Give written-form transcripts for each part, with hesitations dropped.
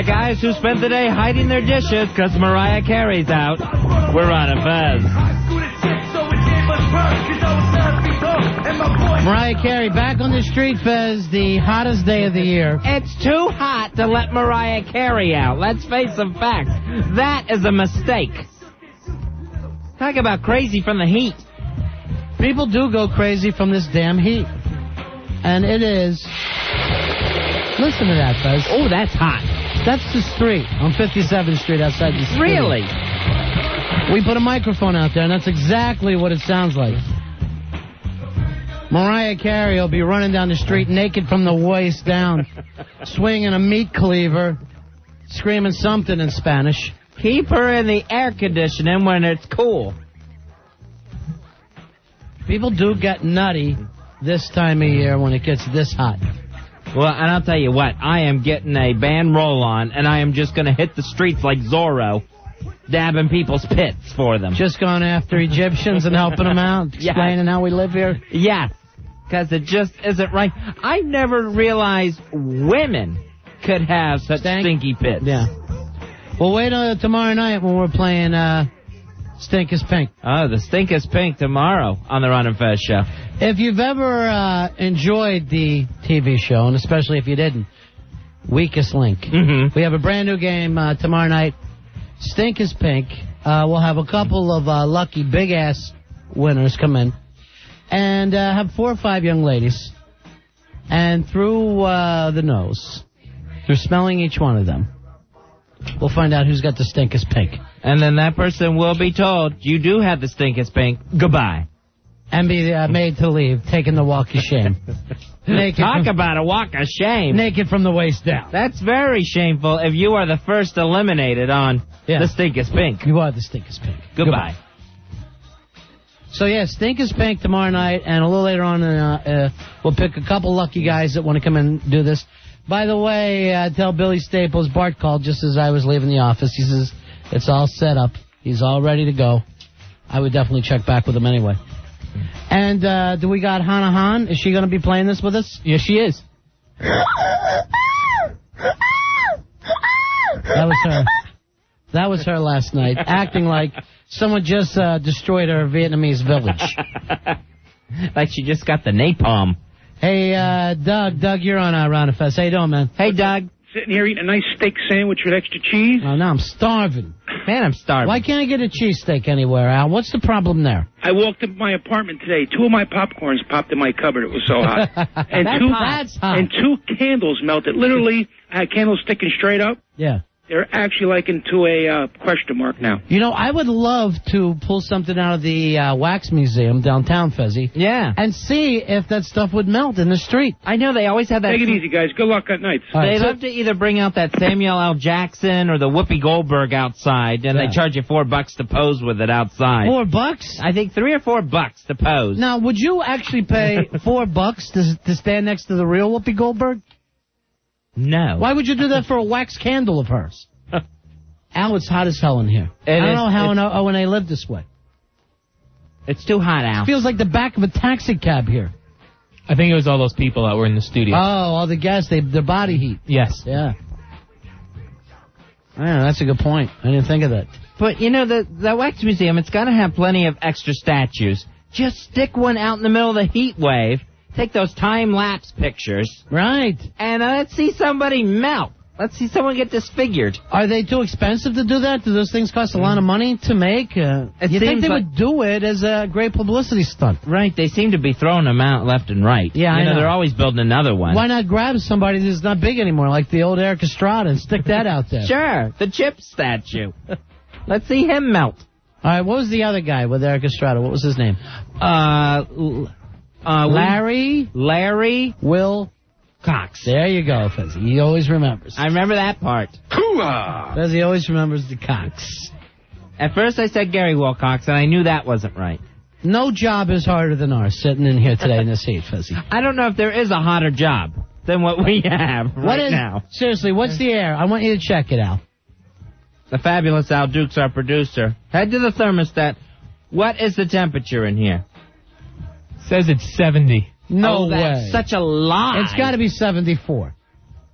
The guys who spent the day hiding their dishes because Mariah Carey's out. We're on a Fez. Mariah Carey back on the street, Fez, the hottest day of the year. It's too hot to let Mariah Carey out. Let's face some facts. That is a mistake. Talk about crazy from the heat. People do go crazy from this damn heat. And it is... Listen to that, Fez. Oh, that's hot. That's the street on 57th Street outside the street. Really? We put a microphone out there, and that's exactly what it sounds like. Mariah Carey will be running down the street naked from the waist down, swinging a meat cleaver, screaming something in Spanish. Keep her in the air conditioning when it's cool. People do get nutty this time of year when it gets this hot. Well, and I'll tell you what, I am getting a band roll-on, and I am just going to hit the streets like Zorro, dabbing people's pits for them. Just going after Egyptians and helping them out, explaining how we live here? Yes, because it just isn't right. I never realized women could have such stinky pits. Yeah. Well, wait till tomorrow night when we're playing Stink is Pink. Oh, the Stink is Pink tomorrow on the Ron and Fez show. If you've ever enjoyed the TV show, and especially if you didn't, Weakest Link. Mm-hmm. We have a brand new game tomorrow night. Stink is Pink. We'll have a couple of lucky big-ass winners come in. And have 4 or 5 young ladies. And through the nose, through smelling each one of them, we'll find out who's got the Stink is Pink. And then that person will be told, you do have the Stink is Pink. Goodbye. And be made to leave, taking the walk of shame. Talk about a walk of shame. Naked from the waist down. That's very shameful if you are the first eliminated on the Stink is Pink. You are the Stink is Pink. Goodbye. So, yeah, Stink is Pink tomorrow night, and a little later on, we'll pick a couple lucky guys that want to come and do this. By the way, tell Billy Staples, Bart called just as I was leaving the office. He says, it's all set up. He's all ready to go. I would definitely check back with him anyway. And do we got Hannah Hahn? Is she going to be playing this with us? Yes, she is. That was her last night, acting like someone just destroyed her Vietnamese village. Like she just got the napalm. Hey, Doug. Doug, you're on Round of Fest. How you doing, man? Hey, Doug. Sitting here eating a nice steak sandwich with extra cheese. Oh, now I'm starving. Man, I'm starving. Why can't I get a cheesesteak anywhere, Al? What's the problem there? I walked up my apartment today. 2 of my popcorns popped in my cupboard. It was so hot. And That's hot. And 2 candles melted. Literally, I had candles sticking straight up. Yeah. They're actually like into a question mark now. You know, I would love to pull something out of the wax museum downtown, Fezzy. Yeah. And see if that stuff would melt in the street. I know they always have that. Take it easy, guys. Good luck at night. They love to either bring out that Samuel L. Jackson or the Whoopi Goldberg outside, and they charge you $4 to pose with it outside. $4? I think $3 or $4 to pose. Now, would you actually pay $4 to stand next to the real Whoopi Goldberg? No. Why would you do that for a wax candle of hers? Al, it's hot as hell in here. I don't know how in O&A live this way. It's too hot, Al. It feels like the back of a taxi cab here. I think it was all those people that were in the studio. Oh, all the gas, their body heat. Yes. Yeah. I know, that's a good point. I didn't think of that. But, you know, the wax museum, it's got to have plenty of extra statues. Just stick one out in the middle of the heat wave, take those time-lapse pictures. Right. And let's see somebody melt. Let's see someone get disfigured. Are they too expensive to do that? Do those things cost a lot of money to make? You think they would do it as a great publicity stunt? Right. They seem to be throwing them out left and right. Yeah, I know. They're always building another one. Why not grab somebody that's not big anymore, like the old Eric Estrada, and stick that out there? Sure. The Chip statue. Let's see him melt. All right. What was the other guy with Eric Estrada? What was his name? Larry Will Cox. There you go, Fezzy. He always remembers. I remember that part. Fezzy always remembers the Cox. At first I said Gary Wilcox, and I knew that wasn't right. No job is harder than ours, sitting in here today in this heat, Fezzy. I don't know if there is a hotter job than what we have now. Seriously, what's the air? I want you to check it out. The fabulous Al Dukes, our producer. Head to the thermostat. What is the temperature in here? Says it's 70. No way. That's such a lie. It's got to be 74.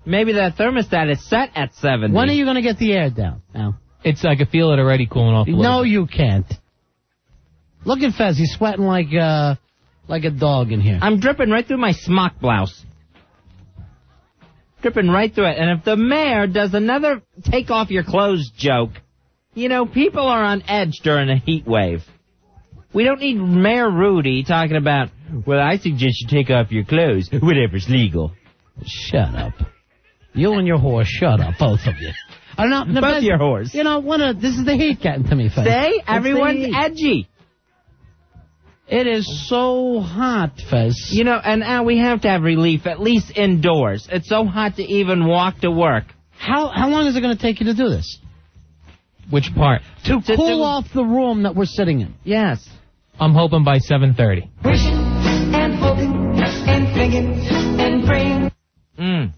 Maybe that thermostat is set at 70. When are you going to get the air down, Al? I can feel it already cooling off a little. No, you can't. Look at Fez. He's sweating like a dog in here. I'm dripping right through my smock blouse. Dripping right through it. And if the mayor does another take off your clothes joke, you know, people are on edge during a heat wave. We don't need Mayor Rudy talking about, well, I suggest you take off your clothes, whatever's legal. Shut up. You and your whore, shut up, both of you. Both your whores. You know, this is the heat getting to me, Fez. See? Everyone's edgy. It is so hot, Fez. You know, and now we have to have relief, at least indoors. It's so hot to even walk to work. How long is it going to take you to do this? Which part? To cool off the room that we're sitting in. Yes. I'm hoping by 7:30. Wishing and hoping and thinking and praying.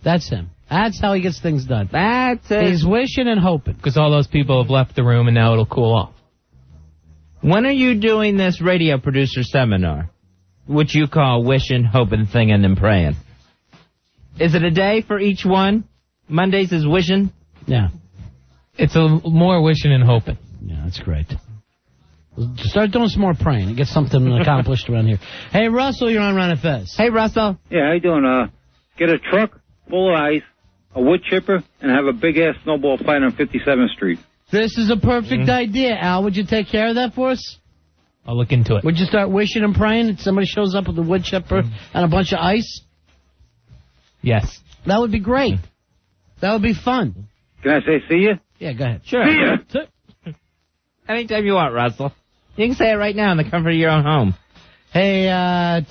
That's him. That's how he gets things done. That's it. He's wishing and hoping. Because all those people have left the room and now it'll cool off. When are you doing this radio producer seminar, which you call wishing, hoping, thinking, and praying? Is it a day for each one? Mondays is wishing? Yeah. It's more wishing and hoping. Yeah, that's great. Start doing some more praying and get something accomplished around here. Hey, Russell, you're on Ron and Fez. Hey, Russell. Yeah, how you doing? Get a truck full of ice, a wood chipper, and have a big-ass snowball fight on 57th Street. This is a perfect idea, Al. Would you take care of that for us? I'll look into it. Would you start wishing and praying that somebody shows up with a wood chipper and a bunch of ice? Yes. That would be great. That would be fun. Can I say see ya? Yeah, go ahead. Sure. See ya. Anytime you want, Russell. You can say it right now in the comfort of your own home. Hey,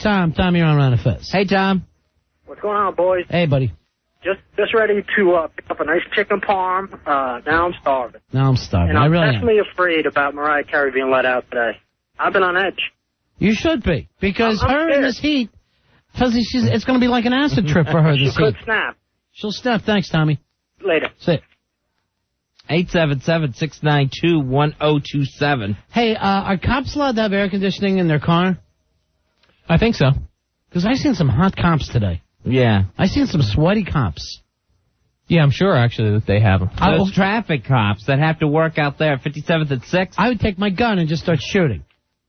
Tom, you're on Ron and Fez. Hey, Tom. What's going on, boys? Hey, buddy. Just ready to pick up a nice chicken parm. Now I'm starving. Now I'm starving. And I'm I really am. definitely afraid about Mariah Carey being let out today. I've been on edge. You should be, because I'm her in scared. this heat, it's going to be like an acid trip for her this She could heat. snap. She'll snap. Thanks, Tommy. Later. Say it. 877-692-1027. Hey, are cops allowed to have air conditioning in their car? I think so. Because I seen some hot cops today. Yeah. I seen some sweaty cops. Yeah, I'm sure, actually, that they have them. Those traffic cops that have to work out there at 57th and 6th. I would take my gun and just start shooting.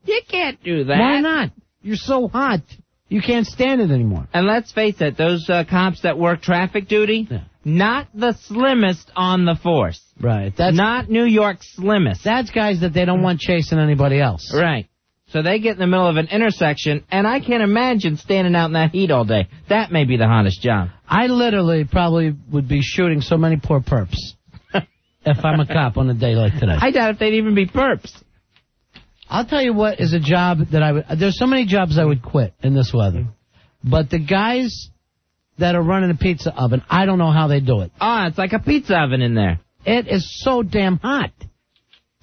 You can't do that. Why not? You're so hot. You can't stand it anymore. And let's face it, those cops that work traffic duty, not the slimmest on the force. Right. That's not New York's slimmest. That's guys that they don't want chasing anybody else. Right. So they get in the middle of an intersection, and I can't imagine standing out in that heat all day. That may be the hottest job. I literally probably would be shooting so many poor perps if I'm a cop on a day like today. I doubt if they'd even be perps. I'll tell you what is a job that I would... There's so many jobs I would quit in this weather. But the guys that are running a pizza oven, I don't know how they do it. It's like a pizza oven in there. It is so damn hot.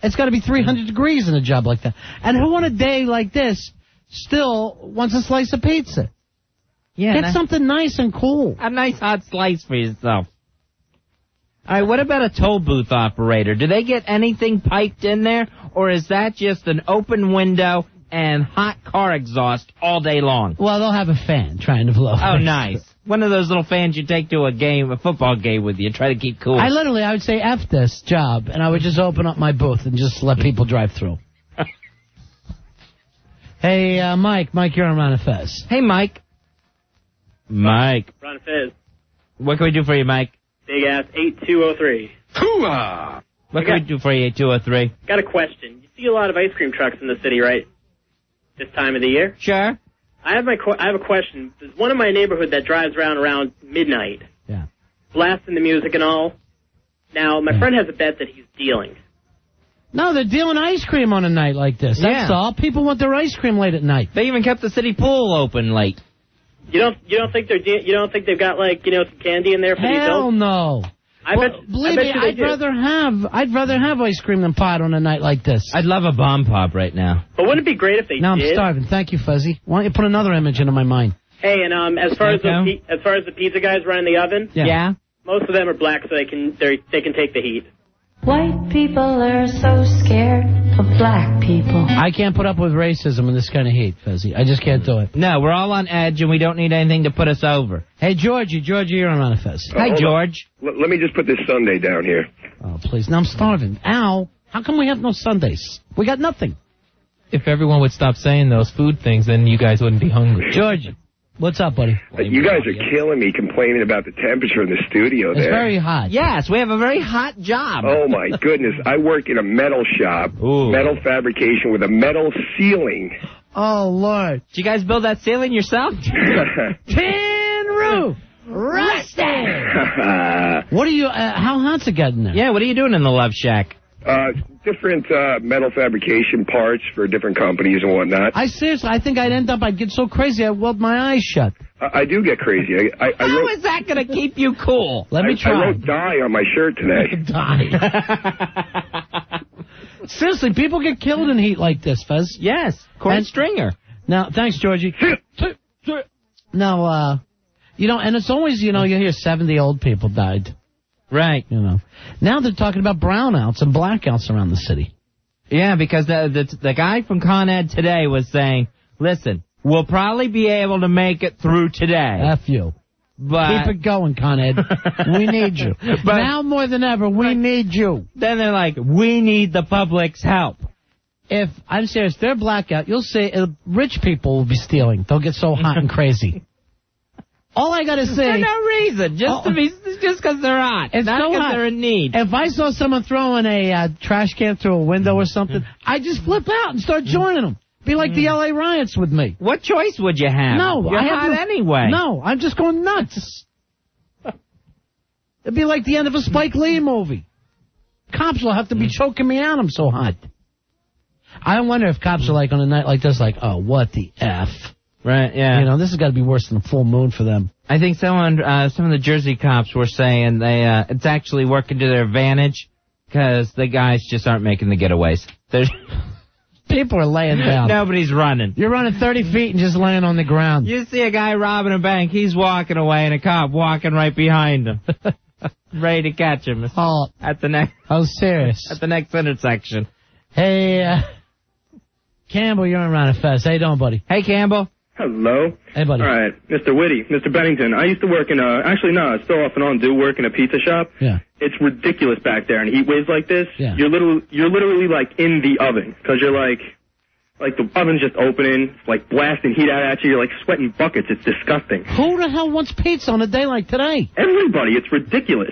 It's got to be 300 degrees in a job like that. And who on a day like this still wants a slice of pizza? Yeah, Get something nice and cool. A nice hot slice for yourself. All right, what about a toll booth operator? Do they get anything piped in there, or is that just an open window and hot car exhaust all day long? Well, they'll have a fan trying to blow. Oh, nice. One of those little fans you take to a football game with you, try to keep cool. I would say F this job, and I would just open up my booth and just let people drive through. Hey, Mike, you're on Ron and Fez. Hey, Mike. Mike. Ron Fez. What can we do for you, Mike? Big ass 8203. Hoo-ah! What can we do for you, 8203? Got a question. You see a lot of ice cream trucks in the city, right? This time of the year? Sure. I have a question. There's one in my neighborhood that drives around midnight. Yeah. Blasting the music and all. Now, my friend has a bet that he's dealing. No, they're dealing ice cream on a night like this. That's all. People want their ice cream late at night. They even kept the city pool open late. You don't think they've got some candy in there for these Hell adults? no. Believe me, I'd rather have ice cream than pot on a night like this. I'd love a bomb pop right now. But wouldn't it be great if they Now I'm did? starving. Thank you, Fuzzy. Why don't you put another image into my mind? Hey, and as far as the pizza guys running the oven, Yeah. most of them are black, so they can take the heat. White people are so scared for black people. I can't put up with racism in this kind of heat, Fezzy. I just can't do it. No, we're all on edge, and we don't need anything to put us over. Hey, Georgie, you're on a Fez. Hi, George. Let me just put this Sunday down here. Oh, please. Now I'm starving. Al, how come we have no Sundays? We got nothing. If everyone would stop saying those food things, then you guys wouldn't be hungry. Georgie, what's up, buddy? You guys are killing me complaining about the temperature in the studio there. It's very hot. Yes, we have a very hot job. Oh, my goodness. I work in a metal shop, metal fabrication with a metal ceiling. Oh, Lord. Did you guys build that ceiling yourself? Tin roof. Rusty. What are you, how hot's it getting there? Yeah, what are you doing in the Love Shack? Different metal fabrication parts for different companies and whatnot. I think I'd get so crazy I'd weld my eyes shut. I do get crazy. How is that going to keep you cool? Let me try. I wrote die on my shirt today. Die. Seriously, people get killed in heat like this, Fez. Yes, Corey Stringer. Now, thanks, Georgie. Now, and it's always, you hear 70 old people died. Right. Now they're talking about brownouts and blackouts around the city. Yeah, because the guy from Con Ed today was saying, listen, we'll probably be able to make it through today. F you. But keep it going, Con Ed. We need you. But now more than ever, we need you. Then they're like, we need the public's help. I'm serious, they're blackout, you'll see rich people will be stealing. They'll get so hot and crazy. All I gotta say, for no reason, just because they're hot, it's not so because hot. they're in need. If I saw someone throwing a trash can through a window or something, I'd just flip out and start joining them. Be like the L.A. riots with me. What choice would you have? No, you're hot anyway. No, I'm just going nuts. It'd be like the end of a Spike Lee movie. Cops will have to be choking me out. I'm so hot. I wonder if cops are like on a night like this, like, oh, what the F. Right, yeah. This has got to be worse than a full moon for them. I think some of the Jersey cops were saying it's actually working to their advantage because the guys just aren't making the getaways. People are laying down. Nobody's running. You're running 30 feet and just laying on the ground. You see a guy robbing a bank, he's walking away, and a cop walking right behind him, ready to catch him. At the next. Oh, serious. At the next intersection. Hey, Campbell, you're on Ron and Fez. How you doing, buddy? Hey, Campbell. Hello. Hey, buddy. All right, Mr. Whitty, Mr. Bennington. I used to work in I still off and on do work in a pizza shop. Yeah. It's ridiculous back there in heat waves like this. Yeah. You're literally like in the oven because you're like the oven's just opening, like blasting heat out at you. You're like sweating buckets. It's disgusting. Who the hell wants pizza on a day like today? Everybody. It's ridiculous.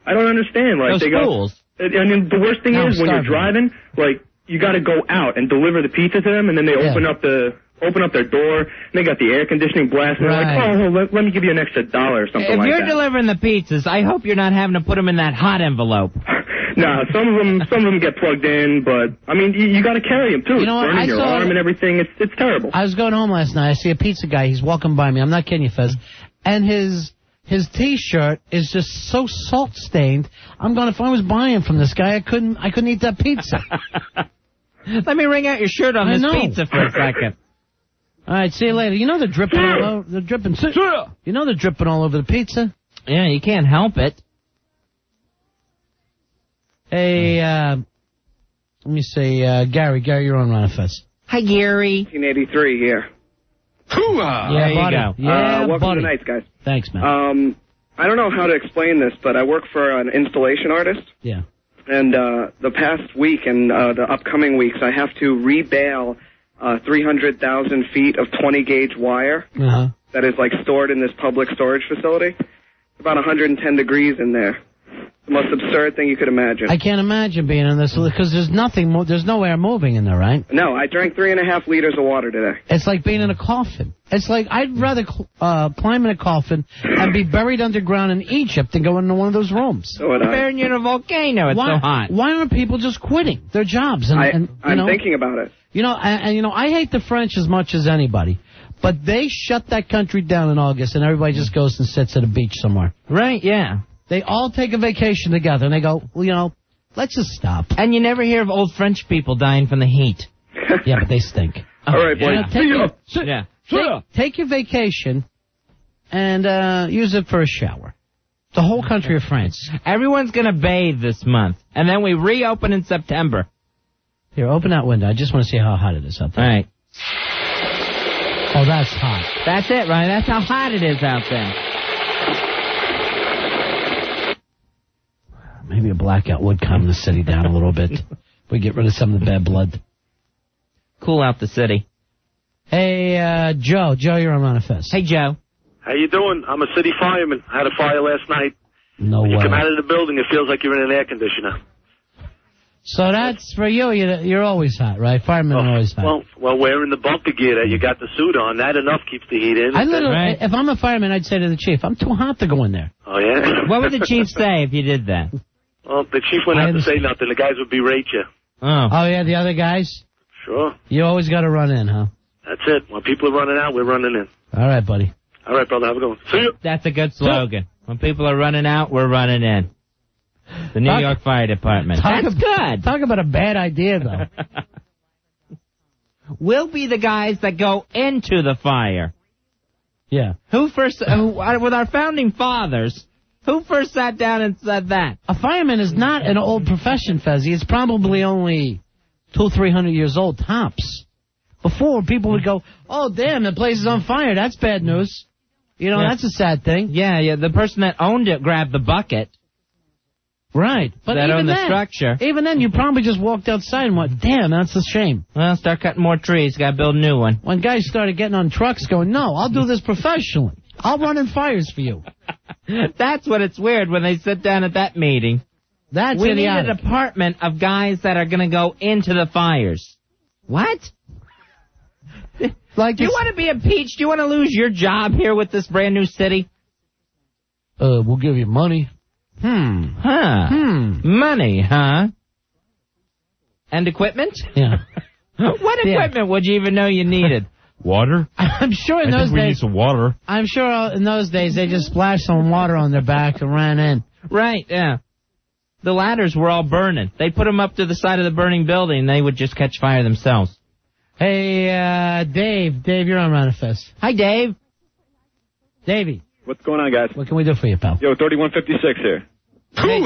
I don't understand. Like Those fools. And then the worst thing is when you're driving, like you got to go out and deliver the pizza to them, and then they open up their door, and they got the air conditioning blasting. Right. They're like, let me give you an extra $1 or something like that. If you're delivering the pizzas, I hope you're not having to put them in that hot envelope. No, some of them get plugged in, but, I mean, you got to carry them, too. You know what? Burning your arm and everything. It's terrible. I was going home last night. I see a pizza guy. He's walking by me. I'm not kidding you, Fez. And his T-shirt is just so salt-stained. I'm going, if I was buying from this guy, I couldn't eat that pizza. Let me wring out your shirt on this pizza for a second. All right, see you later. You know they're dripping all over. They're dripping. You know they're dripping all over the pizza. Yeah, you can't help it. Hey, let me see, Gary, you're on Ron Fest. Hi, Gary. 1983 here. Yeah, there you buddy. go. Yeah, welcome buddy. to Nights, guys. Thanks, man. I don't know how to explain this, but I work for an installation artist. Yeah. And the past week and the upcoming weeks, I have to rebale 300,000 feet of 20-gauge wire that is, like, stored in this public storage facility. It's about 110 degrees in there. The most absurd thing you could imagine. I can't imagine being in this, because there's there's no air moving in there, right? No, I drank 3.5 liters of water today. It's like being in a coffin. It's like, I'd rather climb in a coffin and be buried underground in Egypt than go into one of those rooms. So would I. Burying you in a volcano, it's so hot. Why aren't people just quitting their jobs? I'm thinking about it. I hate the French as much as anybody, but they shut that country down in August, and everybody just goes and sits at a beach somewhere. Right, yeah. They all take a vacation together, and they go, well, let's just stop. And you never hear of old French people dying from the heat. Yeah, but they stink. All right, boys. Take your vacation and use it for a shower. The whole country of France. Everyone's going to bathe this month, and then we reopen in September. Here, open that window. I just want to see how hot it is out there. All right. Oh, that's hot. That's it, Ryan. That's how hot it is out there. Maybe a blackout would calm the city down a little bit. We get rid of some of the bad blood. Cool out the city. Hey, Joe. Joe, you're on Ron and Fez. Hey, Joe. How you doing? I'm a city fireman. I had a fire last night. No when way. you come out of the building, it feels like you're in an air conditioner. So that's for you. You're always hot, right? Firemen are always hot. Well, wearing the bunker gear that you got the suit on, that enough keeps the heat in. If I'm a fireman, I'd say to the chief, I'm too hot to go in there. Oh, yeah? What would the chief say if you did that? Well, the chief wouldn't have to say nothing. The guys would berate you. Oh, yeah, the other guys? Sure. You always got to run in, huh? That's it. When people are running out, we're running in. All right, buddy. All right, brother. Have a good one. See you. That's a good slogan. When people are running out, we're running in. The New York Fire Department. That's good. Talk about a bad idea, though. We'll be the guys that go into the fire. Yeah. With our founding fathers, who first sat down and said that? A fireman is not an old profession, Fezzy. It's probably only 200-300 years old, tops. Before, people would go, oh, damn, the place is on fire. That's bad news. You know, that's a sad thing. Yeah, the person that owned it grabbed the bucket. Right. But that owned the structure. Even then, you probably just walked outside and went, damn, that's a shame. Well, start cutting more trees. Got to build a new one. When guys started getting on trucks going, no, I'll do this professionally. I'll run in fires for you. That's what it's weird when they sit down at that meeting. That's we idiotic. need a department of guys that are going to go into the fires. What? Like, do you want to be impeached? Do you want to lose your job here with this brand new city? We'll give you money. Money, huh? And equipment? Yeah. What equipment would you even know you needed? Water? I'm sure in those days. We need some water. I'm sure in those days they just splashed some water on their back and ran in. Right, yeah. The ladders were all burning. They put them up to the side of the burning building and they would just catch fire themselves. Hey, Dave. Dave, you're on Ron and Fez. Hi, Dave. Davey. What's going on, guys? What can we do for you, pal? Yo, 3156 here. Hey.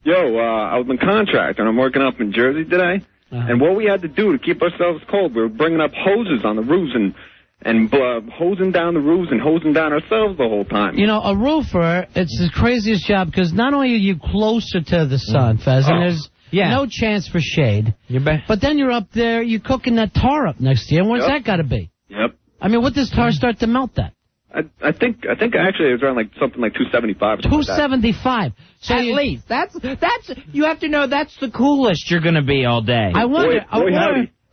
Yo, I was in contract, and I'm working up in Jersey today. And what we had to do to keep ourselves cold, we were bringing up hoses on the roofs and hosing down the roofs and hosing down ourselves the whole time. You know, a roofer, it's the craziest job because not only are you closer to the sun, Fez, and there's no chance for shade, but then you're up there, you're cooking that tar up next to you. And what's that got to be? Yep. I mean, what does tar start to melt that? I think actually it was around something like 275. 275. So at least that's you have to know that's the coolest you're going to be all day. I wonder,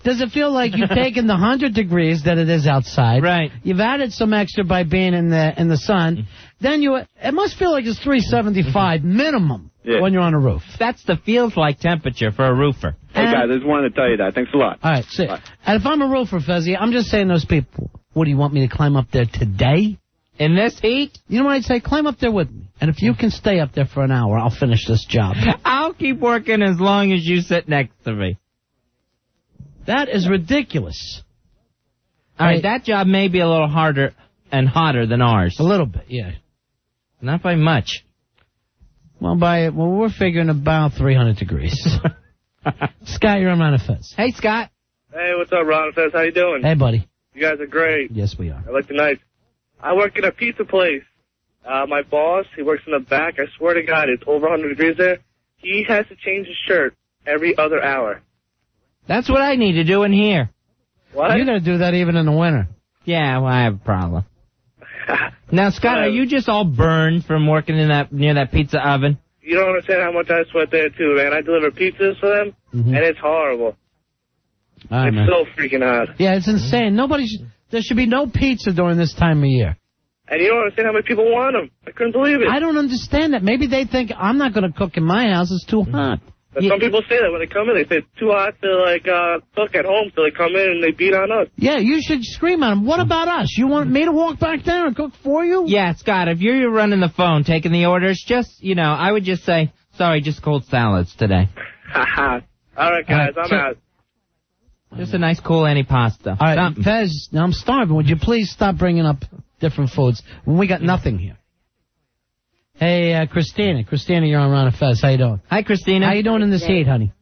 does it feel like you've taken the 100 degrees that it is outside? Right. You've added some extra by being in the sun. Then it must feel like it's 375 minimum when you're on a roof. That's the feels like temperature for a roofer. Hey guys, I just wanted to tell you that. Thanks a lot. All right, see. And if I'm a roofer, Fezzy, I'm just saying those people. What, do you want me to climb up there today? In this heat? You know what I'd say? Climb up there with me. And if you can stay up there for an hour, I'll finish this job. I'll keep working as long as you sit next to me. That is ridiculous. All right, that job may be a little harder and hotter than ours. A little bit, yeah. Not by much. Well, we're figuring about 300 degrees. Scott, you're on Ron and Fez. Hey, Scott. Hey, what's up, Ron and Fez? How you doing? Hey, buddy. You guys are great. Yes, we are. I like the night. I work at a pizza place. My boss, he works in the back. I swear to God, it's over 100 degrees there. He has to change his shirt every other hour. That's what I need to do in here. What? You're going to do that even in the winter. Yeah, well, I have a problem. Now, Scott, are you just all burned from working near that pizza oven? You don't understand how much I sweat there, too, man. I deliver pizzas for them, and it's horrible. It's so freaking hot. Yeah, it's insane. There should be no pizza during this time of year. And you don't understand how many people want them. I couldn't believe it. I don't understand that. Maybe they think I'm not going to cook in my house. It's too hot. But some people say that when they come in. They say it's too hot to, cook at home, so they come in and they beat on us. Yeah, you should scream at them. What about us? You want me to walk back there and cook for you? Yeah, Scott, if you're running the phone, taking the orders, I would just say, sorry, just cold salads today. All right, guys, I'm out. Just a nice cool antipasta. All right, Fez, now I'm starving. Would you please stop bringing up different foods when we got nothing here? Hey, Christina. Christina, you're on Ron and Fez. How you doing? Hi, Christina. How you doing in this heat, honey?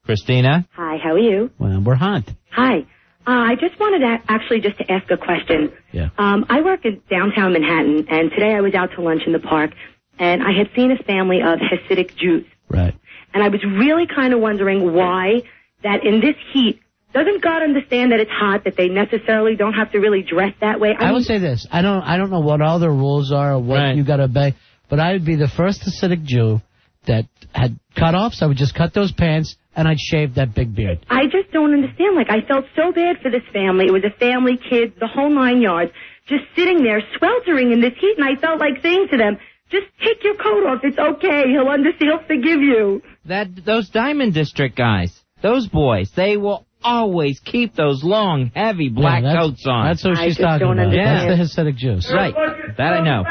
Christina? Hi, how are you? Well, we're hot. Hi. I just wanted to ask a question. Yeah. I work in downtown Manhattan, and today I was out to lunch in the park, and I had seen a family of Hasidic Jews. Right. And I was really kind of wondering why that in this heat, doesn't God understand that it's hot, that they necessarily don't have to really dress that way? I would say this. I don't know what all the rules are or what you got to obey, but I would be the first Hasidic Jew that had cutoffs. I would just cut those pants, and I'd shave that big beard. I just don't understand. Like, I felt so bad for this family. It was a family, kids, the whole 9 yards, just sitting there sweltering in this heat, and I felt like saying to them, just take your coat off. It's okay. He'll forgive you. Those Diamond District guys, those boys, they will always keep those long, heavy black coats on. That's what she's talking about. Yeah. That's the Hasidic Jews. Right. That I know.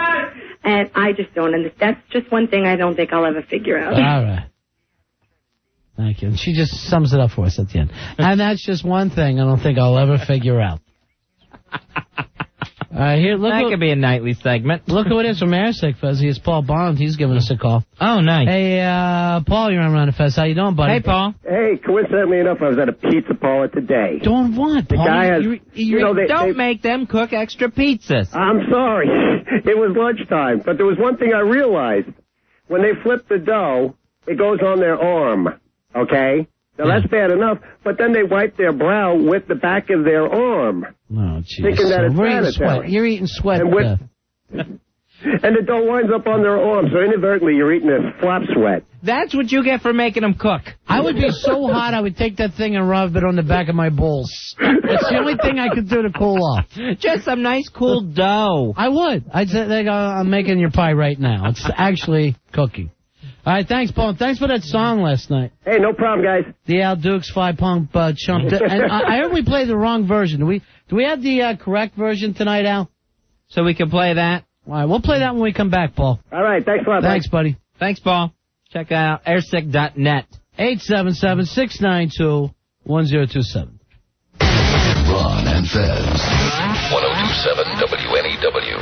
And I just don't understand. That's just one thing I don't think I'll ever figure out. All right. Thank you. And she just sums it up for us at the end. And that's just one thing I don't think I'll ever figure out. All right, here, look. That could be a nightly segment. Look who it is from Airsick, Fezzy. It's Paul Bond. He's giving us a call. Oh, nice. Hey, Paul, you're on Ron and Fez. How you doing, buddy? Hey, Paul. Hey, coincidentally enough, I was at a pizza parlor today. Doing what, The Paul? guy has, Don't make them cook extra pizzas. I'm sorry. It was lunchtime, but there was one thing I realized. When they flip the dough, it goes on their arm, okay? Now, that's bad enough, but then they wipe their brow with the back of their arm. Oh, jeez. Thinking that it's sanitary. Sweat. You're eating sweat. And the dough winds up on their arm, so inadvertently you're eating this flop sweat. That's what you get for making them cook. I would be so hot, I would take that thing and rub it on the back of my balls. That's the only thing I could do to cool off. Just some nice, cool dough. I would. I'd say, I'm making your pie right now. It's actually cooking. All right, thanks, Paul. Thanks for that song last night. Hey, no problem, guys. The Al Dukes 5-pump chump. And I heard we played the wrong version. Do we have the correct version tonight, Al? So we can play that? All right, we'll play that when we come back, Paul. All right, thanks a lot. Thanks, buddy. Thanks, Paul. Check out airsick.net. 877-692-1027. Ron and Fez. 1027 WNEW.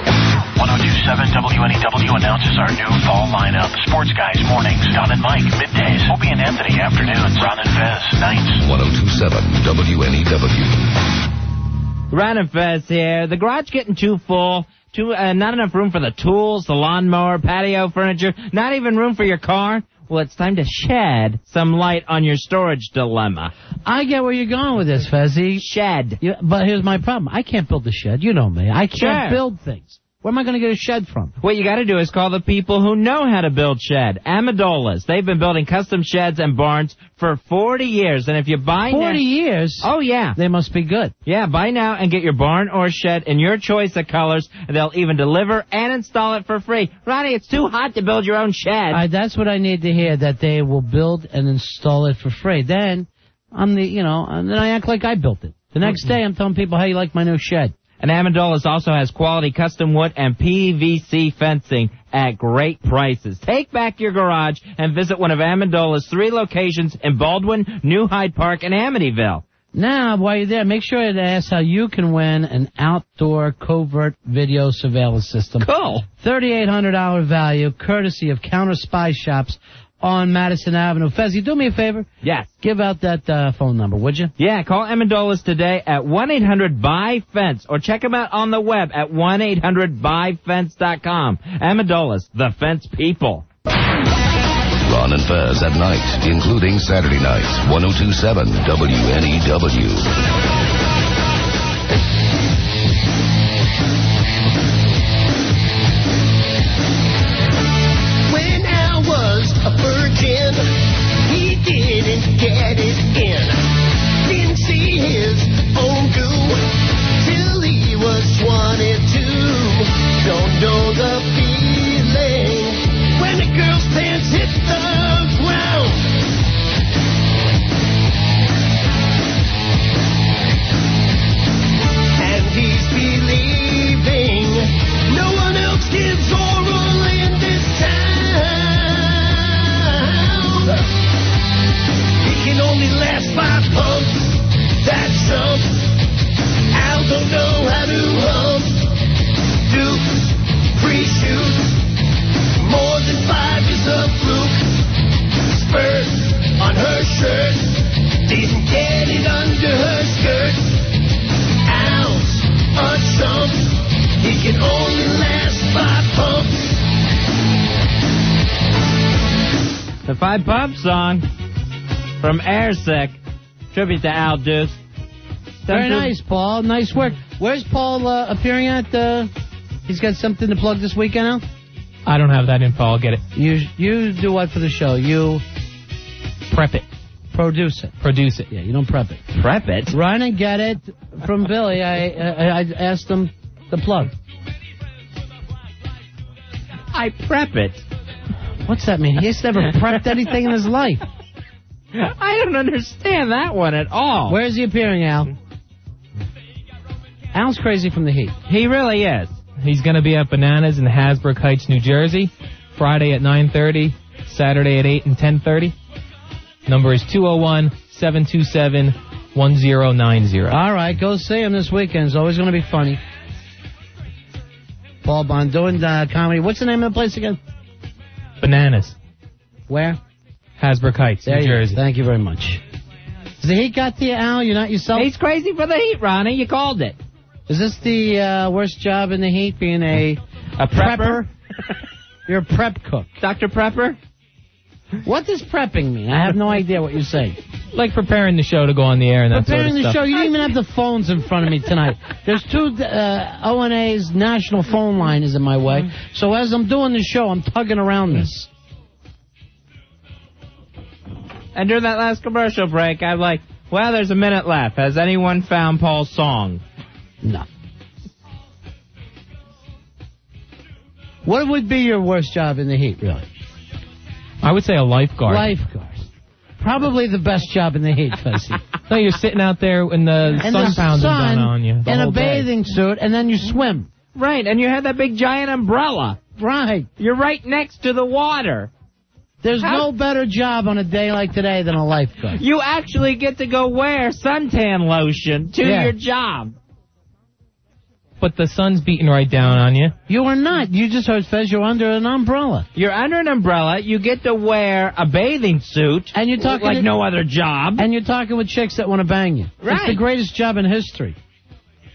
1027 WNEW announces our new fall lineup. Sports Guys mornings, Don and Mike middays, Opie and Anthony afternoons, Ron and Fez nights. 1027 WNEW. Ron and Fez here. The garage getting too full. Not enough room for the tools, the lawnmower, patio furniture, not even room for your car. Well, it's time to shed some light on your storage dilemma. I get where you're going with this, Fezzy. Shed. But here's my problem. I can't build a shed. You know me. I can't build things. Where am I going to get a shed from? What you got to do is call the people who know how to build shed. Amendolas. They've been building custom sheds and barns for 40 years. And if you buy 40 years? Oh, yeah. They must be good. Yeah, buy now and get your barn or shed in your choice of colors. And they'll even deliver and install it for free. Ronnie, it's too hot to build your own shed. That's what I need to hear, that they will build and install it for free. Then, and then I act like I built it. The next day, I'm telling people how you like my new shed. And Amendolas also has quality custom wood and PVC fencing at great prices. Take back your garage and visit one of Amendola's 3 locations in Baldwin, New Hyde Park, and Amityville. Now, while you're there, make sure to ask how you can win an outdoor covert video surveillance system. Cool. $3,800 value, courtesy of Counter Spy Shops on Madison Avenue. Fezzy, do me a favor. Yes. Give out that phone number, would you? Yeah, call Amendolas today at 1-800-BUY-FENCE or check them out on the web at 1-800-BUYFENCE.com. Amendolas, the fence people. Ron and Fez at night, including Saturday nights, 1027 WNEW. A virgin, he didn't get it in. Didn't see his own goo till he was 22. Don't know the feeling when a girl's pants hit the ground. And he's believing The Five Pump song from Airsick. Tribute to Al Deuce. Very nice, Paul. Nice work. Where's Paul appearing at? He's got something to plug this weekend, Al? I don't have that info. I'll get it. You do what for the show? You prep it. Produce it. Produce it. Yeah, you don't prep it. Prep it? Run and get it from Billy. I asked him the plug. I prep it. What's that mean? He's never prepped anything in his life. I don't understand that one at all. Where is he appearing, Al? Al's crazy from the heat. He really is. He's going to be at Bananas in Hasbrook Heights, New Jersey, Friday at 9:30, Saturday at 8 and 10:30. Number is 201-727-1090. All right, go see him this weekend. It's always going to be funny. Paul Bond doing comedy. What's the name of the place again? Bananas. Where? Hasbrook Heights, New Jersey. Thank you very much. Has the heat got to you, Al? You're not yourself? He's crazy for the heat, Ronnie. You called it. Is this the worst job in the heat, being a prepper? You're a prep cook. Dr. Prepper? What does prepping mean? I have no idea what you're saying. Like preparing the show to go on the air and that preparing sort of the stuff. show. You didn't even have the phones in front of me tonight. There's two ONA's national phone line is in my way. So as I'm doing the show, I'm tugging around this. And during that last commercial break, I'm like, well, there's a minute left. Has anyone found Paul's song? No. What would be your worst job in the heat, really? I would say a lifeguard. Lifeguard. Probably the best job in the heat, Fezzy. No, you're sitting out there when the sun pounding down on you. In a bathing suit, and then you swim. Right, and you have that big giant umbrella. Right. You're right next to the water. There's no better job on a day like today than a lifeguard. You actually get to go wear suntan lotion to your job. But the sun's beating right down on you. You are not. You just heard, Fez, you're under an umbrella. You're under an umbrella. You get to wear a bathing suit. And you're talking like no other job. And you're talking with chicks that want to bang you. Right. It's the greatest job in history.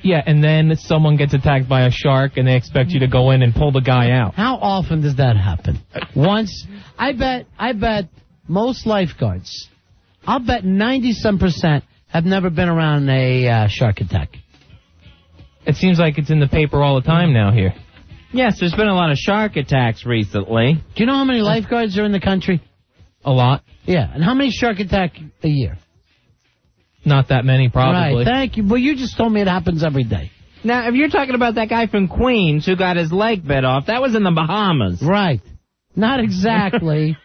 Yeah, and then someone gets attacked by a shark and they expect you to go in and pull the guy out. How often does that happen? Once. I bet most lifeguards, I'll bet 90% have never been around a shark attack. It seems like it's in the paper all the time now here. Yes, there's been a lot of shark attacks recently. Do you know how many lifeguards are in the country? A lot. Yeah, and how many shark attacks a year? Not that many, probably. Right, thank you. Well, you just told me it happens every day. Now, if you're talking about that guy from Queens who got his leg bit off, that was in the Bahamas. Right. Not exactly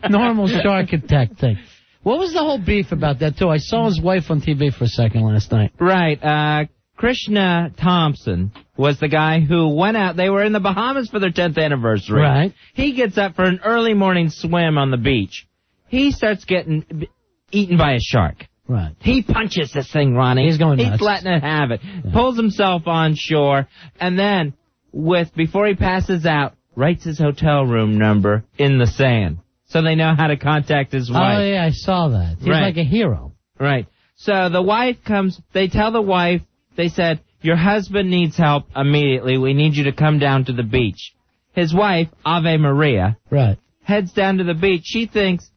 normal shark attack thing. What was the whole beef about that, too? I saw his wife on TV for a second last night. Right. Krishna Thompson was the guy who went out. They were in the Bahamas for their 10th anniversary. Right. He gets up for an early morning swim on the beach. He starts getting eaten by a shark. Right. He punches this thing, Ronnie. He's going nuts. He's letting it have it. Yeah. Pulls himself on shore, and then, before he passes out, writes his hotel room number in the sand. So they know how to contact his wife. Oh, yeah, I saw that. He's like a hero. Right. So the wife comes, they tell the wife, they said, your husband needs help immediately. We need you to come down to the beach. His wife, Ave Maria, heads down to the beach. She thinks,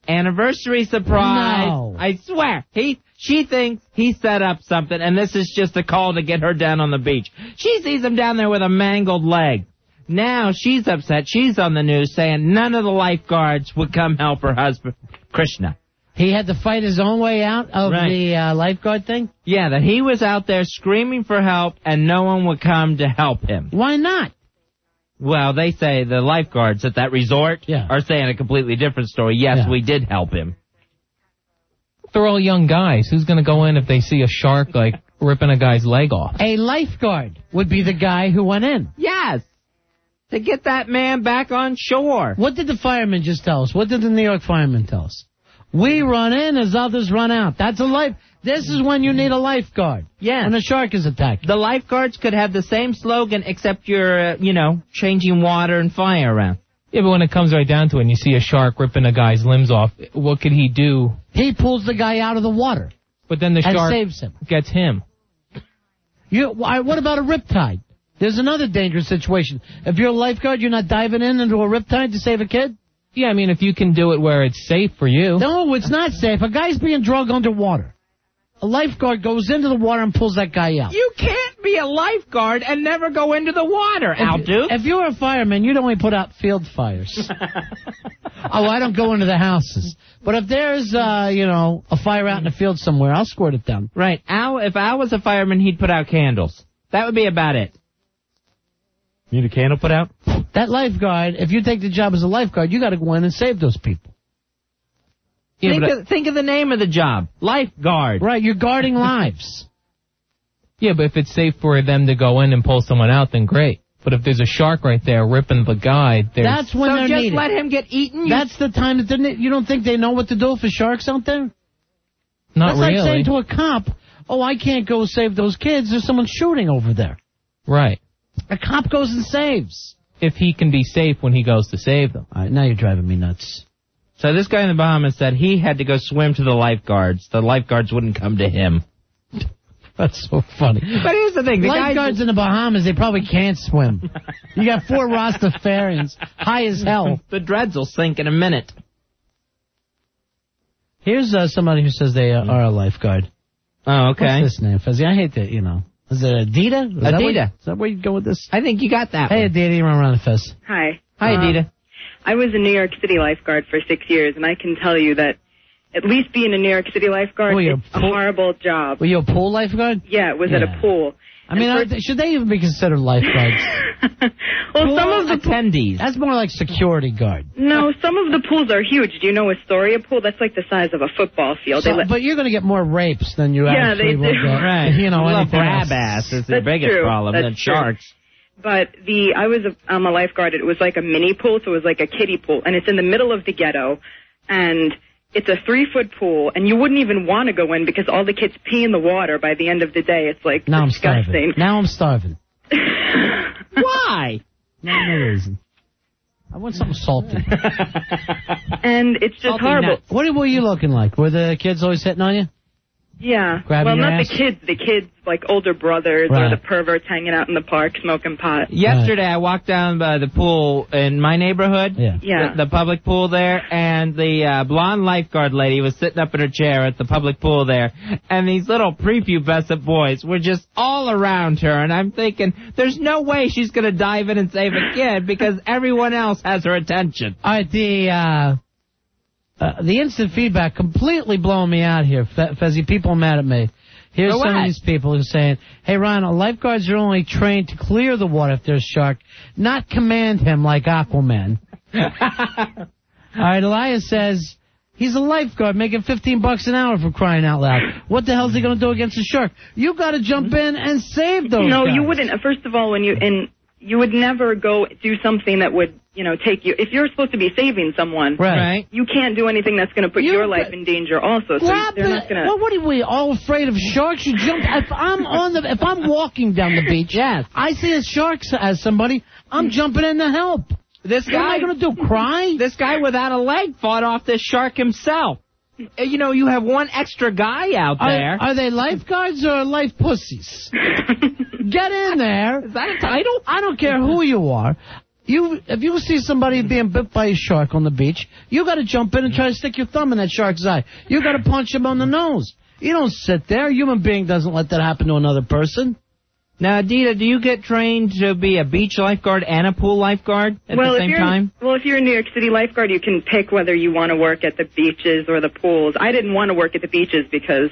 anniversary surprise. No. I swear. She thinks he set up something, and this is just a call to get her down on the beach. She sees him down there with a mangled leg. Now she's upset. She's on the news saying none of the lifeguards would come help her husband, Krishna. He had to fight his own way out of the lifeguard thing? Yeah, that he was out there screaming for help and no one would come to help him. Why not? Well, they say the lifeguards at that resort are saying a completely different story. Yes, we did help him. They're all young guys. Who's going to go in if they see a shark, ripping a guy's leg off? A lifeguard would be the guy who went in. Yes. To get that man back on shore. What did the firemen just tell us? What did the New York firemen tell us? We run in as others run out. That's This is when you need a lifeguard. Yeah. When a shark is attacked. The lifeguards could have the same slogan, except you're, changing water and fire around. Yeah, but when it comes right down to it and you see a shark ripping a guy's limbs off, what could he do? He pulls the guy out of the water. But then the shark saves him. Gets him. What about a riptide? There's another dangerous situation. If you're a lifeguard, you're not diving into a riptide to save a kid? Yeah, I mean, if you can do it where it's safe for you. No, it's not safe. A guy's being drugged underwater. A lifeguard goes into the water and pulls that guy out. You can't be a lifeguard and never go into the water, Al Duke. If you're a fireman, you'd only put out field fires. I don't go into the houses. But if there's, a fire out in the field somewhere, I'll squirt it down. Right. If Al was a fireman, he'd put out candles. That would be about it. You need a candle put out? That lifeguard, if you take the job as a lifeguard, you got to go in and save those people. Yeah, think of the name of the job. Lifeguard. Right, you're guarding lives. Yeah, but if it's safe for them to go in and pull someone out, then great. But if there's a shark right there ripping the guy, that's when they're needed. So just let him get eaten? That's the time that they're you don't think they know what to do for sharks out there? Not really. That's like saying to a cop, I can't go save those kids. There's someone shooting over there. Right. A cop goes and saves. If he can be safe when he goes to save them. All right, now you're driving me nuts. So this guy in the Bahamas said he had to go swim to the lifeguards. The lifeguards wouldn't come to him. That's so funny. But here's the thing. The lifeguards in the Bahamas, they probably can't swim. You got 4 Rastafarians, high as hell. The dreads will sink in a minute. Here's somebody who says they are a lifeguard. Oh, okay. What's this name, Fezzi? I hate that, Is it Adita? Is that where you go with this? I think you got that Hey, one. Adita, you run around, Fez. Hi. Hi, Adita. I was a New York City lifeguard for 6 years, and I can tell you that at least being a New York City lifeguard is a horrible job. Were you a pool lifeguard? Yeah, it was at a pool. I mean, should they even be considered lifeguards? Well, pool some of the attendees. That's more like security guard. No, some of the pools are huge. Do you know Astoria pool? That's like the size of a football field. But you're going to get more rapes than you actually will get. Right. Grab ass is the That's biggest true. problem than That's true. sharks. But I was a lifeguard. It was like a mini pool, so it was like a kiddie pool, and it's in the middle of the ghetto, and it's a 3-foot pool, and you wouldn't even want to go in because all the kids pee in the water by the end of the day. It's like disgusting. Now I'm starving. Why? No reason. I want something salty. And it's just Salty horrible. nuts. What were you looking like? Were the kids always hitting on you? Yeah. Grabbing your not ass? the kids. The kids, like older brothers or the perverts hanging out in the park smoking pot. Yesterday, I walked down by the pool in my neighborhood, Yeah. the public pool there, and the blonde lifeguard lady was sitting up in her chair at the public pool there, and these little prepubescent boys were just all around her, and I'm thinking, there's no way she's going to dive in and save a kid because everyone else has her attention. All right, the instant feedback completely blowing me out here, Fezzy. People are mad at me. Here's some of these people who are saying, hey, Ron, lifeguards are only trained to clear the water if there's a shark, not command him like Aquaman. All right, Elias says, he's a lifeguard making $15 an hour for crying out loud. What the hell's he going to do against a shark? You got to jump in and save those No, guys. you wouldn't. First of all, you would never go do something that would, take you. If you're supposed to be saving someone, right. You can't do anything that's going to put your life in danger also. So they're not going to. Well, what are we all afraid of sharks? You jump. If I'm walking down the beach, I see a shark as somebody, I'm jumping in to help. What am I going to do? Cry? This guy without a leg fought off this shark himself. You have one extra guy out there. Are they lifeguards or life pussies? Get in there. Is that a title? I don't care who you are. If you see somebody being bit by a shark on the beach, you got to jump in and try to stick your thumb in that shark's eye. You got to punch him on the nose. You don't sit there. A human being doesn't let that happen to another person. Now, Adita, do you get trained to be a beach lifeguard and a pool lifeguard at the same time? Well, if you're a New York City lifeguard, you can pick whether you want to work at the beaches or the pools. I didn't want to work at the beaches because,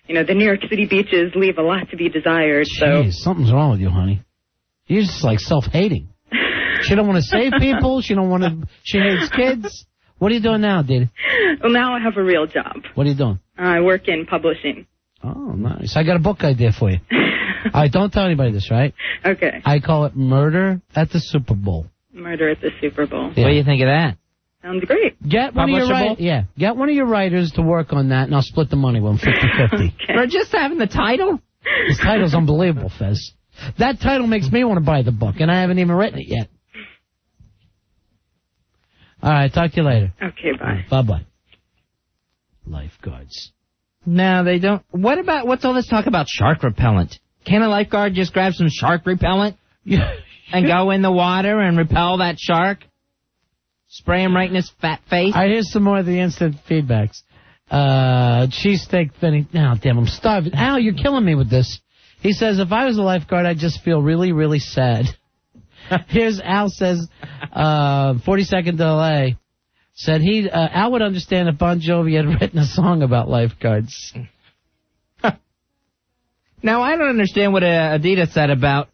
the New York City beaches leave a lot to be desired. Jeez, something's wrong with you, honey. You're just like self-hating. She don't want to save people. She hates kids. What are you doing now, Didi? Well, now I have a real job. What are you doing? I work in publishing. Oh, nice. I got a book idea for you. All right, don't tell anybody this, right? Okay. I call it Murder at the Super Bowl. Murder at the Super Bowl. Yeah. What do you think of that? Sounds great. Get one of your writers to work on that, and I'll split the money with them 50-50. Okay. For just having the title? This title's unbelievable, Fez. That title makes me want to buy the book, and I haven't even written it yet. All right, talk to you later. Okay, bye. Bye-bye. Lifeguards. No, they don't. What's all this talk about shark repellent? Can a lifeguard just grab some shark repellent and go in the water and repel that shark? Spray him right in his fat face. Here's some more of the instant feedbacks. Cheesesteak Finny. Now, damn, I'm starving. Al, you're killing me with this. He says, if I was a lifeguard, I'd just feel really, really sad. Here's Al says, 40-second delay. Said Al would understand if Bon Jovi had written a song about lifeguards. Now, I don't understand what Adidas said about,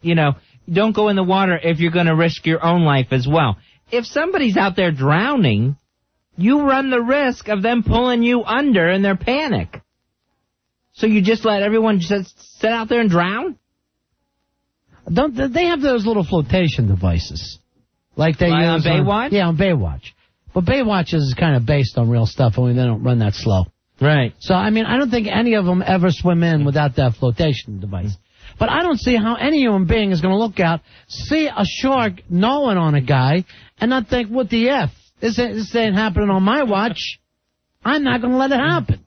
don't go in the water if you're going to risk your own life as well. If somebody's out there drowning, you run the risk of them pulling you under in their panic. So you just let everyone just sit out there and drown? Don't they have those little flotation devices? Like they use on Baywatch? Yeah, on Baywatch. But Baywatch is kind of based on real stuff, only they don't run that slow. Right. So, I don't think any of them ever swim in without that flotation device. But I don't see how any human being is going to look out, see a shark gnawing on a guy, and not think, what the F? This ain't happening on my watch. I'm not going to let it happen.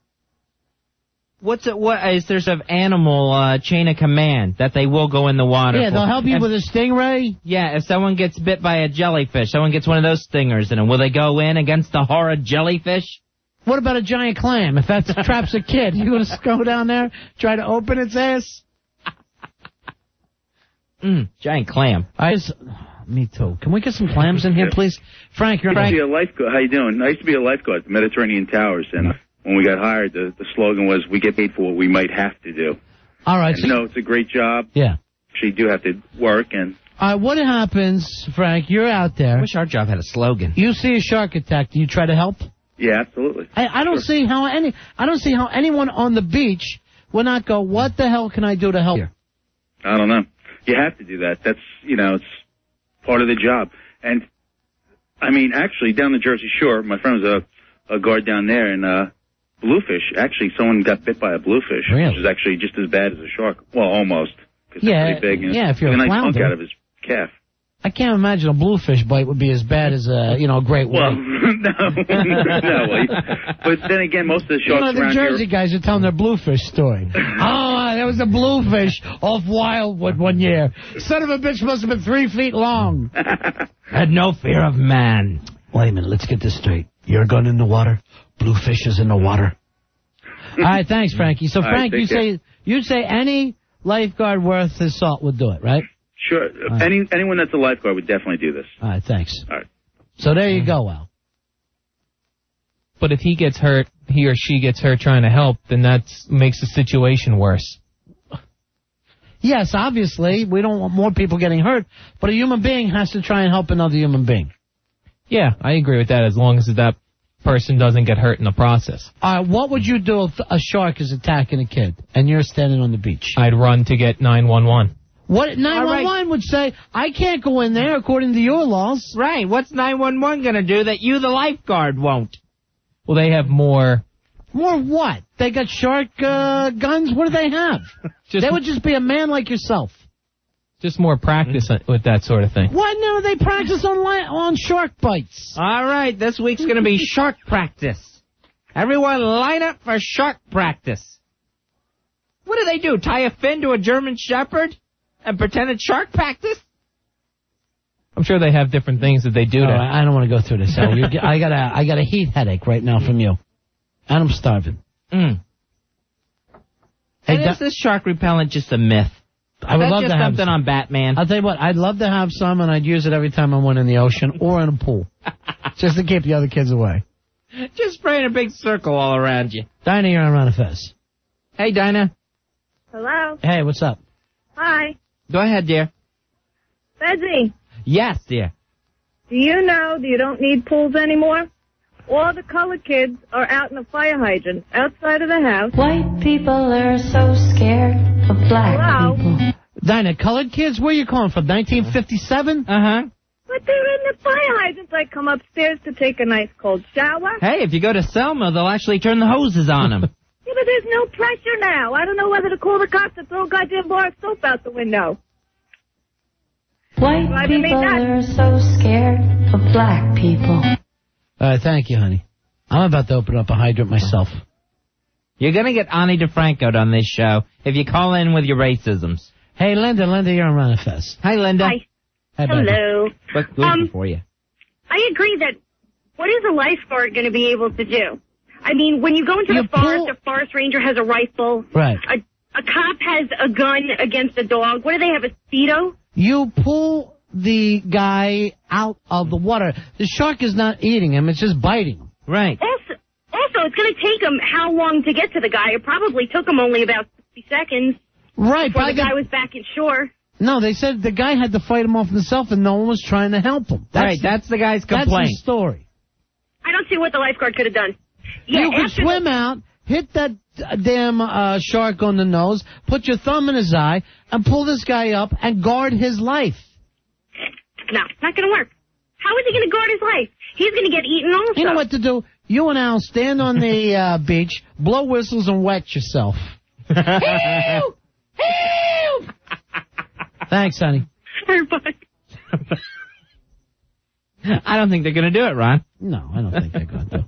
What is there some animal chain of command that they will go in the water? Yeah, they'll help you with a stingray. Yeah, if someone gets bit by a jellyfish, someone gets one of those stingers in them, will they go in against the horrid jellyfish? What about a giant clam? If that traps a kid, you going to go down there, try to open its ass? Giant clam. Me too. Can we get some clams in here, please? Frank, you're Frank. A lifeguard. How you doing? I used to be a lifeguard at the Mediterranean Towers, and when we got hired, the slogan was, we get paid for what we might have to do. All right. And, it's a great job. Yeah. Actually, do have to work, and... What happens, Frank, you're out there. I wish our job had a slogan. You see a shark attack, do you try to help? Yeah, absolutely. I don't see how anyone on the beach would not go, what the hell can I do to help you? I don't know. You have to do that. That's, it's part of the job. And, actually, down the Jersey Shore, my friend was a guard down there, and bluefish, actually, someone got bit by a bluefish, which is actually just as bad as a shark. Well, almost. Because they're pretty big. And if you're a nice flounder. hunk out of his calf. I can't imagine a bluefish bite would be as bad as a great white. Well, no. But then again, most of the sharks the around Jersey here... guys are telling their bluefish story. There was a bluefish off Wildwood one year. Son of a bitch must have been 3 feet long. Had no fear of man. Wait a minute, let's get this straight. Your gun in the water, bluefish is in the water. All right, thanks, Frankie. So, Frank, you say any lifeguard worth his salt would do it, right? Sure. Anyone that's a lifeguard would definitely do this. All right, thanks. All right. So there you go, Al. But if he gets hurt, he or she gets hurt trying to help, then that makes the situation worse. Yes, obviously, we don't want more people getting hurt, but a human being has to try and help another human being. Yeah, I agree with that, as long as that person doesn't get hurt in the process. What would you do if a shark is attacking a kid and you're standing on the beach? I'd run to get 911. What 911 would say, I can't go in there according to your laws. Right. What's 911 going to do that you, the lifeguard, won't? Well, they have more... More what? They got shark guns? What do they have? They would just be a man like yourself. Just more practice with that sort of thing. Why no? They practice on shark bites. All right. This week's going to be shark practice. Everyone line up for shark practice. What do? Tie a fin to a German Shepherd? And pretend it's shark practice? I'm sure they have different things that they do. I don't want to go through this. I got a heat headache right now from you, and I'm starving. And is this shark repellent just a myth? I would love to have something on Batman. I'll tell you what. I'd love to have some, and I'd use it every time I went in the ocean or in a pool, just to keep the other kids away. Just spraying a big circle all around you. Dinah, you're on Ron and Fez. Hey, Dinah. Hello. Hey, what's up? Hi. Go ahead, dear. Fezzy, Yes, dear. do you know that you don't need pools anymore? All the colored kids are out in the fire hydrant outside of the house. White people are so scared of black people. Dinah, colored kids? Where are you calling from? 1957? Uh-huh. But they're in the fire hydrants. I come upstairs to take a nice cold shower. Hey, if you go to Selma, they'll actually turn the hoses on them. Yeah, but there's no pressure now. I don't know whether to call the cops or throw a goddamn bar of soap out the window. White people are so scared of black people. All right, thank you, honey. I'm about to open up a hydrant myself. You're going to get Ani DeFranco'd on this show if you call in with your racisms. Hey, Linda, you're on Ron and Fez. Hi, Linda. Hi. Hi, Hello. What's good for you? I agree that what is a lifeguard going to be able to do? I mean, when you go into the forest, a forest ranger has a rifle. Right. A cop has a gun against a dog. What do they have, a Speedo? You pull the guy out of the water. The shark is not eating him, it's just biting him. Right. Also, it's going to take him how long to get to the guy? It probably took him only about 60 seconds. Right. Before the guy was back in shore. No, they said the guy had to fight him off himself and no one was trying to help him. That's the guy's complaint. That's his story. I don't see what the lifeguard could have done. Yeah, you could swim out, hit that damn shark on the nose, put your thumb in his eye, and pull this guy up and guard his life. No, it's not going to work. How is he going to guard his life? He's going to get eaten also. You know what to do? You and Al stand on the beach, blow whistles, and wet yourself. Help! Help! Thanks, honey. Bye. I don't think they're going to do it, Ron. No, I don't think they're going to.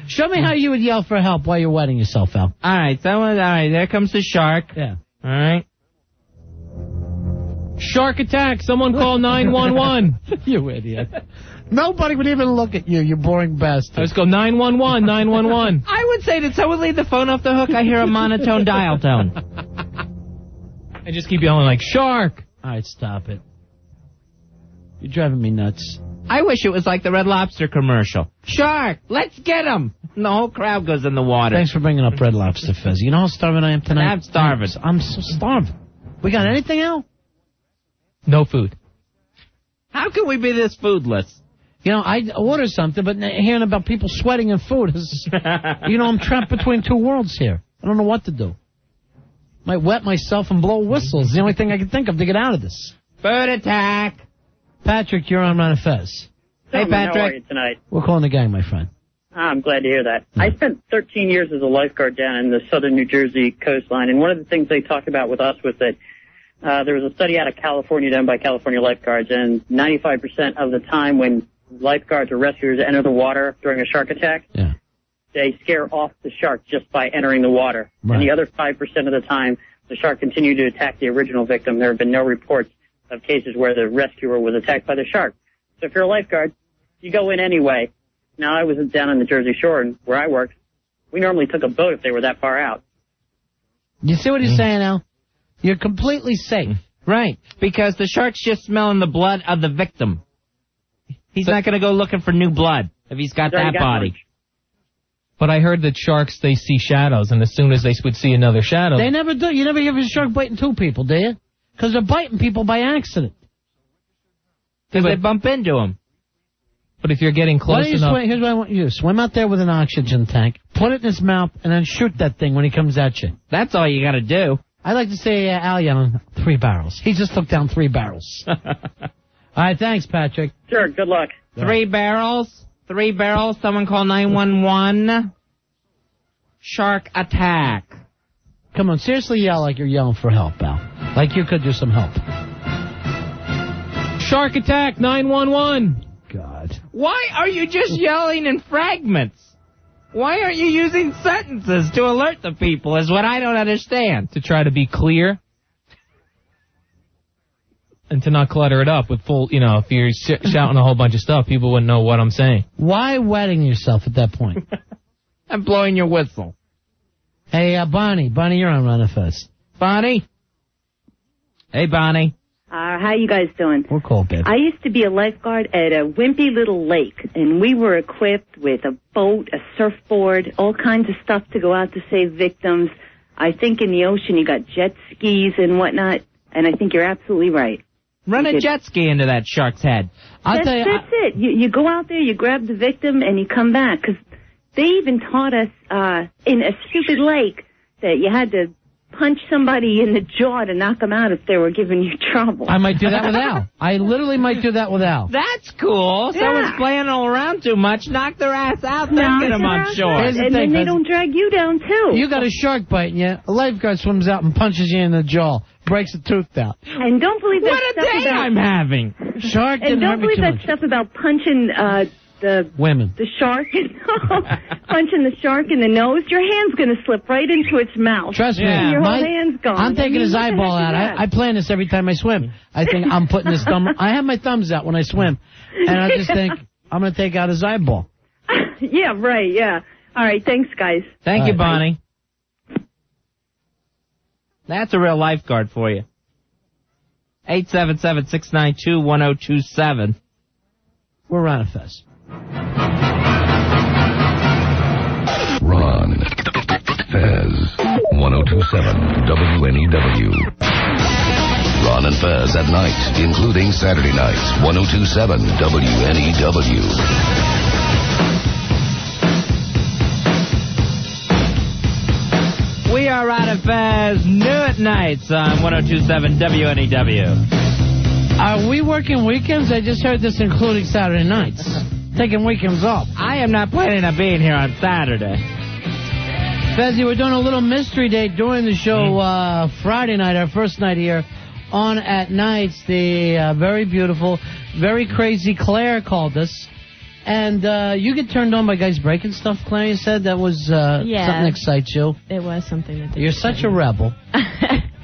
Show me how you would yell for help while you're wetting yourself, Al. All right, there comes the shark. Yeah. All right. Shark attack. Someone call 911. You idiot. Nobody would even look at you, you boring bastard. Let's go 911, 911. I would say, did someone leave the phone off the hook? I hear a monotone dial tone. I just keep yelling like, shark. All right, stop it. You're driving me nuts. I wish it was like the Red Lobster commercial. Shark, let's get him. And the whole crowd goes in the water. Thanks for bringing up Red Lobster, Fez. You know how starving I am tonight? I'm starving. I'm so starving. We got anything else? No food. How can we be this foodless? You know, I order something, but hearing about people sweating and food is, you know, I'm trapped between two worlds here. I don't know what to do. Might wet myself and blow whistles. The only thing I can think of to get out of this. Food attack. Patrick, you're on Ron and Fez. Hey, Patrick. How are you tonight? We're calling the gang, my friend. I'm glad to hear that. I spent 13 years as a lifeguard down in the southern New Jersey coastline, and one of the things they talked about with us was that there was a study out of California done by California lifeguards, and 95% of the time when lifeguards or rescuers enter the water during a shark attack, they scare off the shark just by entering the water. Right. And the other 5% of the time, the shark continued to attack the original victim. There have been no reports of cases where the rescuer was attacked by the shark. So if you're a lifeguard, you go in anyway. Now, I was down on the Jersey Shore, and where I worked, we normally took a boat if they were that far out. You see what he's saying, Al? You're completely safe. Right, because the shark's just smelling the blood of the victim. He's not going to go looking for new blood if he's got that body. But I heard that sharks, they see shadows, and as soon as they would see another shadow... They never do. You never hear of a shark biting two people, do you? Because they're biting people by accident. Because they bump into them. But if you're getting close enough... Here's what I want you to do. Swim out there with an oxygen tank, put it in his mouth, and then shoot that thing when he comes at you. That's all you got to do. I like to say Al yelling 3 barrels. He just took down 3 barrels. All right, thanks, Patrick. Sure, good luck. 3 barrels? 3 barrels? Someone call 911. Shark attack. Come on, seriously yell like you're yelling for help, Al. Like you could do some help. Shark attack, 911. God. Why are you just yelling in fragments? Why aren't you using sentences to alert the people is what I don't understand. To try to be clear. And to not clutter it up with full, you know, if you're shouting a whole bunch of stuff, people wouldn't know what I'm saying. Why wetting yourself at that point? I'm blowing your whistle. Hey, Bonnie. Bonnie, you're on Run of Fest. Bonnie? Hey, Bonnie. How you guys doing? We're cool, babe. I used to be a lifeguard at a wimpy little lake, and we were equipped with a boat, a surfboard, all kinds of stuff to go out to save victims. I think in the ocean you got jet skis and whatnot, and I think you're absolutely right. Run a jet ski into that shark's head. That's it. You go out there, you grab the victim, and you come back. Because they even taught us in a stupid lake that you had to punch somebody in the jaw to knock them out if they were giving you trouble. I might do that with Al. I literally might do that with Al. That's cool. Yeah. Someone's playing all around too much. Knock their ass out, then get them on shore. And then they don't drag you down, too. You got a shark biting you. A lifeguard swims out and punches you in the jaw. Breaks a tooth out. And don't believe that what a stuff day about... I'm having. Shark and didn't don't hurt me believe too that much. stuff about punching the women. The shark, punching the shark in the nose. Your hand's going to slip right into its mouth. Trust me. Your whole hand's gone. I'm taking his what the eyeball heck out. is that? I plan this every time I swim. I think I'm putting his thumb. I have my thumbs out when I swim, and I just think I'm going to take out his eyeball. Yeah, right, yeah. All right, thanks, guys. Thank you, Bonnie. That's a real lifeguard for you. 877-692-1027. We're Ron and Fez. Ron, Fez, 1027 WNEW. Ron and Fez at night, including Saturday nights, 1027 WNEW. We are Ron and Fez, new at nights on 1027 WNEW. Are we working weekends? I just heard this including Saturday nights. Taking weekends off. I am not planning on being here on Saturday. Fezzy, we're doing a little mystery date during the show Friday night, our first night here on At Nights. The very beautiful, very crazy Claire called us. And you get turned on by guys breaking stuff, Claire, you said? That was something that excites you. It was something that You're such a rebel.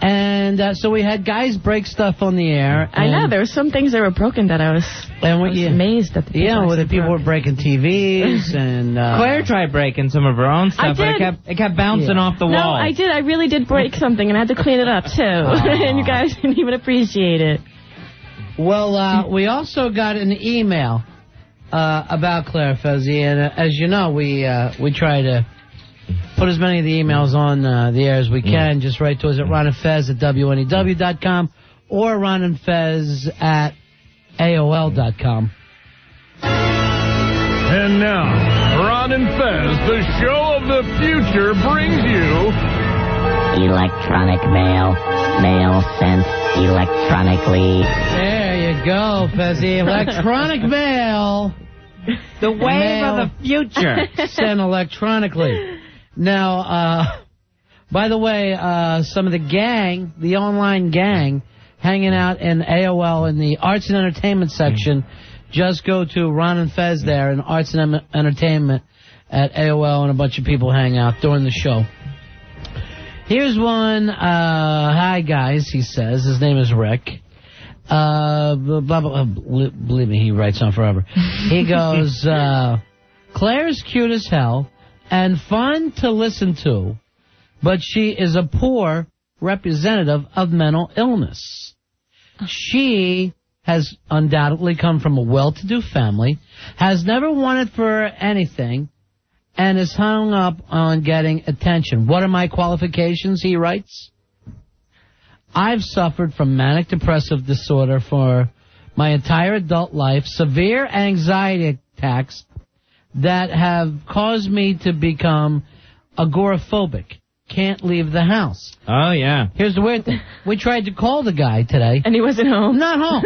And so we had guys break stuff on the air. I know, there were some things that were broken that I was amazed at. The people were breaking TVs and... Claire tried breaking some of her own stuff, but it kept bouncing off the wall. No, I did. I really did break something, and I had to clean it up, too. And you guys didn't even appreciate it. Well, we also got an email about Claire Fezzi, and as you know, we try to put as many of the emails on the air as we can. Just write to us at ronandfez@wnew.com or ronandfez@aol.com. And now, Ron and Fez, the show of the future, brings you... Electronic mail. Mail sent electronically. There you go, Fezzi. Electronic mail. The wave of the future. Sent electronically. Now, by the way, some of the gang, the online gang, hanging out in AOL in the Arts and Entertainment section, just go to Ron and Fez there in Arts and Entertainment at AOL, and a bunch of people hang out during the show. Here's one. Hi, guys, he says. His name is Rick. Blah, blah, blah. Believe me, he writes on forever. He goes, Claire's cute as hell and fun to listen to, but she is a poor representative of mental illness. She has undoubtedly come from a well-to-do family, has never wanted for anything, and is hung up on getting attention. What are my qualifications, he writes? I've suffered from manic depressive disorder for my entire adult life, severe anxiety attacks that have caused me to become agoraphobic. Can't leave the house. Oh, yeah. Here's the weird thing. We tried to call the guy today. And he wasn't home? Not home.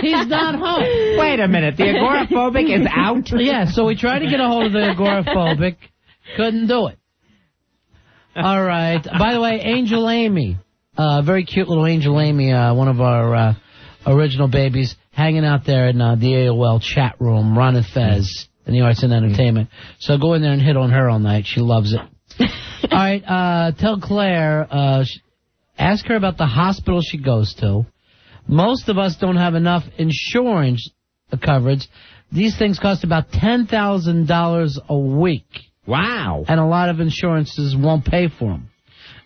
He's not home. Wait a minute. The agoraphobic is out? Yeah, so we tried to get a hold of the agoraphobic. Couldn't do it. All right. By the way, Angel Amy, very cute little Angel Amy, one of our original babies, hanging out there in the AOL chat room, Ron and Fez in the Arts and Entertainment. So go in there and hit on her all night. She loves it. All right, tell Claire, ask her about the hospital she goes to. Most of us don't have enough insurance coverage. These things cost about $10,000 a week. Wow. And a lot of insurances won't pay for them.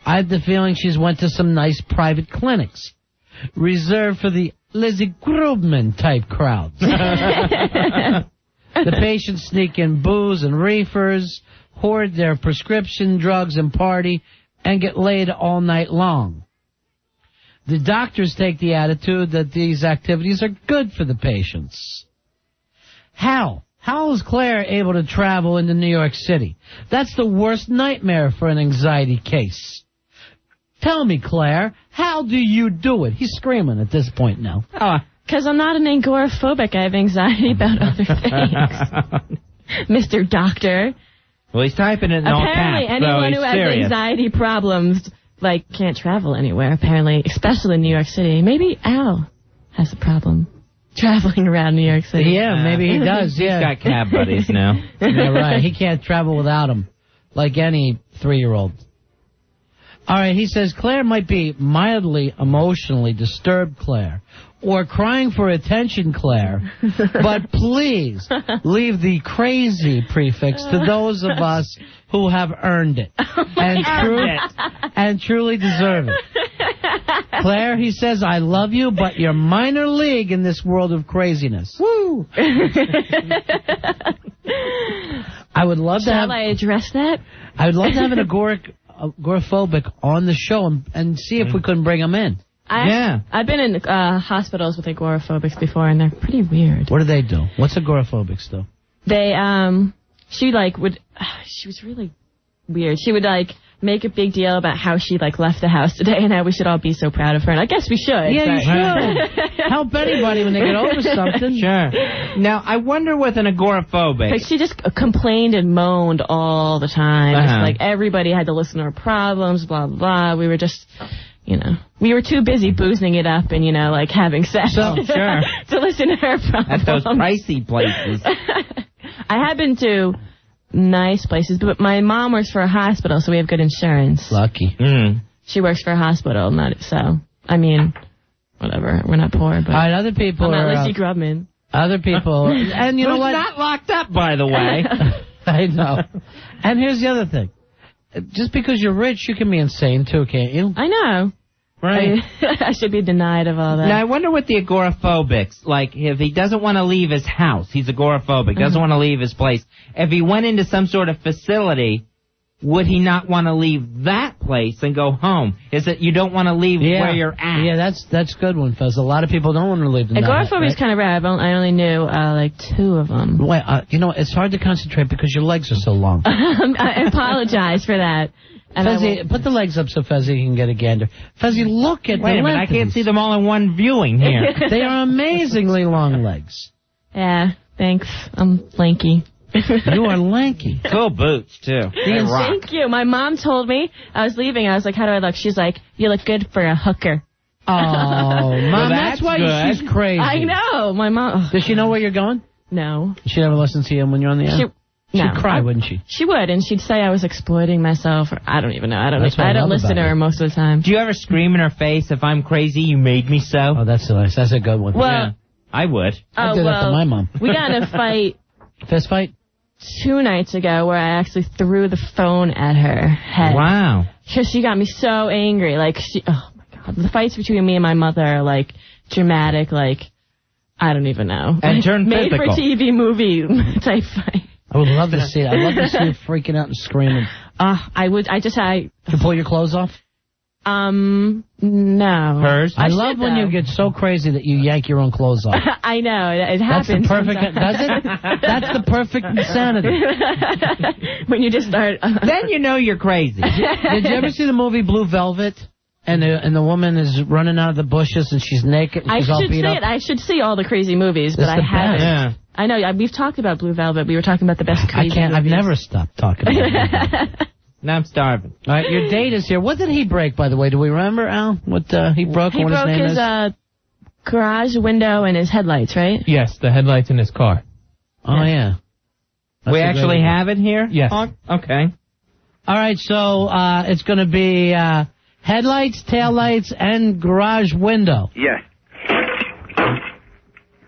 I have the feeling she's went to some nice private clinics, reserved for the Lizzie Grubman type crowds. The patients sneak in booze and reefers, hoard their prescription drugs and party, and get laid all night long. The doctors take the attitude that these activities are good for the patients. How is Claire able to travel into New York City? That's the worst nightmare for an anxiety case. Tell me, Claire, how do you do it? He's screaming at this point now. Because I'm not an agoraphobic. I have anxiety about other things. Mr. Doctor. Well, he's typing it in all caps. Apparently, anyone who has anxiety problems, can't travel anywhere, apparently, especially in New York City. Maybe Al has a problem traveling around New York City. Yeah, maybe he does, He's got cab buddies now. Yeah, right. He can't travel without them, like any 3-year-old. All right, he says Claire might be mildly emotionally disturbed, Claire, or crying for attention, Claire, but please leave the crazy prefix to those of us who have earned it and truly deserve it. Claire, he says, I love you, but you're minor league in this world of craziness. Woo! I would love to have... Shall I address that? I would love to have an agoraphobic on the show and see if we couldn't bring him in. I've been in hospitals with agoraphobics before, and they're pretty weird. What do they do? What's agoraphobics do? They, she was really weird. She would, make a big deal about how she, left the house today and how we should all be so proud of her. And I guess we should. Yeah, you should. Help anybody when they get over something. Sure. Now, I wonder with an agoraphobic. She just complained and moaned all the time. It's everybody had to listen to her problems, blah, blah, blah. We were just... we were too busy boozing it up and, having sex sure. to listen to her problems. At those pricey places. I have been to nice places, but my mom works for a hospital, so we have good insurance. Lucky. She works for a hospital, whatever. We're not poor, but... All right, other people I'm are... not Lizzie Grubman. Other people... And you know what? Not locked up, by the way. I know. And here's the other thing. Just because you're rich, you can be insane, too, can't you? I know. Right. I should be denied of all that. Now, I wonder what the agoraphobics, if he doesn't want to leave his house, he's agoraphobic, doesn't want to leave his place. If he went into some sort of facility, would he not want to leave that place and go home? Is it you don't want to leave where you're at? Yeah, that's a good one, Fez. A lot of people don't want to leave. Agoraphobia is kind of rare. I only knew, 2 of them. Wait, it's hard to concentrate because your legs are so long. I apologize for that. And Fezzy, put the legs up so Fezzy can get a gander. Fezzy, look at Wait a minute, I can't see them all in one viewing here. They are amazingly long legs. Yeah, thanks. I'm lanky. You are lanky. Cool boots, too. Thank you. My mom told me, I was leaving, I was like, how do I look? She's like, you look good for a hooker. Oh, Mom, that's why good. she's crazy. I know. My mom... Does she know where you're going? No. She never listens to you when you're on the air? She'd cry, wouldn't she? She would, and she'd say I was exploiting myself. Or, I don't even know. I don't listen to her most of the time. Do you ever scream in her face, if I'm crazy, you made me so? Oh, that's nice. That's a good one. Well, yeah, I would. I'd do that to my mom. We got in a fight. Fist fight? 2 nights ago where I actually threw the phone at her head. Wow. Because she got me so angry. Oh, my God. The fights between me and my mother are, dramatic, I don't even know. And turn made physical. for TV movie type fight. I would love to see it. I'd love to see you freaking out and screaming. I would. To pull your clothes off? No. Hers? I love when you get so crazy that you yank your own clothes off. I know. It happens. That's the perfect... Does it? That's the perfect insanity. When you just start... Then you know you're crazy. Did you ever see the movie Blue Velvet? And the woman is running out of the bushes and she's naked and she's all beat up. I should see all the crazy movies, but I haven't. Yeah. I know. We've talked about Blue Velvet. We were talking about the best crazy movies. I've never stopped talking about it. Now I'm starving. All right, your date is here. What did he break, by the way? Do we remember, Al? What he broke? He broke his garage window and his headlights, right? Yes, the headlights in his car. Oh, yeah. That's we actually have it here? Yes. Oh, okay. All right, so it's going to be headlights, taillights, and garage window. Yes.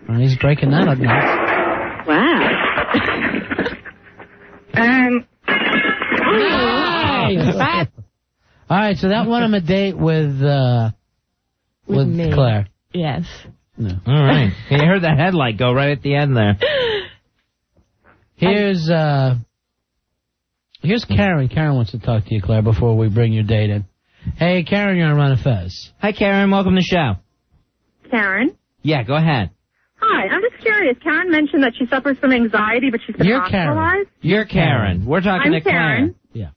Oh, he's breaking that up now. Wow. Nice. All right, so that won him a date with me. Claire. Yes. No. All right. You heard the headlight go right at the end there. Here's Karen. Karen wants to talk to you, Claire, before we bring your date in. Hey, Karen, you're on Ron and Fez. Hi, Karen. Welcome to the show. Karen? Yeah, go ahead. Hi, I'm just curious. Karen mentioned that she suffers from anxiety, but she's been hospitalized. You're Karen. We're talking to Claire. Karen. Yeah.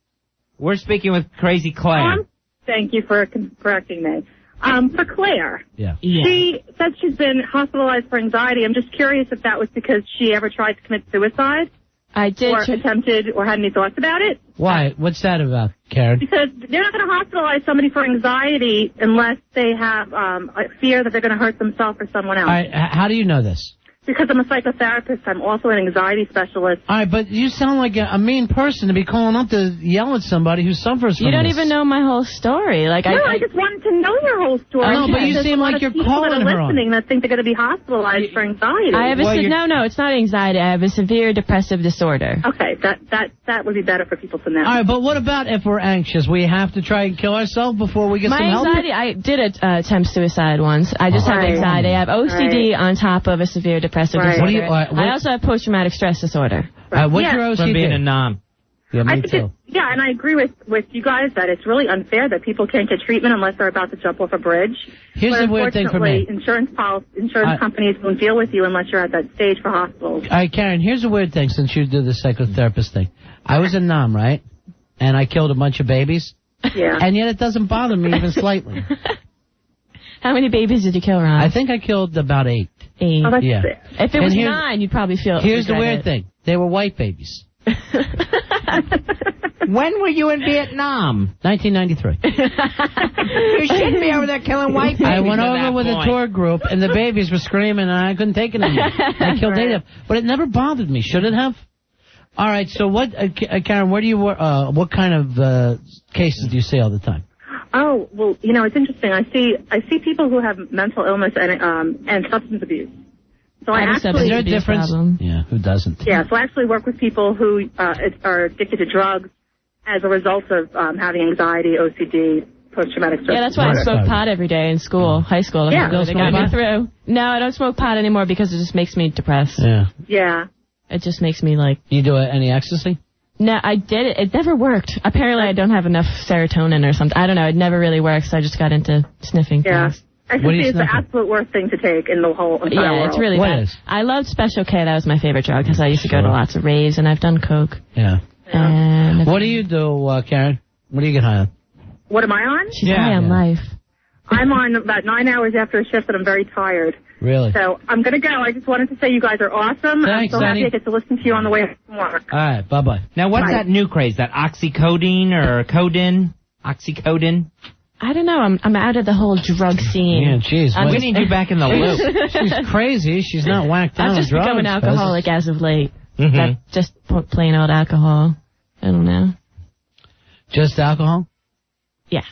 We're speaking with Crazy Claire. Thank you for correcting me. For Claire. Yeah. She says she's been hospitalized for anxiety. I'm just curious if that was because she ever tried to commit suicide. I did. Or attempted or had any thoughts about it. Why? What's that about, Karen? Because they're not going to hospitalize somebody for anxiety unless they have a fear that they're going to hurt themselves or someone else. All right, how do you know this? Because I'm a psychotherapist. I'm also an anxiety specialist. All right, but you sound like a mean person to be calling up to yell at somebody who suffers from You don't this. even know my whole story. Like, No, I just wanted to know your whole story. No, but you seem like you're calling her on. listening that think they're going to be hospitalized for anxiety. I have no, it's not anxiety. I have a severe depressive disorder. Okay, that would be better for people to know. All right, but what about if we're anxious? We have to try and kill ourselves before we get some help? My anxiety, I did attempt suicide once. I just have anxiety. I have OCD on top of a severe depressive disorder. What do you, I also have post-traumatic stress disorder. What's your OCD? From being a nom. Yeah, me I think too. Yeah, and I agree with you guys that it's really unfair that people can't get treatment unless they're about to jump off a bridge. Here's but the weird thing for me. Insurance companies won't deal with you unless you're at that stage for hospitals. All right, Karen, here's the weird thing since you do the psychotherapist thing. I was a nom, right? And I killed a bunch of babies. Yeah. And yet it doesn't bother me even slightly. How many babies did you kill, Ron? I think I killed about 8. 8. Oh, that's Yeah. If it was 9, you'd probably feel. Here's the weird thing. They were white babies. When were you in Vietnam? 1993. You shouldn't be over there killing white babies. I went at over that with point. a tour group, and the babies were screaming, and I couldn't take it anymore. I killed 8 of them. But it never bothered me. Should it have? All right, so what, Karen, where do you work? What kind of cases do you see all the time? Oh, well, it's interesting. I see people who have mental illness and substance abuse. So I actually, is there a difference? Yeah, who doesn't? Yeah, so I actually work with people who are addicted to drugs as a result of having anxiety, OCD, post-traumatic stress. Yeah, that's why I smoke pot every day in school, high school. Yeah. They got me through. No, I don't smoke pot anymore because it just makes me depressed. Yeah. Yeah. It just makes me like... You do any ecstasy? No, I did it. It never worked. Apparently I don't have enough serotonin or something. I don't know. It never really worked, so I just got into sniffing things. Ecstasy is the absolute worst thing to take in the whole entire world. It's really bad. I loved Special K. That was my favorite drug because I used to go to lots of raves, and I've done coke. Yeah. And what do you do, Karen? What do you get high on? What am I on? She's high on life. I'm on about 9 hours after a shift, and I'm very tired. Really? So I'm going to go. I just wanted to say you guys are awesome. Thanks, I'm so happy honey. I get to listen to you on the way from work. All right, bye-bye. Now, what's Bye. that new craze? That oxycodone or codeine? Oxycodone? I don't know. I'm out of the whole drug scene. Yeah, jeez. We need you back in the loop. She's crazy. She's not whacked down I've just on drugs. become an alcoholic as of late. Mm-hmm. Like just plain old alcohol. I don't know. Just alcohol? Yeah,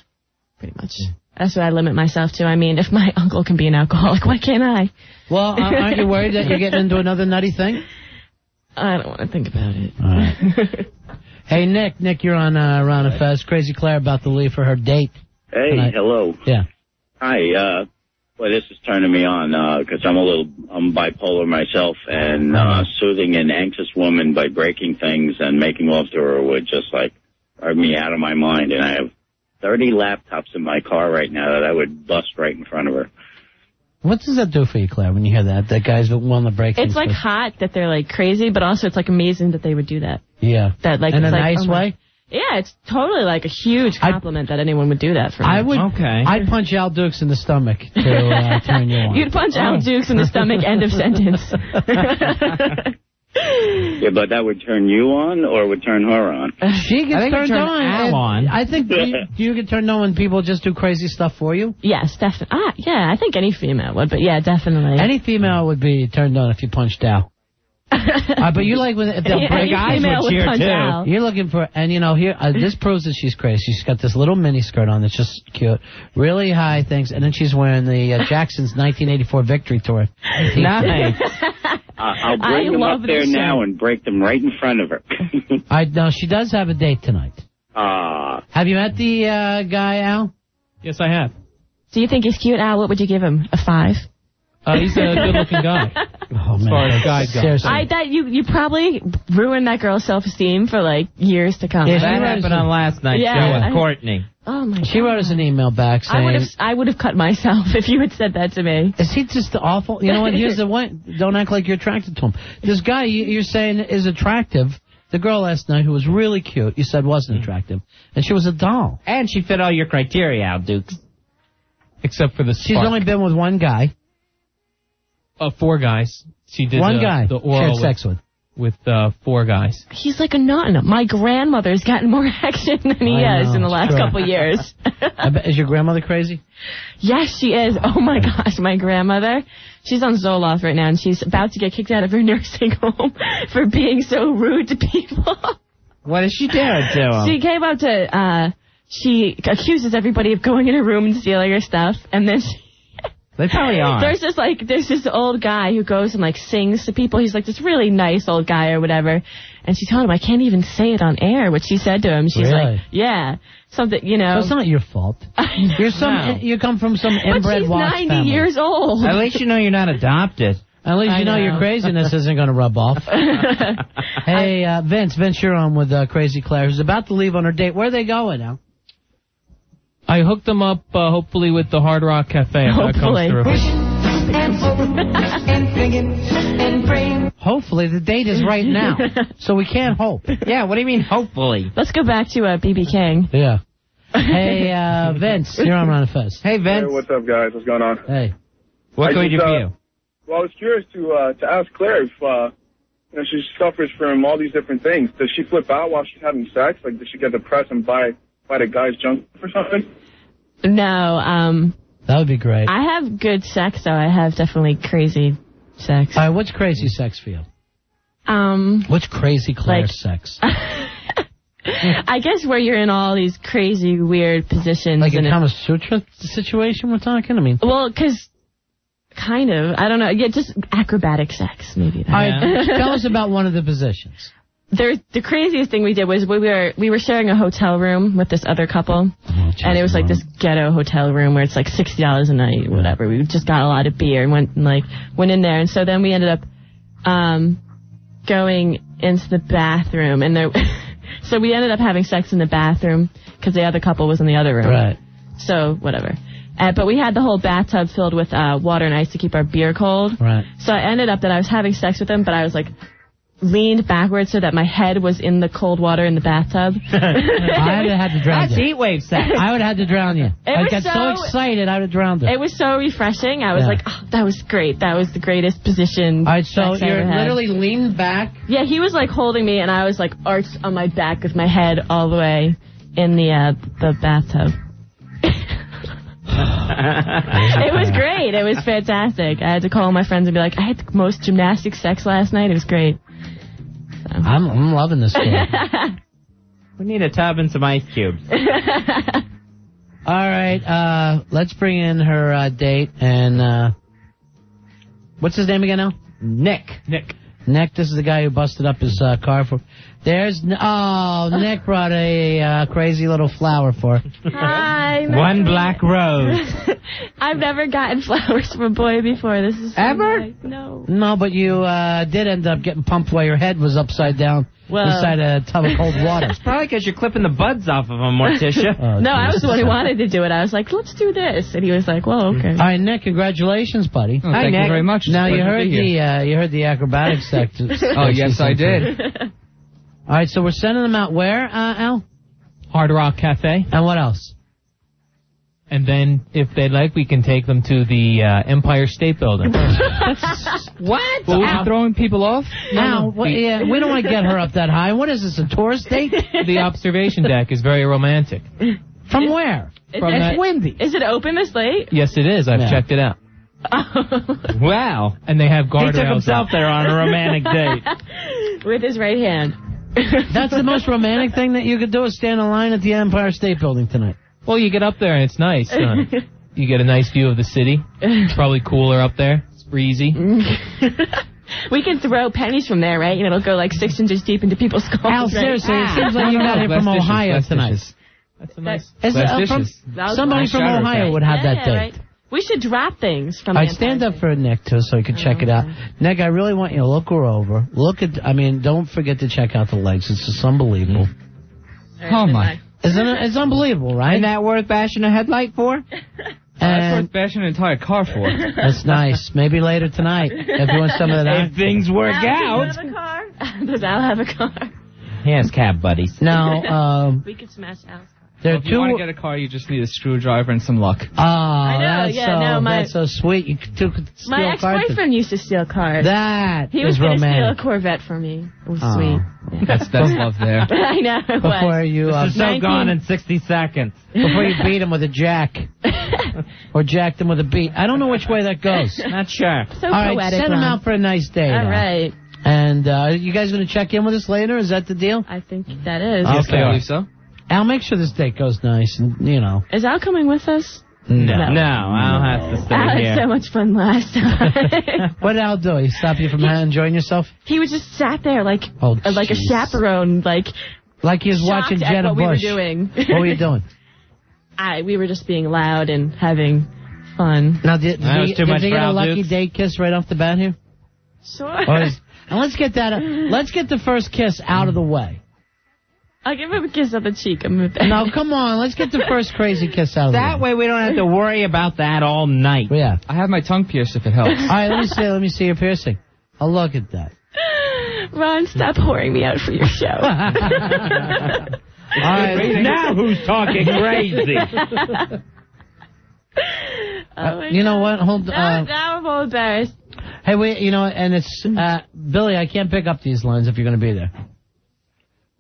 pretty much. That's what I limit myself to. I mean, if my uncle can be an alcoholic, why can't I? Well, aren't you worried that you're getting into another nutty thing? I don't want to think about it. All right. Hey, Nick, you're on Ron and Fez. Crazy Claire about to leave for her date. Hey, tonight. hello. Yeah. Hi, well, this is turning me on, because I'm bipolar myself, and soothing an anxious woman by breaking things and making love to her would just, drive me out of my mind, and I have 30 laptops in my car right now that I would bust right in front of her. What does that do for you, Claire, when you hear that? That guy's willing to break things? It's like hot that they're like crazy, but also it's like amazing that they would do that. Yeah. That like in it's a like, nice oh my- way? Yeah, it's totally like a huge compliment that anyone would do that for me. I would. Okay. I'd punch Al Dukes in the stomach to turn you on. You'd punch Al Dukes in the stomach, end of sentence. Yeah, but that would turn you on, or would turn her on? She gets turned Al on. I think you get turned on when people just do crazy stuff for you. Yes, definitely. Yeah, I think any female would, but yeah, definitely. Any female would be turned on if you punched Al. But you like when if they'll Any break eyes female would would cheer punch too. Al. You're looking for, and here this proves that she's crazy. She's got this little mini skirt on that's just cute, really high things, and then she's wearing the Jackson's 1984 Victory Tour. Nice. I'll bring them up there now and break them right in front of her. No, she does have a date tonight. Have you met the guy, Al? Yes, I have. Do you think he's cute, Al? What would you give him? A 5? He's a good-looking guy. Oh, as far as guys go. Seriously. I bet you probably ruined that girl's self-esteem for like years to come. Yeah, that happened on last night's show with Courtney. Oh my God. She wrote us an email back saying, I would have cut myself if you had said that to me. is he just awful? You know what? Here's the one. Don't act like you're attracted to him. This guy you're saying is attractive. The girl last night who was really cute, you said wasn't attractive. And she was a doll. And she fit all your criteria, Al Dukes. Except for the She's spark. only been with one guy. 4 guys. She did One guy the she oral had sex with. with 4 guys. He's like a nun. My grandmother's gotten more action than he has in the last couple of years. Is your grandmother crazy? Yes, she is. Oh, my gosh. My grandmother, she's on Zoloft right now, and she's about to get kicked out of her nursing home for being so rude to people. What is she doing to him? She came up to, she accuses everybody of going in her room and stealing her stuff, and then they probably are. There's this old guy who goes and, like, sings to people. He's, like, this really nice old guy or whatever. And she told him, I can't even say it on air, what she said to him. She's like, yeah, something, you know. So it's not your fault. You come from some inbred watch family. But she's 90 years old. At least you know you're not adopted. At least you know your craziness isn't going to rub off. Hey, Vince, you're on with Crazy Claire, who's about to leave on her date. Where are they going now? I hooked them up, hopefully, with the Hard Rock Cafe. Hopefully. Hopefully, the date is right now, so we can't hope. Yeah, what do you mean, hopefully? Let's go back to B.B. King. Yeah. Hey, Vince, you're on Ron and Fez. Hey, Vince. Hey, what's up, guys? What's going on? Hey. What can we do for you? Well, I was curious to ask Claire if she suffers from all these different things. Does she flip out while she's having sex? Like, does she get depressed and buy the guy's junk or something? No. That would be great. I have good sex, though. I have definitely crazy sex. All right, what's crazy sex for you? What's crazy Claire sex? I guess where you're in all these crazy, weird positions. Like a Kama Sutra situation we're talking? I mean... Well, because... Kind of. I don't know. Yeah, just acrobatic sex, maybe. All right, tell us about one of the positions. The craziest thing we did was we were sharing a hotel room with this other couple, and it was like this ghetto hotel room where it's like $60 a night, whatever. We just got a lot of beer and went in there, and so then we ended up going into the bathroom, and so we ended up having sex in the bathroom because the other couple was in the other room. Right. So whatever. But we had the whole bathtub filled with water and ice to keep our beer cold. Right. So I ended up that I was having sex with him, but I was like leaned backwards so that my head was in the cold water in the bathtub. I would have had to drown you. That's heat wave sex. I would have had to drown you. I got so excited I would have drowned you. It was so refreshing. I was like, oh, that was great. That was the greatest position. All right, so you're literally leaned back? Yeah, he was like holding me, and I was like arched on my back with my head all the way in the bathtub. It was great. It was fantastic. I had to call my friends and be like, I had the most gymnastic sex last night. It was great. So. I'm loving this story. We need a tub and some ice cubes. All right, let's bring in her date. And what's his name again now? Nick. Nick, this is the guy who busted up his car for... Nick brought a crazy little flower for her. Hi. One black rose. I've never gotten flowers from a boy before. This is so ever? nice. No. No, but you did end up getting pumped while your head was upside down inside a tub of cold water. It's probably because you're clipping the buds off of them, Morticia. No, I was the one who wanted to do it. I was like, let's do this. And he was like, well, okay. All right, Nick, congratulations, buddy. Oh, thank you very much. Now, you heard the acrobatic section. Oh, yes, I did. All right, so we're sending them out where, Al? Hard Rock Cafe. And what else? And then, if they'd like, we can take them to the Empire State Building. What? Well, we're throwing people off? No. We don't want to get her up that high. What is this, a tourist date? The observation deck is very romantic. From where? It's windy. Is it open this late? Yes, it is. I've checked it out. Wow. And they have guardrails. He took himself there on a romantic date. With his right hand. That's the most romantic thing that you could do is stand in line at the Empire State Building tonight. Well, you get up there and it's nice. You get a nice view of the city. It's probably cooler up there. It's breezy. We can throw pennies from there, right? And it'll go like 6 inches deep into people's skulls. Al, seriously, it seems like you got it from Ohio tonight. That's a nice. Somebody from Ohio would have that date. Right. We should drop things from. I'd stand up for Nick too, so he could check it out. Nick, I really want you to look her over. Don't forget to check out the legs. It's just unbelievable. Oh my! It's unbelievable, right? Isn't that worth bashing a headlight for? That's worth bashing an entire car for. That's nice. Maybe later tonight if you want some of that. If things work out. Does Al have a car? Does Al have a car? He has cab buddies. No. We could smash Al's car. There are If you want to get a car, you just need a screwdriver and some luck. Oh, that's so sweet. You could steal My cars. ex-boyfriend used to steal cars. He was going to steal a romantic. Corvette for me. It was Oh. sweet. That's love there. I know. It Before was. you, This is so 19 gone in 60 seconds. before you beat him with a jack, or jacked him with a beat. I don't know which way that goes. Not sure. So All right, poetic, send him Ron. out for a nice day. All now. right. And you guys going to check in with us later? Is that the deal? I think that is. Yes, Okay. I believe so. Al, make sure this date goes nice, and Is Al coming with us? No, I'll have to stay Al had here. so much fun last time. What did Al do? He stop you from enjoying yourself? He was just sat there like Oh, like a jeez. chaperone, like he was shocked watching at Jenna what Bush. we were doing. What were you doing? We were just being loud and having fun. Now, did That was he too much get for a Al lucky Dukes. date kiss right off the bat here? Sure. And let's get that. Let's get the first kiss out of the way. I'll give him a kiss on the cheek. I'm with that. No, come on. Let's get the first crazy kiss out of the way. That way we don't have to worry about that all night. Yeah. I have my tongue pierced if it helps. All right, let me see your piercing. Oh, look at that. Ron, stop whoring me out for your show. All right, now who's talking crazy? You know what? Hold. Now I'm all embarrassed. Hey, wait. You know, and it's Billy. I can't pick up these lines if you're going to be there.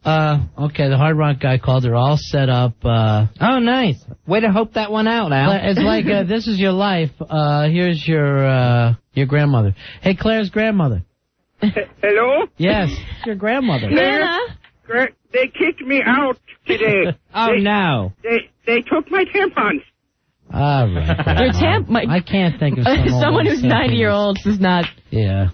Okay. The Hard Rock guy called. They're all set up. Oh, nice. Way to hope that one out, Al. It's like this is your life. Here's your grandmother. Hey, Claire's grandmother. Hello? Yes, your grandmother. Nana? They kicked me out today. No. They took my tampons. All right. I can't think of someone who's 90-year-old does not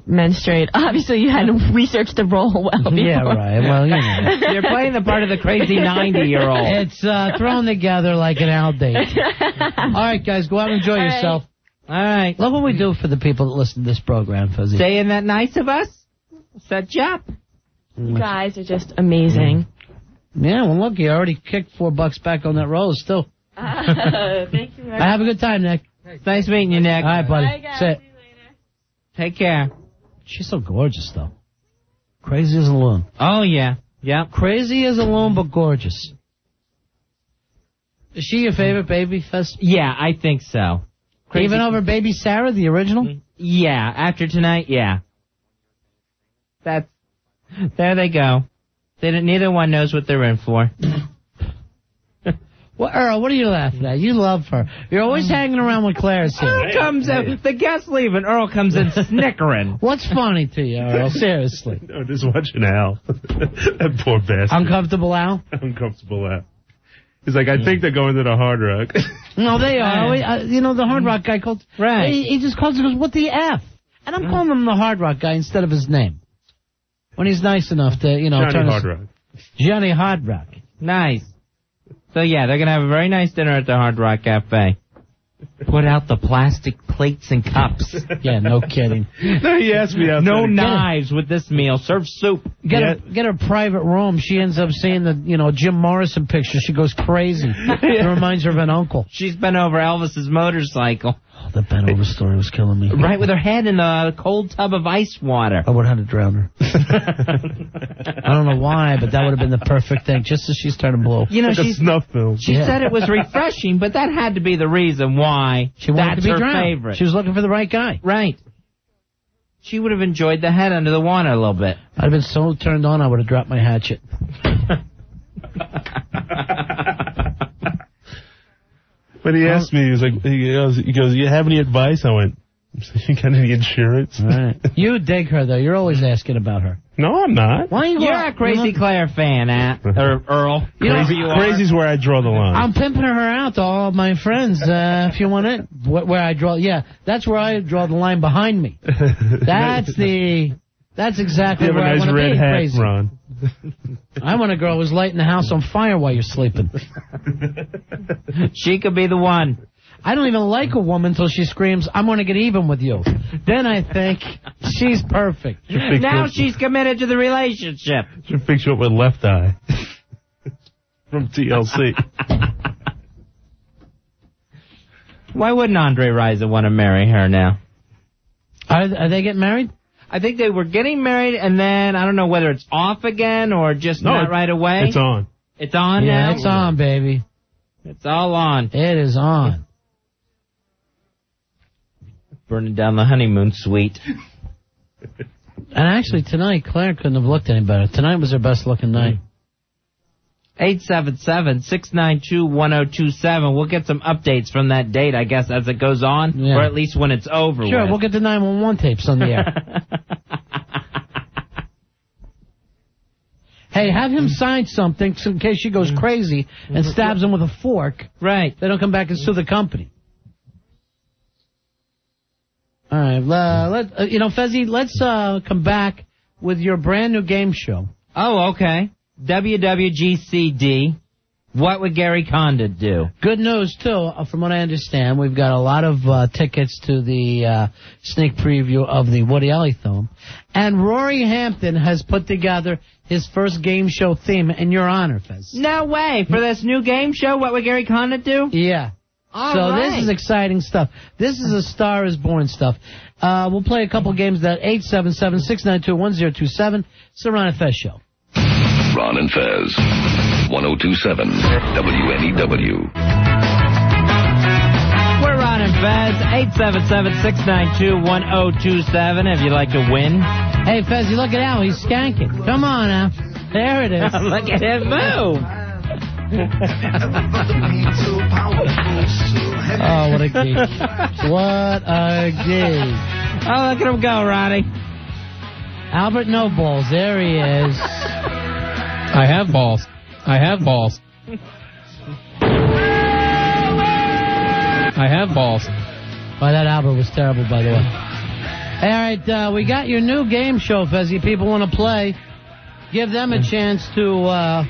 menstruate. Obviously, you hadn't researched the role well before. Yeah, right. Well, you know. You're playing the part of the crazy 90-year-old. It's thrown together like an Al date. All right, guys, go out and enjoy yourself. All right. Look what we do for the people that listen to this program, Fuzzy. Saying that nice of us? Set you up. You guys are just amazing. Yeah, well, look, you already kicked $4 back on that roll still. Thank you very much. Have a good time, Nick. It's nice meeting you, Nick. All right, buddy. Bye, guys. Sit. See you later. Take care. She's so gorgeous, though. Crazy as a loon. Oh, yeah. Yeah. Crazy as a loon, but gorgeous. Is she your favorite baby, Fez? Yeah, I think so. Crazy. Even over Baby Sarah, the original? Yeah, after tonight, yeah. There they go. Neither one knows what they're in for. Well, Earl, what are you laughing at? You love her. You're always hanging around with Claire's here. Earl comes in, the guests leave, and Earl comes in snickering. What's funny to you, Earl? Seriously. No, just watching Al. That poor bastard. Uncomfortable Al? Uncomfortable Al. He's like, I think they're going to the Hard Rock. No, they are. The Hard Rock guy called. Right. He just calls and goes, what the F? And I'm calling him the Hard Rock guy instead of his name. When he's nice enough to, Johnny turn Hard Rock. Johnny Hard Rock. Nice. So, yeah, they're going to have a very nice dinner at the Hard Rock Cafe. Put out the plastic plates and cups. Yeah, no kidding. No, he asked me outside. No knives with this meal. Serve soup. Get her private room. She ends up seeing the Jim Morrison picture. She goes crazy. It reminds her of an uncle. She's been over Elvis's motorcycle. Oh, the bent over story was killing me. Right with her head in a cold tub of ice water. I would have had to drown her. I don't know why, but that would have been the perfect thing, just as she's turning blue. Like a snuff film. She said it was refreshing, but that had to be the reason why She wanted that's to be her drowned. favorite. She was looking for the right guy. Right. She would have enjoyed the head under the water a little bit. I'd have been so turned on, I would have dropped my hatchet. But he asked me, he goes, you have any advice? I went, you got any insurance? Right. You dig her, though. You're always asking about her. No, I'm not. Why You're a Crazy Claire fan, Earl. Crazy's where I draw the line. I'm pimping her out to all of my friends, if you want it. Where I draw, that's where I draw the line behind me. That's exactly you have where a nice I want to red be, hat, Crazy. Ron. I want a girl who's lighting the house on fire while you're sleeping. She could be the one. I don't even like a woman till she screams, I'm going to get even with you. Then I think she's perfect. Now she's committed to the relationship. Should fix you up with Left Eye. From TLC. Why wouldn't Andre Risa want to marry her now? Are they getting married? I think they were getting married, and then I don't know whether it's off again or just not right away. It's on. It's on now? Yeah, it's on, baby. It's all on. It is on. Burning down the honeymoon suite. And actually, tonight, Claire couldn't have looked any better. Tonight was her best looking night. 877-692-1027. We'll get some updates from that date, I guess, as it goes on, or at least when it's over. Sure, with. we'll get the 911 tapes on the air. Hey, have him sign something so in case she goes crazy and stabs him with a fork. Right. They don't come back and sue the company. All right, Fezzi, let's come back with your brand new game show. Oh, okay. WWGCD. What would Gary Condit do? Good news, too. From what I understand, we've got a lot of tickets to the sneak preview of the Woody Allen film. And Rory Hampton has put together his first game show theme in your honor, Fez. No way. For this new game show, What Would Gary Condit Do? Yeah. This is exciting stuff. This is a Star is Born stuff. We'll play a couple games at 877-692-1027. It's the Ron and Fez Show. Ron and Fez, 1027 WNEW. We're Ron and Fez, 877-692-1027 if you'd like to win. Hey, Fez, you look at Al. He's skanking. Come on, Al. There it is. Look at him move. Oh, what a geek. What a geek. Oh, look at him go, Ronnie. Albert No Balls. There he is. I have balls. I have balls. I have balls. Well, that Albert was terrible, by the way. All right, we got your new game show, Fezzy. People want to play. Give them a chance to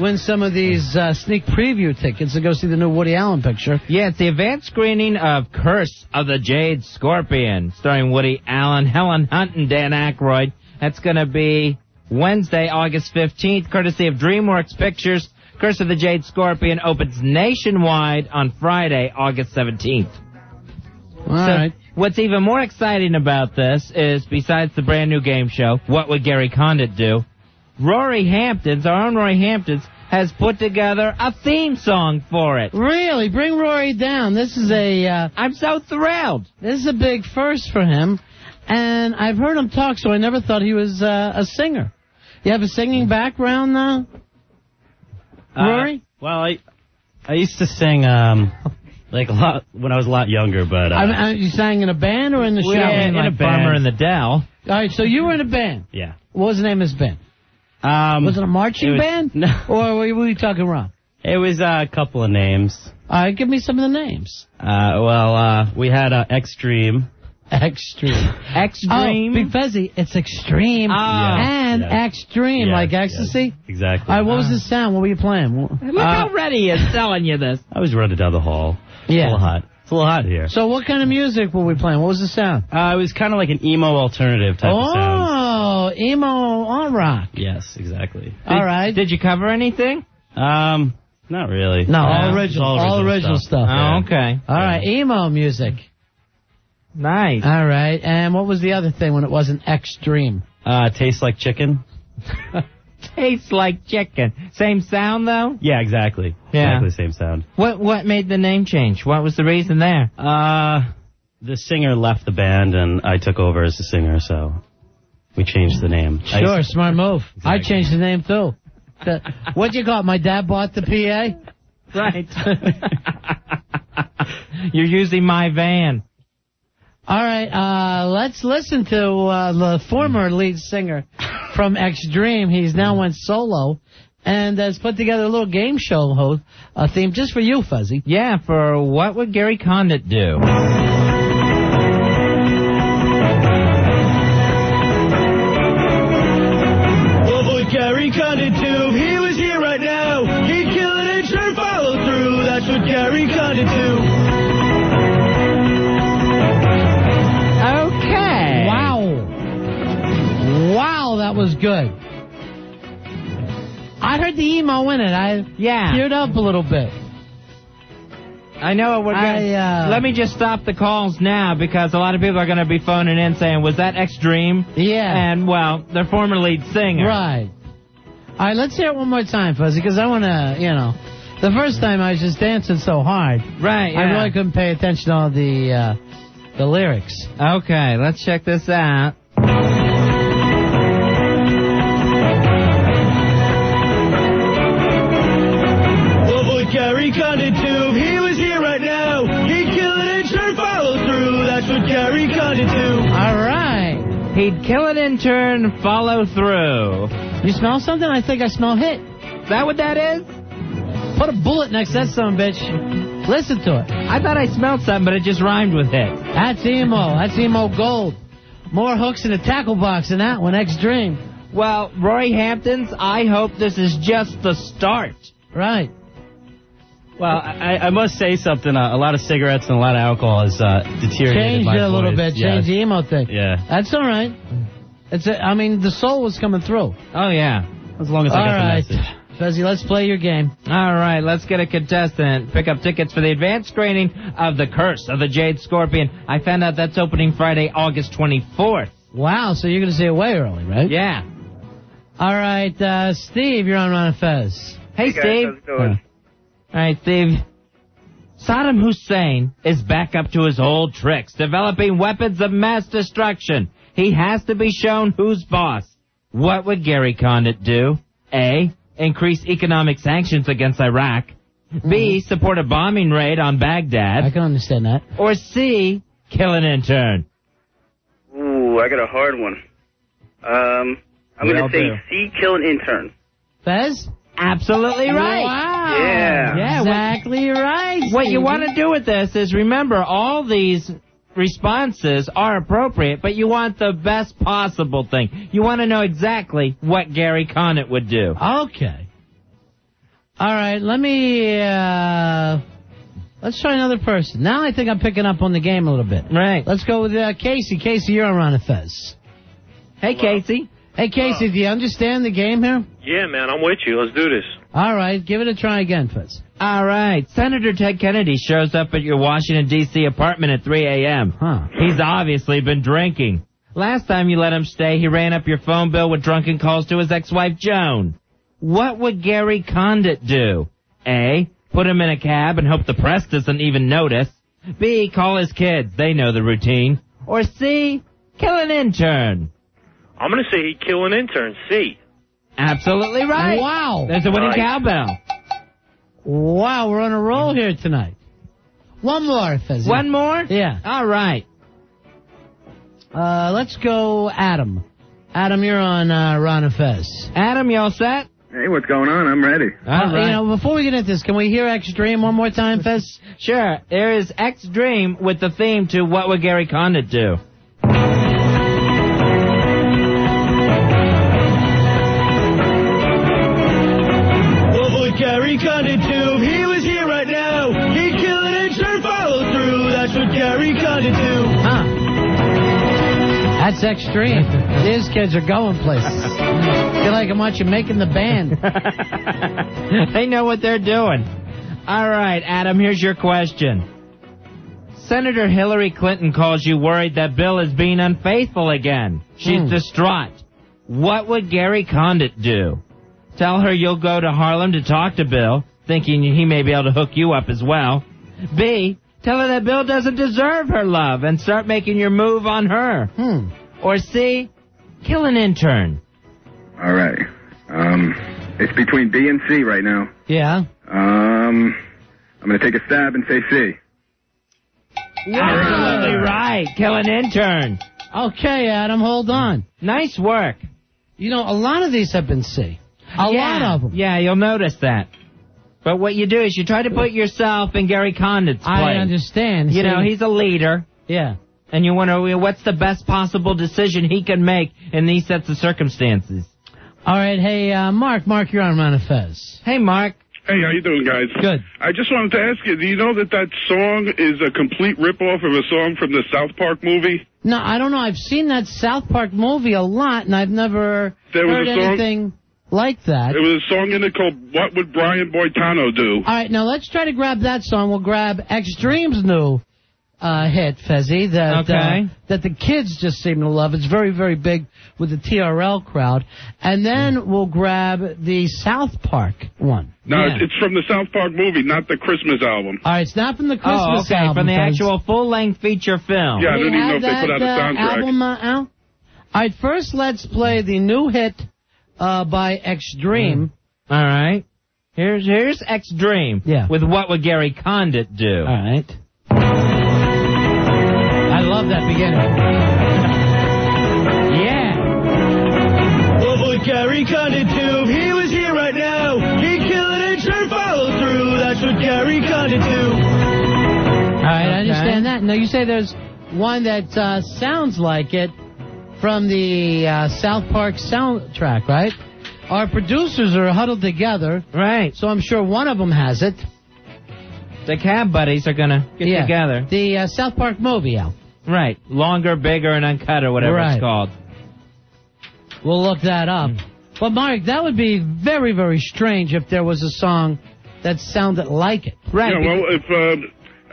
win some of these sneak preview tickets to go see the new Woody Allen picture. Yeah, it's the advanced screening of Curse of the Jade Scorpion, starring Woody Allen, Helen Hunt, and Dan Aykroyd. That's going to be Wednesday, August 15th, courtesy of DreamWorks Pictures. Curse of the Jade Scorpion opens nationwide on Friday, August 17th. All right. What's even more exciting about this is, besides the brand new game show, What Would Gary Condit Do? Rory Hamptons, our own Rory Hamptons, has put together a theme song for it. Really? Bring Rory down. This is I'm so thrilled. This is a big first for him. And I've heard him talk, so I never thought he was a singer. You have a singing background, Rory? Well, I used to sing like a lot when I was a lot younger, but you sang in a band or in the show? Yeah, in a band. Farmer in the Dell. All right, so you were in a band. Yeah. What was the name of this band? Was it a marching band? No. Or were you talking wrong? It was a couple of names. All right, give me some of the names. We had Extreme. Extreme. Extreme? Oh, Big Fezzy, it's extreme and extreme, like ecstasy? Yes, exactly. All right, what was the sound? What were you playing? Look how ready he is telling you this. I was running down the hall. Yeah. It's a little hot. It's a little hot here. So what kind of music were we playing? What was the sound? It was kind of like an emo alternative type of sound. Oh, emo on rock. Yes, exactly. All right. Did you cover anything? Not really. No, all original stuff. Oh, okay. All right, emo music. Nice. All right, and what was the other thing when it wasn't extreme? Tastes like chicken. Tastes like chicken. Same sound, though? Yeah, exactly. Yeah. Exactly the same sound. What made the name change? What was the reason there? The singer left the band, and I took over as the singer, so we changed the name. Sure, smart move. Exactly. I changed the name, too. What'd you call it? My dad bought the PA? Right. You're using my van. All right, let's listen to the former lead singer from Extreme. He's now went solo and has put together a little game show theme just for you, Fuzzy. Yeah, for What Would Gary Condit Do? What would Gary Condit do if he was here right now? He'd kill it and sure follow through. That's what Gary Condit do. Wow, that was good. I heard the emo in it. I teared up a little bit. I know we're going let me just stop the calls now because a lot of people are going to be phoning in saying, was that Extreme? Yeah. And, well, their former lead singer. Right. All right, let's hear it one more time, Fuzzy, because I want to, The first time I was just dancing so hard. Right, I yeah. really couldn't pay attention to all the lyrics. Okay, let's check this out. What would Gary Condon do if he was here right now? He'd kill an intern, follow through. That's what Gary Condon do. All right. He'd kill an intern, follow through. You smell something? I think I smell hit. Is that what that is? Put a bullet next to that son of a bitch. Listen to it. I thought I smelled something, but it just rhymed with hit. That's emo. That's emo gold. More hooks in the tackle box than that one. Extreme. Well, Roy Hamptons, I hope this is just the start. Right. Well, I must say something. A lot of cigarettes and a lot of alcohol has deteriorated Changed my it a little voice. bit. Changed the emo thing. Yeah. That's all right. I mean, the soul was coming through. Oh, yeah. As long as I got the message. Fezzy, let's play your game. All right, let's get a contestant. Pick up tickets for the advanced screening of The Curse of the Jade Scorpion. I found out that's opening Friday, August 24th. Wow, so you're going to see it way early, right? Yeah. All right, Steve, you're on Ron and Fez. Hey, guys, Steve. how's it going? All right, Steve. Saddam Hussein is back up to his old tricks, developing weapons of mass destruction. He has to be shown who's boss. What would Gary Condon do? A. Increase economic sanctions against Iraq. B. Support a bombing raid on Baghdad. I can understand that. Or C. Kill an intern. Ooh, I got a hard one. I'm going to say C, kill an intern. Fez? Absolutely right. Wow. Yeah. Exactly right. What you want to do with this is remember all these responses are appropriate, but you want the best possible thing. You want to know exactly what Gary Condon would do. Okay. All right, let's try another person. Now I think I'm picking up on the game a little bit. Right. Let's go with Casey. Casey, you're on Ron and Fez. Hey, Casey. Hey, Casey, do you understand the game here? Yeah, man, I'm with you. Let's do this. All right, give it a try again, Fez. All right. Senator Ted Kennedy shows up at your Washington, D.C. apartment at 3 a.m. Huh. He's obviously been drinking. Last time you let him stay, he ran up your phone bill with drunken calls to his ex-wife, Joan. What would Gary Condon do? A. Put him in a cab and hope the press doesn't even notice. B. Call his kids. They know the routine. Or C. Kill an intern. I'm going to say he'd kill an intern. C. Absolutely right. Wow. There's a winning Nice. cowbell. Wow, we're on a roll here tonight. One more, Fez. One more? Yeah. All right. Let's go Adam. Adam, you're on Ron and Fez. Adam, you all set? Hey, what's going on? I'm ready. All right. You know, before we get into this, can we hear Extreme one more time, Fez? Sure. There is X Dream with the theme to What Would Gary Condon Do? What would Gary Condon do if he was here right now? He'd kill an intern, follow through. That's what Gary Condon do. Huh. That's Extreme. These kids are going places. Feel like I'm watching Making the Band. They know what they're doing. All right, Adam, here's your question. Senator Hillary Clinton calls you worried that Bill is being unfaithful again. She's distraught. What would Gary Condon do? Tell her you'll go to Harlem to talk to Bill, thinking he may be able to hook you up as well. B, tell her that Bill doesn't deserve her love and start making your move on her. Or C, kill an intern. All right. It's between B and C right now. Yeah. I'm going to take a stab and say C. Absolutely right. Kill an intern. Okay, Adam, hold on. Nice work. You know, a lot of these have been C. A lot of them. Yeah, you'll notice that. But what you do is you try to put yourself in Gary Condon's place. I understand. You know, he's a leader. Yeah. And you wonder, what's the best possible decision he can make in these sets of circumstances? All right, hey, Mark. Mark, you're on Ron and Fez. Hey, Mark. Hey, how you doing, guys? Good. I just wanted to ask you, do you know that song is a complete ripoff of a song from the South Park movie? No, I don't know. I've seen that South Park movie a lot, and I've never heard anything like that. It was a song in it called What Would Brian Boitano Do? All right, now let's try to grab that song. We'll grab Extreme's new hit, Fezzy, that that the kids just seem to love. It's very, very big with the TRL crowd. And then we'll grab the South Park one. No, it's from the South Park movie, not the Christmas album. All right, it's not from the Christmas album. From the actual full-length feature film. Yeah, I don't even know if they put out a soundtrack. Album, Al? All right, first let's play the new hit by Extreme. All right. Here's Extreme with What Would Gary Condit Do? All right. I love that beginning. Yeah. What would Gary Condit do if he was here right now? He'd kill it and sure follow through. That's what Gary Condit do. All right, I understand that. Now, you say there's one that sounds like it from the South Park soundtrack, right? Our producers are huddled together. Right. So I'm sure one of them has it. The Cab Buddies are going to get together. The South Park movie, Al. Right. Longer, bigger, and uncut, or whatever it's called. We'll look that up. But, Mark, that would be very, very strange if there was a song that sounded like it. Right. Yeah, well, if...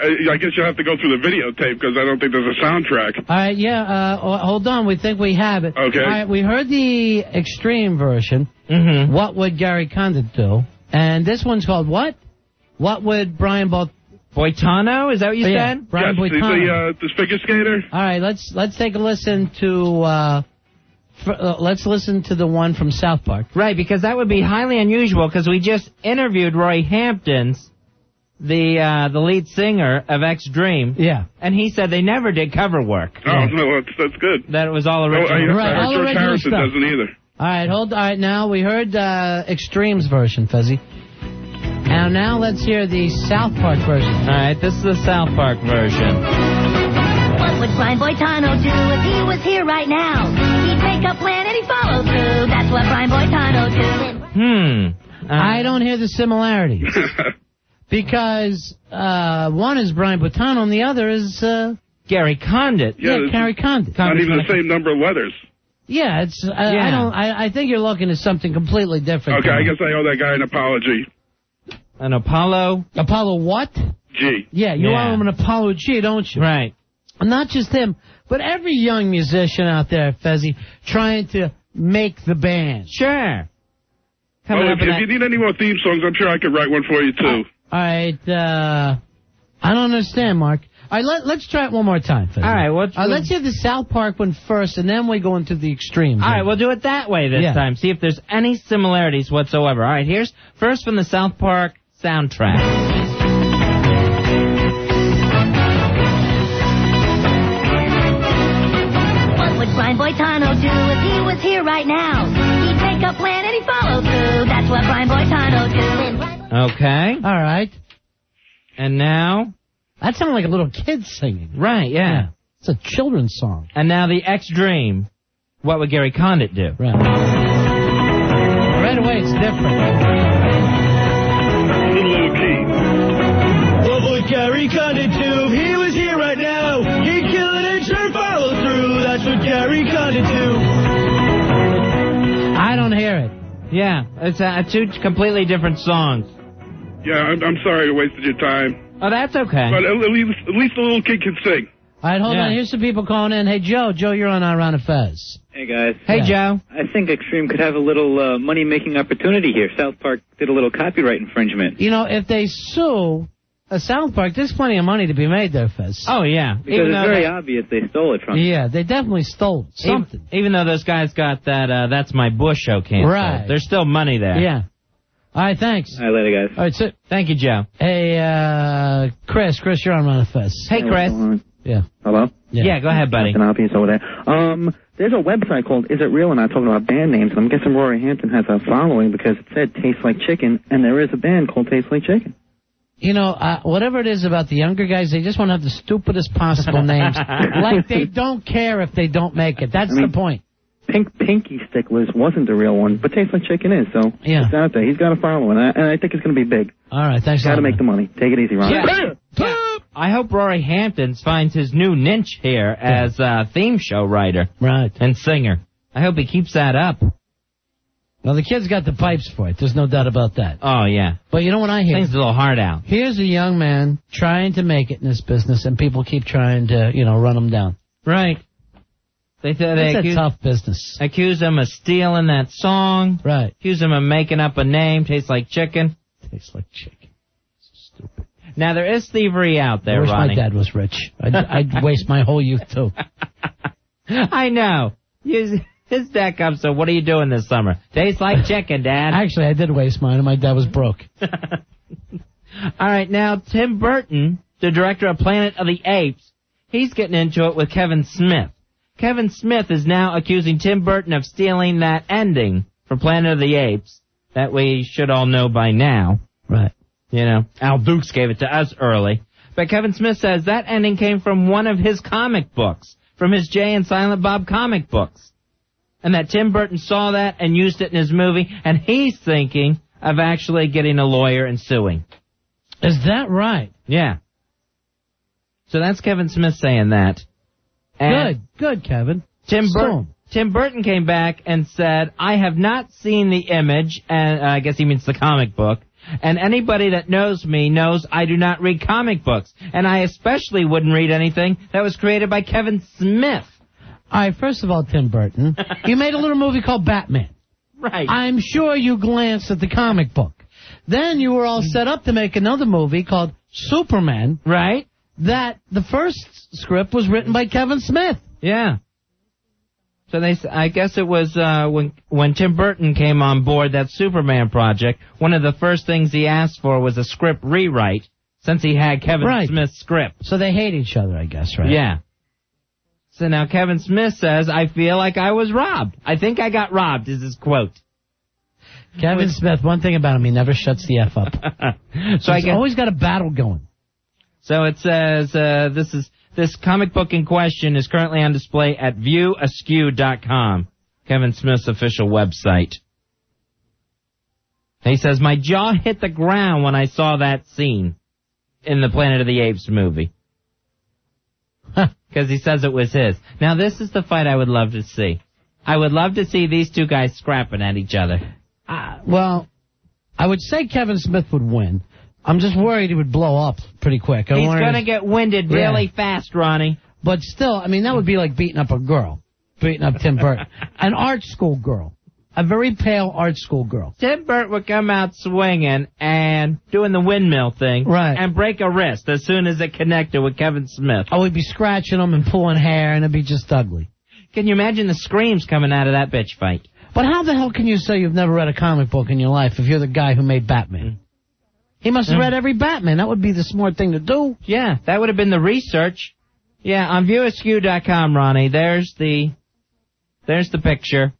I guess you'll have to go through the videotape because I don't think there's a soundtrack. All right, hold on. We think we have it. Okay. All right, we heard the Extreme version. Mm-hmm. What would Gary Condit do? And this one's called what? What would Brian Boitano? Is that what you said? Brian Boitano. The figure skater. All right, let's take a listen to let's listen to the one from South Park. Right, because that would be highly unusual because we just interviewed Roy Hamptons, the lead singer of X-Dream. Yeah. And he said they never did cover work. Oh, no, that's good. That it was all original. All George original Harrison stuff. doesn't either. All right, All right, now we heard Extreme's version, Fezzy. And now let's hear the South Park version. All right, this is the South Park version. What would Brian Boitano do if he was here right now? He'd make a plan and he'd follow through. That's what Brian Boitano do. I don't hear the similarities. Because one is Brian Boitano and the other is... Gary Condit. Yeah, Gary Condit. Not even the same number of letters. Yeah, it's... I think you're looking at something completely different. Okay, I guess I owe that guy an apology. An Apollo? Apollo what? G. Yeah, you owe him an Apollo G, don't you? Right. And not just him, but every young musician out there, Fezzy, trying to make the band. Sure. If you need any more theme songs, I'm sure I could write one for you, too. All right, I don't understand, Mark. All right, let's try it one more time, Fezzy. All right, let's hear the South Park one first, and then we go into the Extreme. All right, we'll do it that way this time. See if there's any similarities whatsoever. All right, here's first from the South Park soundtrack. What would Brian Boitano do if he was here right now? He'd make a plan and he'd follow through. That's what Brian Boitano do. Okay. All right. And now? That sounded like a little kid singing. Right, yeah. It's a children's song. And now the X-Dream. What would Gary Condit do? Right. Right away, it's different. Little key. What would Gary Condit do if he was here right now? He'd kill it and sure follow through. That's what Gary Condit do. I don't hear it. Yeah, it's two completely different songs. Yeah, I'm sorry I wasted your time. Oh, that's okay. But at least the little kid can sing. All right, hold on. Here's some people calling in. Hey, Joe. Joe, you're on our round of Fez. Hey, guys. Hey, Joe. I think Extreme could have a little money-making opportunity here. South Park did a little copyright infringement. You know, if they sue South Park, there's plenty of money to be made there, Fez. Oh, yeah. Because it's very obvious they stole it from them. Yeah, they definitely stole something. Even though those guys got that That's My Bush show canceled. Right. There's still money there. Yeah. All right, thanks. All right, later, guys. All right, so... Thank you, Joe. Hey, Chris, you're on Round of Fez. Hey, Chris. Yeah. Hello? Yeah, go ahead, buddy. Piece over there. There's a website called Is It Real? And I'm talking about band names. I'm guessing Rory Hampton has a following because it said Tastes Like Chicken, and there is a band called Tastes Like Chicken. You know, whatever it is about the younger guys, they just want to have the stupidest possible names. Like they don't care if they don't make it. That's the point. Pinky Sticklers wasn't the real one, but Tastes Like Chicken is, so it's out there. He's got a following, and I think it's going to be big. All right, thanks. Got to make the money. Take it easy, Ron. Yeah. I hope Rory Hamptons finds his new niche here as a theme show writer. Right. And singer. I hope he keeps that up. Well, the kid's got the pipes for it. There's no doubt about that. Oh, yeah. But you know what I hear? Things a little hard out. Here's a young man trying to make it in this business, and people keep trying to, run him down. Right. It's a tough business. Accuse him of stealing that song. Right. Accuse him of making up a name. Tastes like chicken. Tastes like chicken. Stupid. Now, there is thievery out there, I wish Ronnie. my dad was rich. I'd waste my whole youth, too. I know. His dad comes, so what are you doing this summer? Tastes like chicken, Dad. Actually, I did waste mine, and my dad was broke. All right, now, Tim Burton, the director of Planet of the Apes, he's getting into it with Kevin Smith. Kevin Smith is now accusing Tim Burton of stealing that ending for Planet of the Apes that we should all know by now. Right. Al Dukes gave it to us early. But Kevin Smith says that ending came from one of his comic books, from his Jay and Silent Bob comic books. And that Tim Burton saw that and used it in his movie, and he's thinking of actually getting a lawyer and suing. Is that right? Yeah. So that's Kevin Smith saying that. And Good, Kevin. Tim Burton came back and said, I have not seen the image, and I guess he means the comic book, and anybody that knows me knows I do not read comic books, and I especially wouldn't read anything that was created by Kevin Smith. All right, first of all, Tim Burton, you made a little movie called Batman. Right. I'm sure you glanced at the comic book. Then you were all set up to make another movie called Superman. Right. That the first script was written by Kevin Smith. Yeah. So I guess it was when Tim Burton came on board that Superman project, one of the first things he asked for was a script rewrite since he had Kevin Smith's script. So they hate each other, I guess, right? Yeah. So now Kevin Smith says, I feel like I was robbed. I think I got robbed, is his quote. Kevin Smith, one thing about him, he never shuts the F up. So he's always got a battle going. So it says, this comic book in question is currently on display at viewaskew.com, Kevin Smith's official website. He says, my jaw hit the ground when I saw that scene in the Planet of the Apes movie. Because he says it was his. Now, this is the fight I would love to see. I would love to see these two guys scrapping at each other. Well, I would say Kevin Smith would win. I'm just worried he would blow up pretty quick. He's going to get winded really fast, Ronnie. But still, I mean, that would be like beating up a girl. Beating up Tim Burton. An art school girl. A very pale art school girl. Tim Burton would come out swinging and doing the windmill thing. Right. And break a wrist as soon as it connected with Kevin Smith. Oh, he'd be scratching him and pulling hair, and it'd be just ugly. Can you imagine the screams coming out of that bitch fight? But how the hell can you say you've never read a comic book in your life if you're the guy who made Batman? He must have read every Batman. That would be the smart thing to do. Yeah, that would have been the research. Yeah, on viewaskew.com, Ronnie, there's the picture.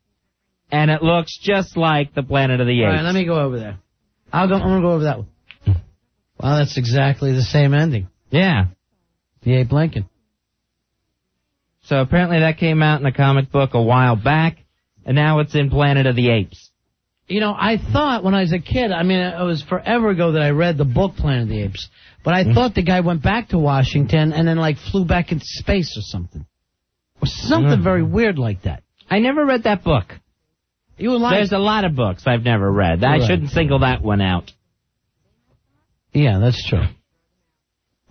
And it looks just like the Planet of the Apes. All right, let me go over there. I'm going to go over that one. Well, that's exactly the same ending. Yeah. The Abe Lincoln. So apparently that came out in a comic book a while back, and now it's in Planet of the Apes. You know, I thought when I was a kid, I mean, it was forever ago that I read the book Planet of the Apes, but I thought the guy went back to Washington and then, like, flew back into space or something. Or something very weird like that. I never read that book. You would like. There's a lot of books I've never read. I shouldn't single that one out. Yeah, that's true.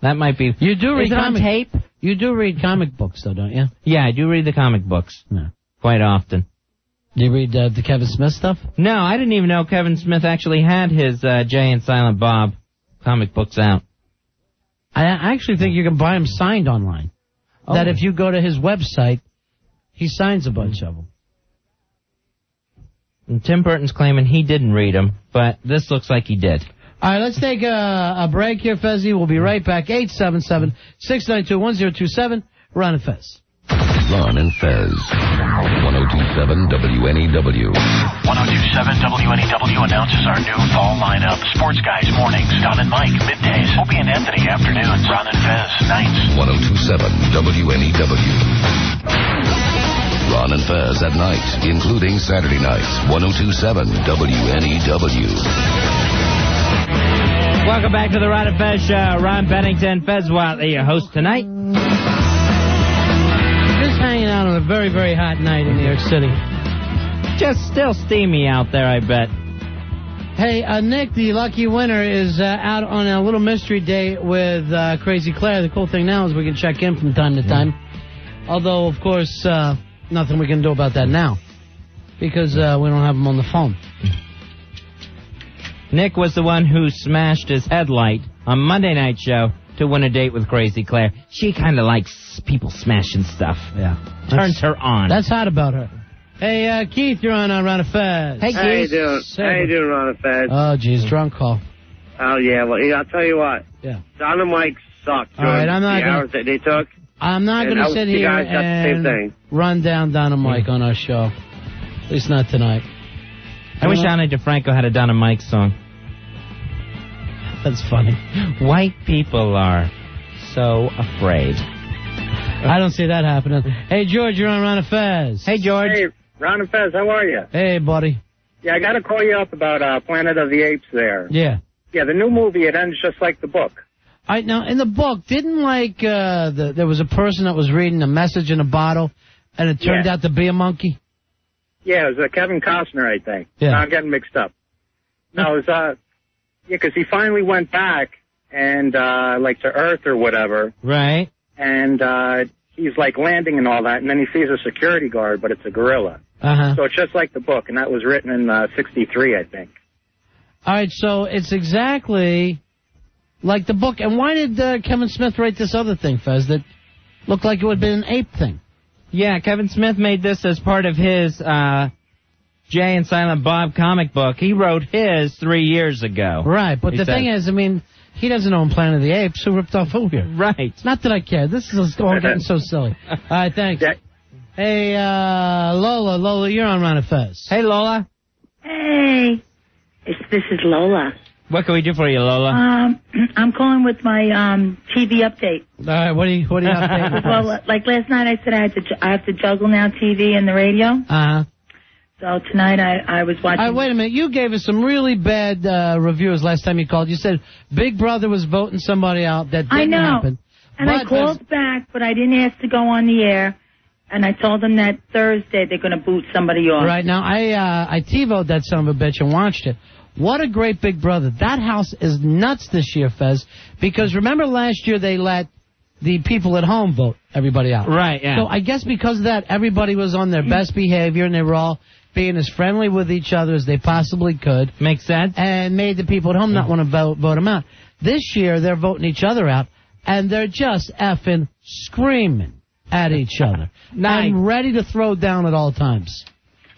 That might be. You do read on tape? You do read comic books, though, don't you? Yeah, I do read the comic books. No. Quite often. Do you read the Kevin Smith stuff? No, I didn't even know Kevin Smith actually had his Jay and Silent Bob comic books out. I actually think you can buy them signed online. Oh. That if you go to his website, he signs a bunch of them. And Tim Burton's claiming he didn't read them, but this looks like he did. All right, let's take a break here, Fezzy. We'll be right back. 877-692-1027. Ron and Fez. Ron and Fez. 1027 WNEW. 1027 WNEW announces our new fall lineup. Sports Guys mornings, Don and Mike middays. Opie and Anthony afternoons. Ron and Fez nights. 1027 WNEW. Ron and Fez at night, including Saturday nights. 1027 WNEW. Welcome back to the Ron and Fez show. Ron Bennington, Fez WNEW, your host tonight. Just hanging out on a very, very hot night in New York City. just still steamy out there, I bet. Hey, Nick, the lucky winner, is out on a little mystery date with Crazy Claire. The cool thing now is we can check in from time to time. Although, of course, nothing we can do about that now because we don't have him on the phone. Nick was the one who smashed his headlight on Monday Night Show to win a date with Crazy Claire. She kind of likes people smashing stuff. Yeah. Turns her on. That's hot about her. Hey, Keith, you're on Ron of Fez. Hey, Keith. How you doing? How you doing, Ron of Fez? Oh, geez, drunk call. Oh, yeah. Well, I'll tell you what. Yeah. Don and Mike sucked All right, I'm not the hours that they took. I'm not going to sit here You guys got the same thing. run down Don and Mike on our show. At least not tonight. I wish Ani DeFranco had a Don and Mike song. That's funny. White people are so afraid. I don't see that happening. Hey, George, you're on Ron of Fez. Hey, George. Hey, Ron and Fez, how are you? Hey, buddy. Yeah, I got to call you up about Planet of the Apes there. Yeah. Yeah, the new movie, it ends just like the book. Now, in the book, didn't there was a person that was reading a message in a bottle, and it turned out to be a monkey? Yeah, it was Kevin Costner, I think. Yeah. No, I'm getting mixed up. No, it was, because he finally went back and, to Earth or whatever. Right. And, he's, landing and all that, and then he sees a security guard, but it's a gorilla. Uh-huh. So it's just like the book, and that was written in, 63, I think. All right, so it's exactly like the book. And why did Kevin Smith write this other thing, Fez, that looked like it would have been an ape thing? Yeah, Kevin Smith made this as part of his Jay and Silent Bob comic book. He wrote his 3 years ago. Right, but the thing is, I mean, he doesn't own Planet of the Apes. Who ripped off who here? Right. Not that I care. This is all getting so silly. All right, thanks. Yeah. Hey, Lola. Lola, you're on Ron of Fez. Hey, Lola. Hey, this is Lola. What can we do for you, Lola? I'm calling with my TV update. All right, what do you update? Well, like last night, I said I have to juggle now TV and the radio. Uh-huh. So tonight I was watching. All right, wait a minute. You gave us some really bad reviews last time you called. You said Big Brother was voting somebody out. That didn't happen. And I called back, but I didn't ask to go on the air. And I told them that Thursday they're going to boot somebody off. Right now, I TiVo'd that son of a bitch and watched it. What a great Big Brother. That house is nuts this year, Fez, because remember last year they let the people at home vote everybody out. Right, yeah. So I guess because of that, everybody was on their best behavior, and they were all being as friendly with each other as they possibly could. Makes sense. And made the people at home not want to vote them out. This year, they're voting each other out, and they're just effing screaming at each other. Nice. And ready to throw down at all times.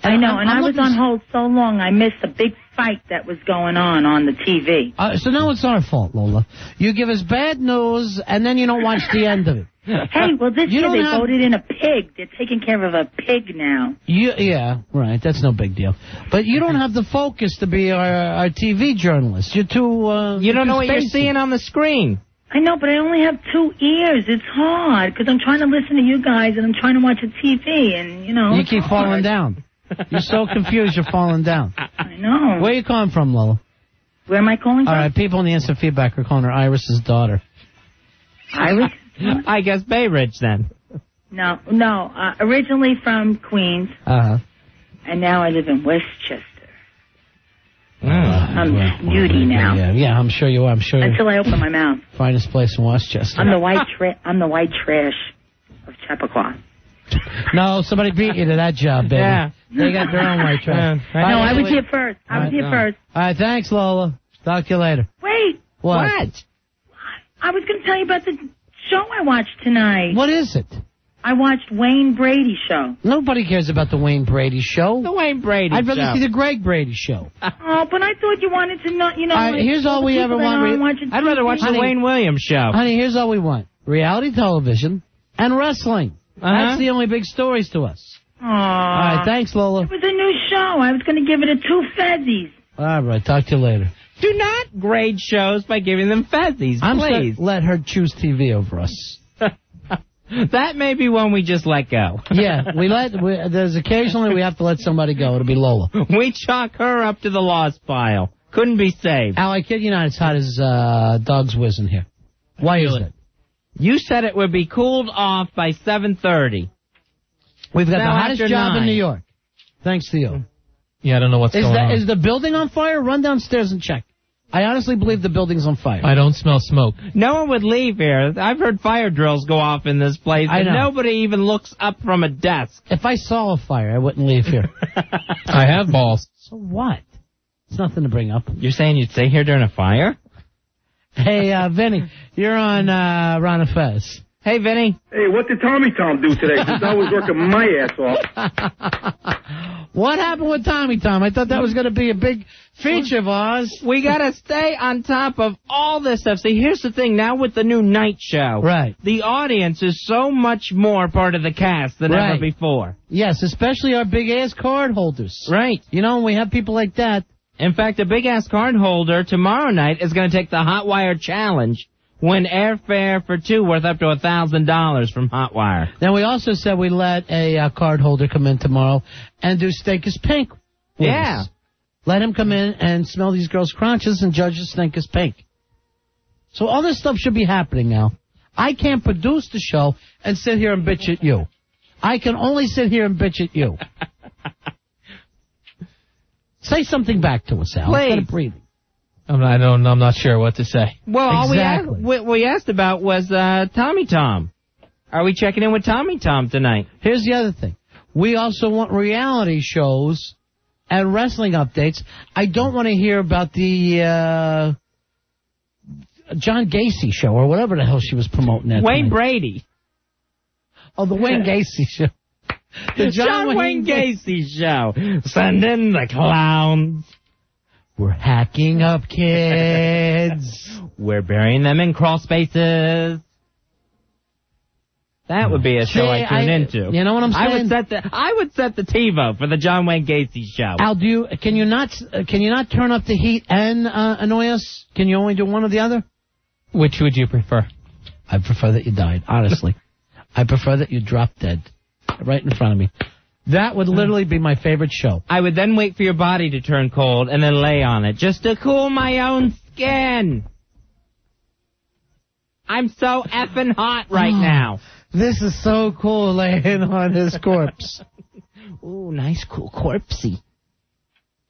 I know, and I was on hold so long, I missed a big fight that was going on the TV. So now it's our fault, Lola. You give us bad news, and then you don't watch the end of it. Hey, well, this year they voted in a pig. They're taking care of a pig now. Yeah, right. That's no big deal. But you don't have the focus to be our TV journalist. You're too... you don't know what you're seeing on the screen. I know, but I only have 2 ears. It's hard, because I'm trying to listen to you guys, and I'm trying to watch a TV, and, You keep falling down. You're so confused, you're falling down. I know. Where are you calling from, Lola? Where am I calling from? All right, people in the instant feedback are calling her Iris's daughter. Iris? I guess Bay Ridge, then. No. Originally from Queens, Uh-huh. and now I live in Westchester. I'm snooty now. Yeah, I'm sure you are. I'm sure Until I open my mouth. Finest place in Westchester. I'm the white trash of Chappaqua. No, somebody beat you to that job, baby. Yeah. They got their own white trash. No, I was here first. I was here first. All right, thanks, Lola. Talk to you later. Wait. What? I was going to tell you about the show I watched tonight. What is it? I watched Wayne Brady show. Nobody cares about the Wayne Brady show. The Wayne Brady I'd rather show. see the Greg Brady show. Oh, but I thought you wanted to know, here's all we ever want. I'd rather watch the Wayne Williams show. Honey, here's all we want. Reality television and wrestling. That's the only big stories to us. Aww. All right, thanks, Lola. It was a new show. I was going to give it a 2 fezzies. All right, talk to you later. Do not grade shows by giving them fezzies, please. Let her choose TV over us. That may be one we just let go. Yeah, there's occasionally we have to let somebody go. It'll be Lola. We chalk her up to the lost pile. Couldn't be saved. Al, I kid you not, it's hot as dog's whiz in here. Why is it? You said it would be cooled off by 7:30. We've got Now the hottest after job 9. in New York. Thanks to you. Yeah, I don't know what's going on. Is the building on fire? Run downstairs and check. I honestly believe the building's on fire. I don't smell smoke. No one would leave here. I've heard fire drills go off in this place, I and know. nobody even looks up from a desk. If I saw a fire, I wouldn't leave here. I have balls. So what? It's nothing to bring up. You're saying you'd stay here during a fire? Hey, Vinny, you're on Ron and Fez. Hey, Vinny. Hey, what did Tommy Tom do today? Since I was working my ass off. What happened with Tommy Tom? I thought that was going to be a big feature of ours. We got to stay on top of all this stuff. See, here's the thing. Now with the new night show, right, the audience is so much more part of the cast than ever before. Yes, especially our big-ass card holders. Right. You know, we have people like that. In fact, a big-ass card holder tomorrow night is going to take the Hot Wire Challenge, win airfare for two worth up to $1,000 from Hot Wire. Then we also said we let a card holder come in tomorrow and do Stink is Pink. Yeah. Us. Let him come in and smell these girls' crotches and judge the Stink is Pink. So all this stuff should be happening now. I can't produce the show and sit here and bitch at you. I can only sit here and bitch at you. Say something back to us, Al. Please. Instead of breathing. I'm not sure what to say. Well, exactly. all we asked about was Tommy Tom. Are we checking in with Tommy Tom tonight? Here's the other thing. We also want reality shows and wrestling updates. I don't want to hear about the John Gacy show or whatever the hell she was promoting that Wayne tonight. Brady. Oh, the Wayne Gacy show. The John Wayne Gacy show. Send in the clowns. We're hacking up kids. We're burying them in crawl spaces. That would be a show I tune into. You know what I'm saying? I would set the TiVo for the John Wayne Gacy show. Al, can you not turn up the heat and annoy us? Can you only do one or the other? Which would you prefer? I prefer that you died, honestly. I prefer that you dropped dead right in front of me. That would literally be my favorite show. I would then wait for your body to turn cold and then lay on it just to cool my own skin. I'm so effing hot right now. This is so cool, laying on his corpse. Ooh, nice, cool corpsey.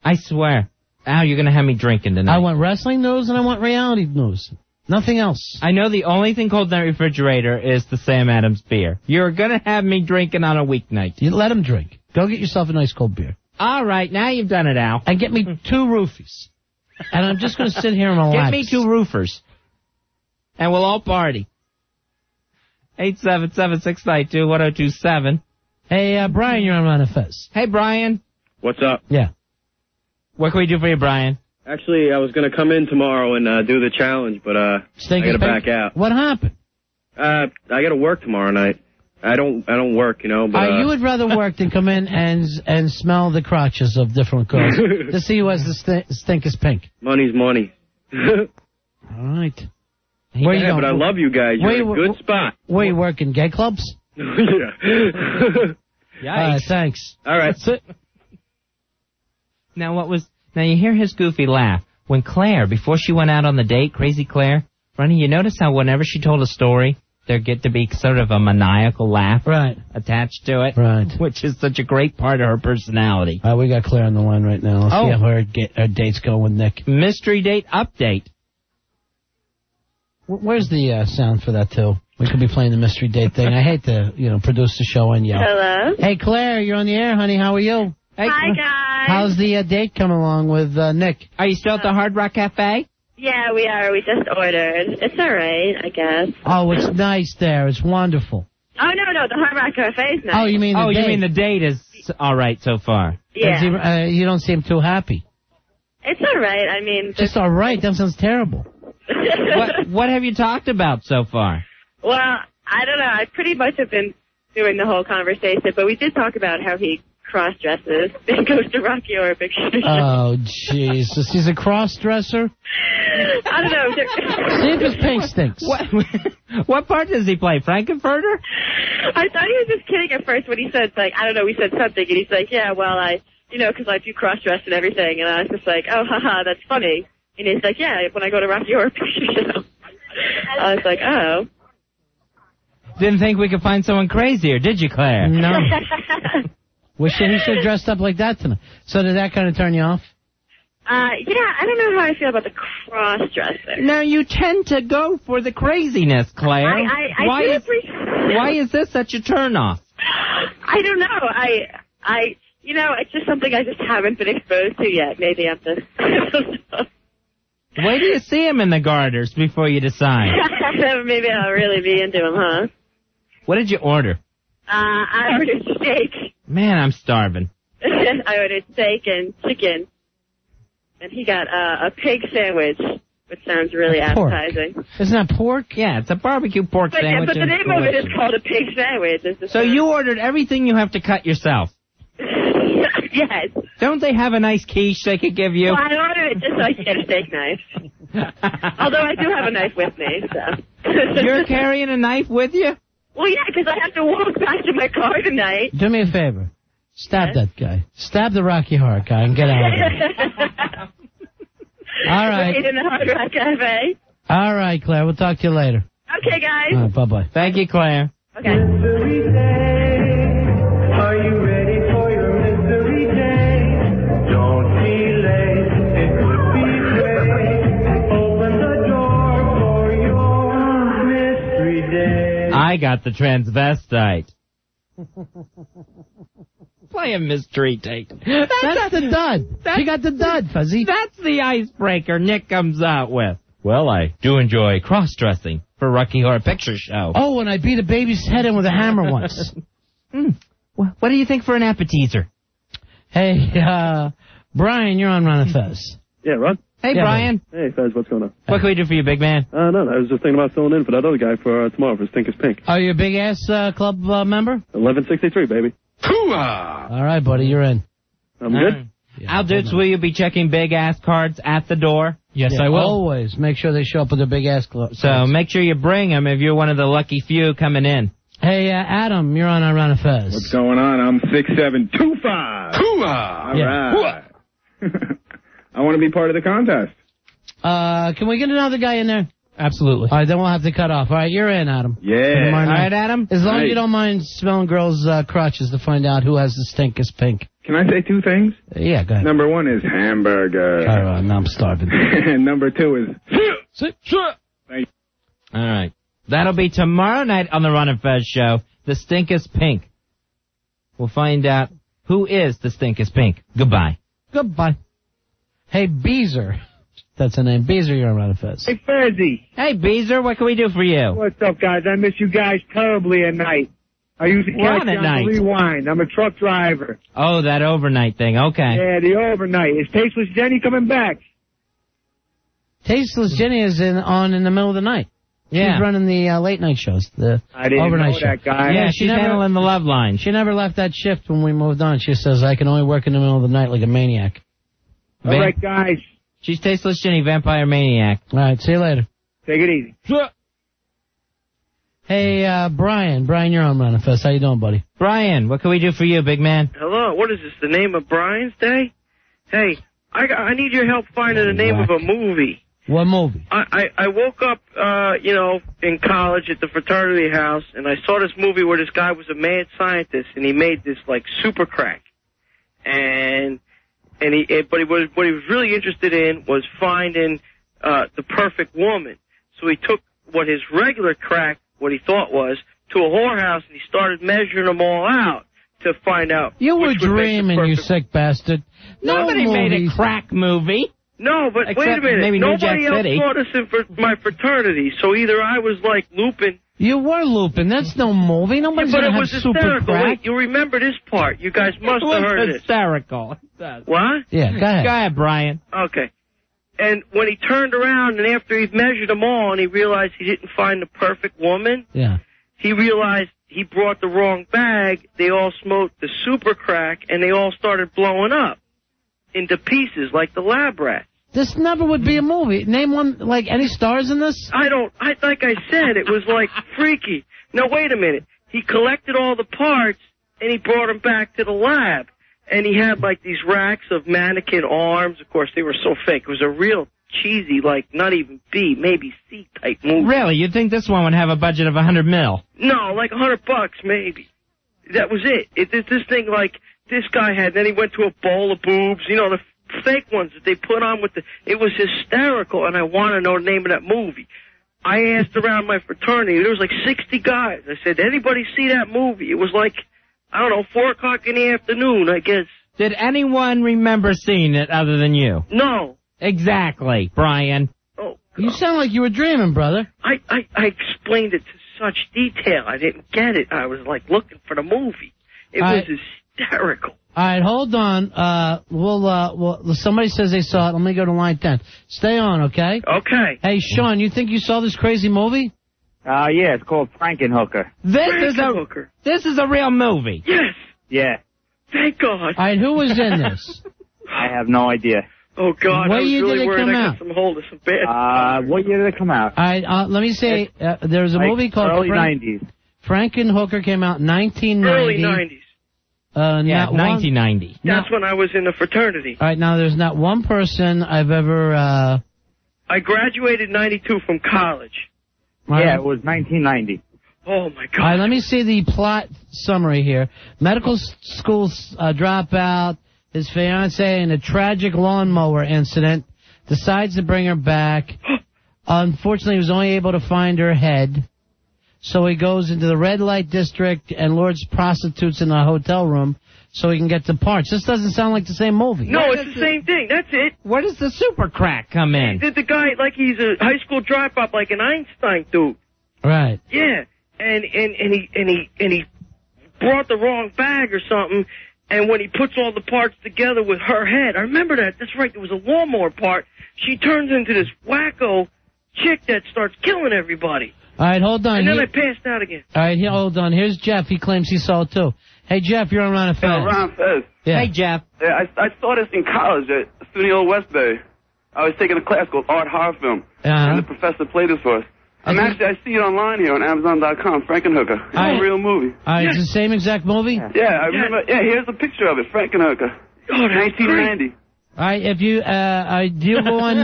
I swear. Al, you're going to have me drinking tonight. I want wrestling news and I want reality news. Nothing else. I know the only thing cold in that refrigerator is the Sam Adams beer. You're going to have me drinking on a weeknight. You let him drink. Go get yourself a nice cold beer. All right, now you've done it, Al. And get me 2 roofies. And I'm just going to sit here and relax. Get me 2 roofers. And we'll all party. 877-692-1027. Hey, Brian, you're on Ron and Fez. Hey, Brian. What's up? Yeah. What can we do for you, Brian? Actually, I was going to come in tomorrow and do the challenge, but I got to back out. What happened? I got to work tomorrow night. I don't work, you know. But you would rather work than come in and smell the crotches of different girls to see who has the stink is pink. Money's money. All right. Where you going? But I love you guys. You're in a good spot. Where you working? Gay clubs? Yeah. Yikes. Thanks. All right. Now you hear his goofy laugh. When Claire, before she went out on the date, Crazy Claire, Ronnie, you notice how whenever she told a story, there get to be sort of a maniacal laugh attached to it? Right. Which is such a great part of her personality. We got Claire on the line right now. Let's see how her date's going with Nick. Mystery date update. Where's the sound for that, too? We could be playing the mystery date thing. I hate to, produce the show and yell. Hello? Hey, Claire, you're on the air, honey. How are you? Hey, hi, guys. How's the date coming along with Nick? Are you still at the Hard Rock Cafe? Yeah, we are. We just ordered. It's all right, I guess. Oh, it's nice there. It's wonderful. Oh, no, the Hard Rock Cafe is nice. Oh, you mean the date? You mean the date is all right so far? Yeah. You don't seem too happy. It's all right. I mean... Just all right? That sounds terrible. What have you talked about so far? Well, I don't know. I pretty much have been doing the whole conversation, but we did talk about how he cross-dresses and goes to Rocky Horror Picture Show. Oh, Jesus. He's a cross-dresser? I don't know. See if his pink stinks. What part does he play? Frankenfurter? I thought he was just kidding at first when he said, like, I don't know, we said something, and he's like, yeah, well, because I do cross-dress and everything, and I was just like, oh, haha, that's funny. And he's like, yeah, when I go to Rocky Horror Picture Show. I was like, oh. Didn't think we could find someone crazier, did you, Claire? No. Wish he should have dressed up like that tonight. So did that kind of turn you off? Yeah, I don't know how I feel about the cross-dressing. Now, you tend to go for the craziness, Claire. Why is this such a turnoff? I don't know. You know, it's just something I just haven't been exposed to yet. Maybe I'm just... Wait till you see him in the garters before you decide. Maybe I'll really be into him, huh? What did you order? I ordered steak. Man, I'm starving. I ordered steak and chicken. And he got a pig sandwich, which sounds really appetizing. Isn't that pork? Yeah, it's a barbecue pork sandwich. But the name of it is called a pig sandwich. So you ordered everything you have to cut yourself? Yes. Don't they have a nice quiche they could give you? Well, I ordered it just so I could get a steak knife. Although I do have a knife with me, so. You're carrying a knife with you? Well, yeah, because I have to walk back to my car tonight. Do me a favor. Stab that guy. Stab the Rocky Horror guy and get out of here. All right. Wait in the Hard Rock Cafe. All right, Claire. We'll talk to you later. Okay, guys. All right, bye-bye. Thank you, Claire. Okay. Are you ready for your mystery day? Don't be late, it would be great. Open the door for your mystery day. I got the transvestite. Play a mystery tape. That's the dud. She got the dud, Fuzzy. That's the icebreaker Nick comes out with. Well, I do enjoy cross-dressing for Rocky Horror Picture Show. Oh, and I beat a baby's head in with a hammer once. What do you think for an appetizer? Hey, Brian, you're on Ron and Fez. Yeah, Ron? Hey, Brian. Hey, Fez, what's going on? What can we do for you, big man? No, I was just thinking about filling in for that other guy for tomorrow for Stink is Pink. Are you a Big Ass Club member? 1163, baby. Hooah! All right, buddy, you're in. I'm good. Al Dukes, will you be checking big ass cards at the door? Yes, I will. Always make sure they show up with their big ass club. So make sure you bring them if you're one of the lucky few coming in. Hey, Adam, you're on Ron and Fez. What's going on? I'm 6725. Hooah! All right. I want to be part of the contest. Can we get another guy in there? Absolutely. All right, then we'll have to cut off. All right, you're in, Adam. Yeah. All right, Adam. As long as you don't mind smelling girls' crotches to find out who has the stinkest pink. Can I say two things? Yeah, go ahead. Number one is hamburger. All right, now I'm starving. And number two is... All right. That'll be tomorrow night on the Ron and Fez show. The stinkest pink. We'll find out who is the stinkest pink. Goodbye. Goodbye. Hey, Beezer. That's her name. Beezer, you're on Ron and Fez. Hey, Fezzy. Hey, Beezer, what can we do for you? What's up, guys? I miss you guys terribly at night. I usually catch you on the rewind. I'm a truck driver. Oh, that overnight thing. Okay. Yeah, the overnight. Is Tasteless Jenny coming back? Tasteless Jenny is on in the middle of the night. Yeah. She's running the late night shows. The I didn't overnight know show. that guy. Yeah, she's handling the love line. She never left that shift when we moved on. She says, I can only work in the middle of the night like a maniac. All right, guys. She's Tasteless Jenny, Vampire Maniac. All right, see you later. Take it easy. Hey, Brian. Brian, you're on Ron and Fez. How you doing, buddy? Brian, what can we do for you, big man? Hello, what is this, the name of Brian's Day? Hey, I need your help finding the name of a movie. What movie? I woke up, in college at the fraternity house, and I saw this movie where this guy was a mad scientist, and he made this, super crack. What he was really interested in was finding the perfect woman. So he took what his regular crack, what he thought was, to a whorehouse, and he started measuring them all out to find out. You were which would make the dreaming, you perfect... sick bastard. Nobody made a crack movie. No, but Except wait a minute. maybe New Nobody Jack else City. saw this in my fraternity, so either I was looping. You were looping. That's no movie. Nobody's but going it to have was super hysterical. crack. Wait, you remember this part. You guys must have heard this. Hysterical. What? Yeah, go ahead. Go ahead, Brian. Okay. And when he turned around and after he'd measured them all and he realized he didn't find the perfect woman, yeah, he realized he brought the wrong bag. They all smoked the super crack and they all started blowing up into pieces like the lab rats. This never would be a movie. Name one, any stars in this? Like I said, it was freaky. Now, wait a minute. He collected all the parts and he brought them back to the lab. And he had these racks of mannequin arms. Of course, they were so fake. It was a real cheesy, not even B, maybe C type movie. Really? You'd think this one would have a budget of $100 million? No, $100 maybe. That was it. This thing this guy had. Then he went to a bowl of boobs. You know, the fake ones that they put on with the. It was hysterical, and I want to know the name of that movie. I asked around my fraternity. There was like 60 guys. I said, anybody see that movie? It was like, I don't know, 4 o'clock in the afternoon, I guess. Did anyone remember seeing it other than you? No. Exactly, Brian. Oh, you sound like you were dreaming, brother. I explained it to such detail. I didn't get it. I was like looking for the movie. It was hysterical. All right, hold on. Well, somebody says they saw it. Let me go to line 10. Stay on, okay? Okay. Hey, Sean, you think you saw this crazy movie? Yeah, it's called Frankenhooker. This is a real movie. Yes. Yeah. Thank God. All right, who was in this? I have no idea. Oh, God. What I was year really did it worried come I out? got some hold of some bad. What year did it come out? All right, let me say, there's a Like movie called early 90s. Frankenhooker came out in 1990. Early 90s. Yeah, not 1990. That's when I was in the fraternity. All right, now there's not one person I've ever... I graduated in 92 from college. Yeah, it was 1990. Oh, my God. All right, let me see the plot summary here. Medical school dropout, his fiancée in a tragic lawnmower incident, decides to bring her back. Unfortunately, he was only able to find her head. So he goes into the red light district and lures prostitutes in a hotel room so he can get the parts. This doesn't sound like the same movie. No, it's the same thing. That's it. Where does the super crack come in? The guy, like he's a high school dropout, like an Einstein dude. Right. Yeah. And he brought the wrong bag or something, and when he puts all the parts together with her head, I remember that. That's right. There was a lawnmower part. She turns into this wacko chick that starts killing everybody. All right, hold on. And then I passed out again. All right, hold on. Here's Jeff. He claims he saw it, too. Hey, Jeff, you're on Ron and Fez. Yeah, Ron Fez. Yeah. Hey, Jeff. Yeah, I saw this in college at SUNY Westbury. I was taking a class called Art Horror Film, and the professor played this for us. I see it online here on Amazon.com, Frankenhooker. It's a real movie. All right, it's the same exact movie? Yeah, I remember. Yeah, here's a picture of it, Frankenhooker. Oh, 1990. All right, if you, do you go on,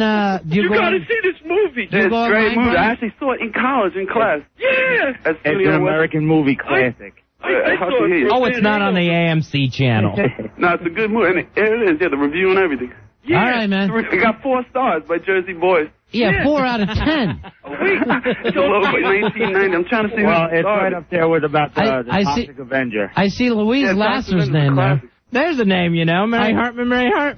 You gotta see this movie. It's a great movie. I actually saw it in college, in class. Yeah. It's an American movie classic. It's not on the AMC channel. No, it's a good movie. And here it is, the review and everything. Yeah. All right, man. It got 4 stars by Jersey Boys. Yeah, 4 out of 10. It's a low by 1990. I'm trying to see Well, it's right up there with about the Toxic Avenger. I see Louise Lasser's name there. There's a name, you know, Mary Hartman.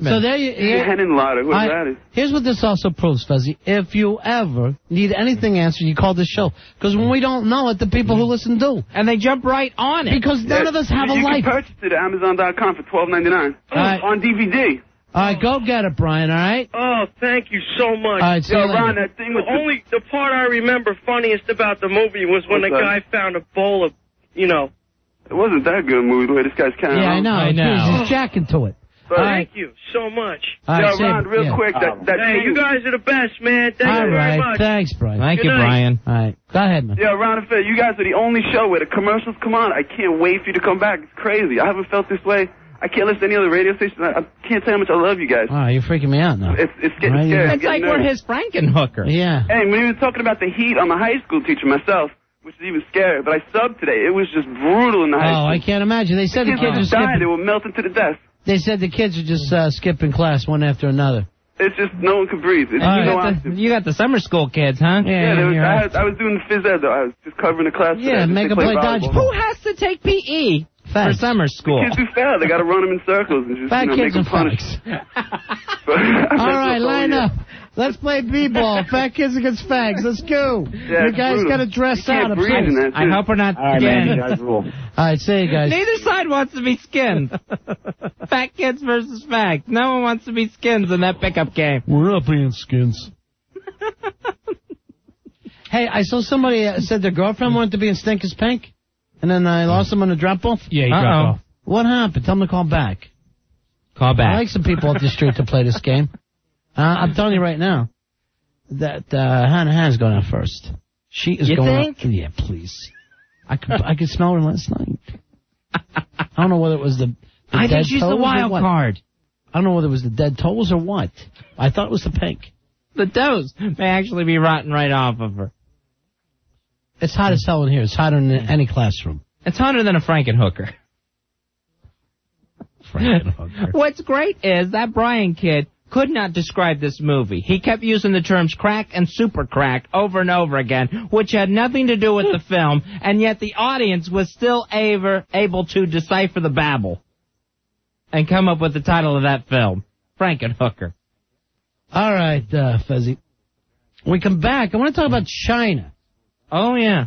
So there you... Henenlotter, who's that is? Here's what this also proves, Fuzzy. If you ever need anything answered, you call this show. Because when we don't know it, the people who listen do. And they jump right on it. Because none of us have a life. You can purchase it at Amazon.com for $12.99 on DVD. All right, go get it, Brian, all right? Oh, thank you so much. All right, see you later. Ron, that thing was... The part I remember funniest about the movie was when the guy found a bowl of, It wasn't that good a movie, the way this guy's carrying on. Yeah, I know. He's jacking to it. Thank you so much. Ron, real quick, hey, you guys are the best, man. Thank you very much. Thanks, Brian. Thank you, Brian. All right, go ahead, man. Yeah, Ron and Fed, you guys are the only show where the commercials come on. I can't wait for you to come back. It's crazy. I haven't felt this way. I can't listen to any other radio station. I can't tell you how much I love you guys. Oh, you're freaking me out now. It's getting scary. It's like we're his Frankenhooker. Yeah. Hey, when you were talking about the heat, I'm a high school teacher myself, which is even scarier, but I subbed today. It was just brutal in the high school. Oh, I can't imagine. They said the kids were are skipping. dying. They were melting to the death. They said the kids are just skipping class one after another. It's just no one can breathe. You got the summer school kids, huh? Yeah, I was doing the phys ed, though. I was just covering the class. Yeah, make them play dodgeball. Who has to take PE for summer school? The kids who fail. They got to run them in circles and just make them punish. All right, line up. Let's play b-ball. Fat kids against fags. Let's go. Yeah, you guys got to dress out. I hope we're not skinned. All right, say it, guys. Neither side wants to be skinned. Fat kids versus fags. No one wants to be skins in that pickup game. We're not being skins. Hey, I saw somebody said their girlfriend wanted to be in Stinkers Pink, and then I lost them on the drop-off. Yeah, he dropped off. What happened? Tell them to call back. Call back. I like some people off the street to play this game. I'm telling you right now that Hannah's going out first. She is going out. Yeah, please. I could smell her last night. I don't know whether it was the I dead think she's the toes wild card. I don't know whether it was the dead toes or what. I thought it was the pink. The toes may actually be rotting right off of her. It's hot as hell in here. It's hotter than any classroom. It's hotter than a Frankenhooker. Frankenhooker. What's great is that Brian kid could not describe this movie. He kept using the terms crack and super crack over and over again, which had nothing to do with the film, and yet the audience was still able to decipher the babble and come up with the title of that film, Frankenhooker. All right, Fezzy. When we come back, I want to talk about China. Oh, yeah.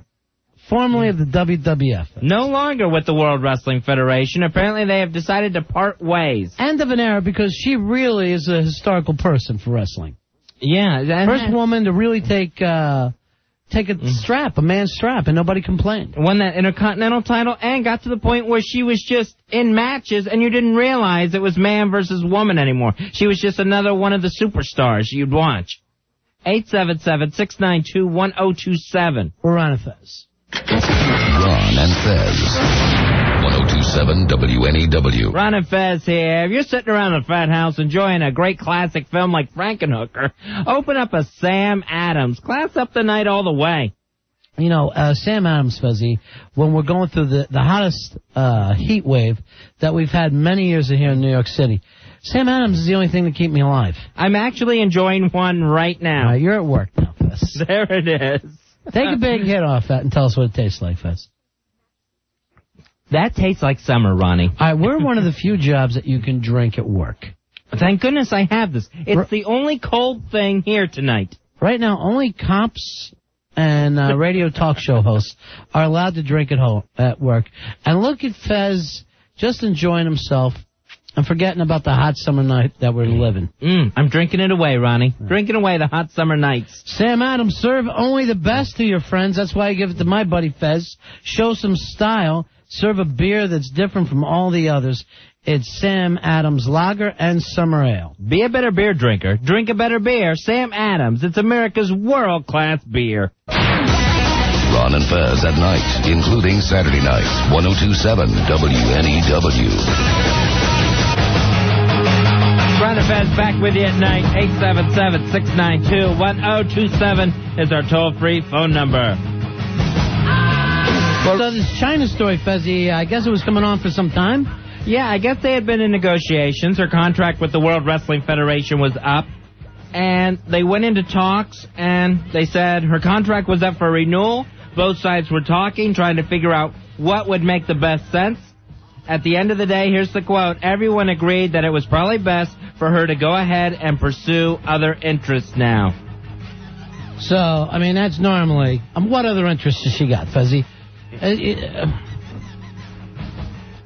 Formerly of the WWF. No longer with the World Wrestling Federation. Apparently they have decided to part ways. End of an era, because she really is a historical person for wrestling. Yeah. First woman to really take a strap, a man's strap, and nobody complained. Won that Intercontinental title and got to the point where she was just in matches and you didn't realize it was man versus woman anymore. She was just another one of the superstars you'd watch. 877-692-1027. We're Ron and Fez. Ron and Fez. 1027 WNEW. Ron and Fez here. If you're sitting around a fat house enjoying a great classic film like Frankenhooker, open up a Sam Adams. Class up the night all the way. You know, Sam Adams, Fezzy, when we're going through the hottest heat wave that we've had many years here in New York City, Sam Adams is the only thing to keep me alive. I'm actually enjoying one right now. You're at work now, Fez. There it is. Take a big hit off that and tell us what it tastes like, Fez. That tastes like summer, Ronnie. All right, we're one of the few jobs that you can drink at work. Thank goodness I have this. It's the only cold thing here tonight. Right now, only cops and radio talk show hosts are allowed to drink at work. And look at Fez just enjoying himself and forgetting about the hot summer night that we're living. I'm drinking it away, Ronnie. Drinking away the hot summer nights. Sam Adams, serve only the best to your friends. That's why I give it to my buddy Fez. Show some style. Serve a beer that's different from all the others. It's Sam Adams Lager and Summer Ale. Be a better beer drinker. Drink a better beer. Sam Adams. It's America's world-class beer. Ron and Fez at night, including Saturday nights. 1027 WNEW. Ron and Fez back with you at night. 877-692-1027 is our toll-free phone number. So this China story, Fezzy, I guess it was coming on for some time? Yeah, I guess they had been in negotiations. Her contract with the World Wrestling Federation was up, and they went into talks, and they said her contract was up for renewal. Both sides were talking, trying to figure out what would make the best sense. At the end of the day, here's the quote, everyone agreed that it was probably best for her to go ahead and pursue other interests now. So, I mean, that's normally... what other interests has she got, Fezzy?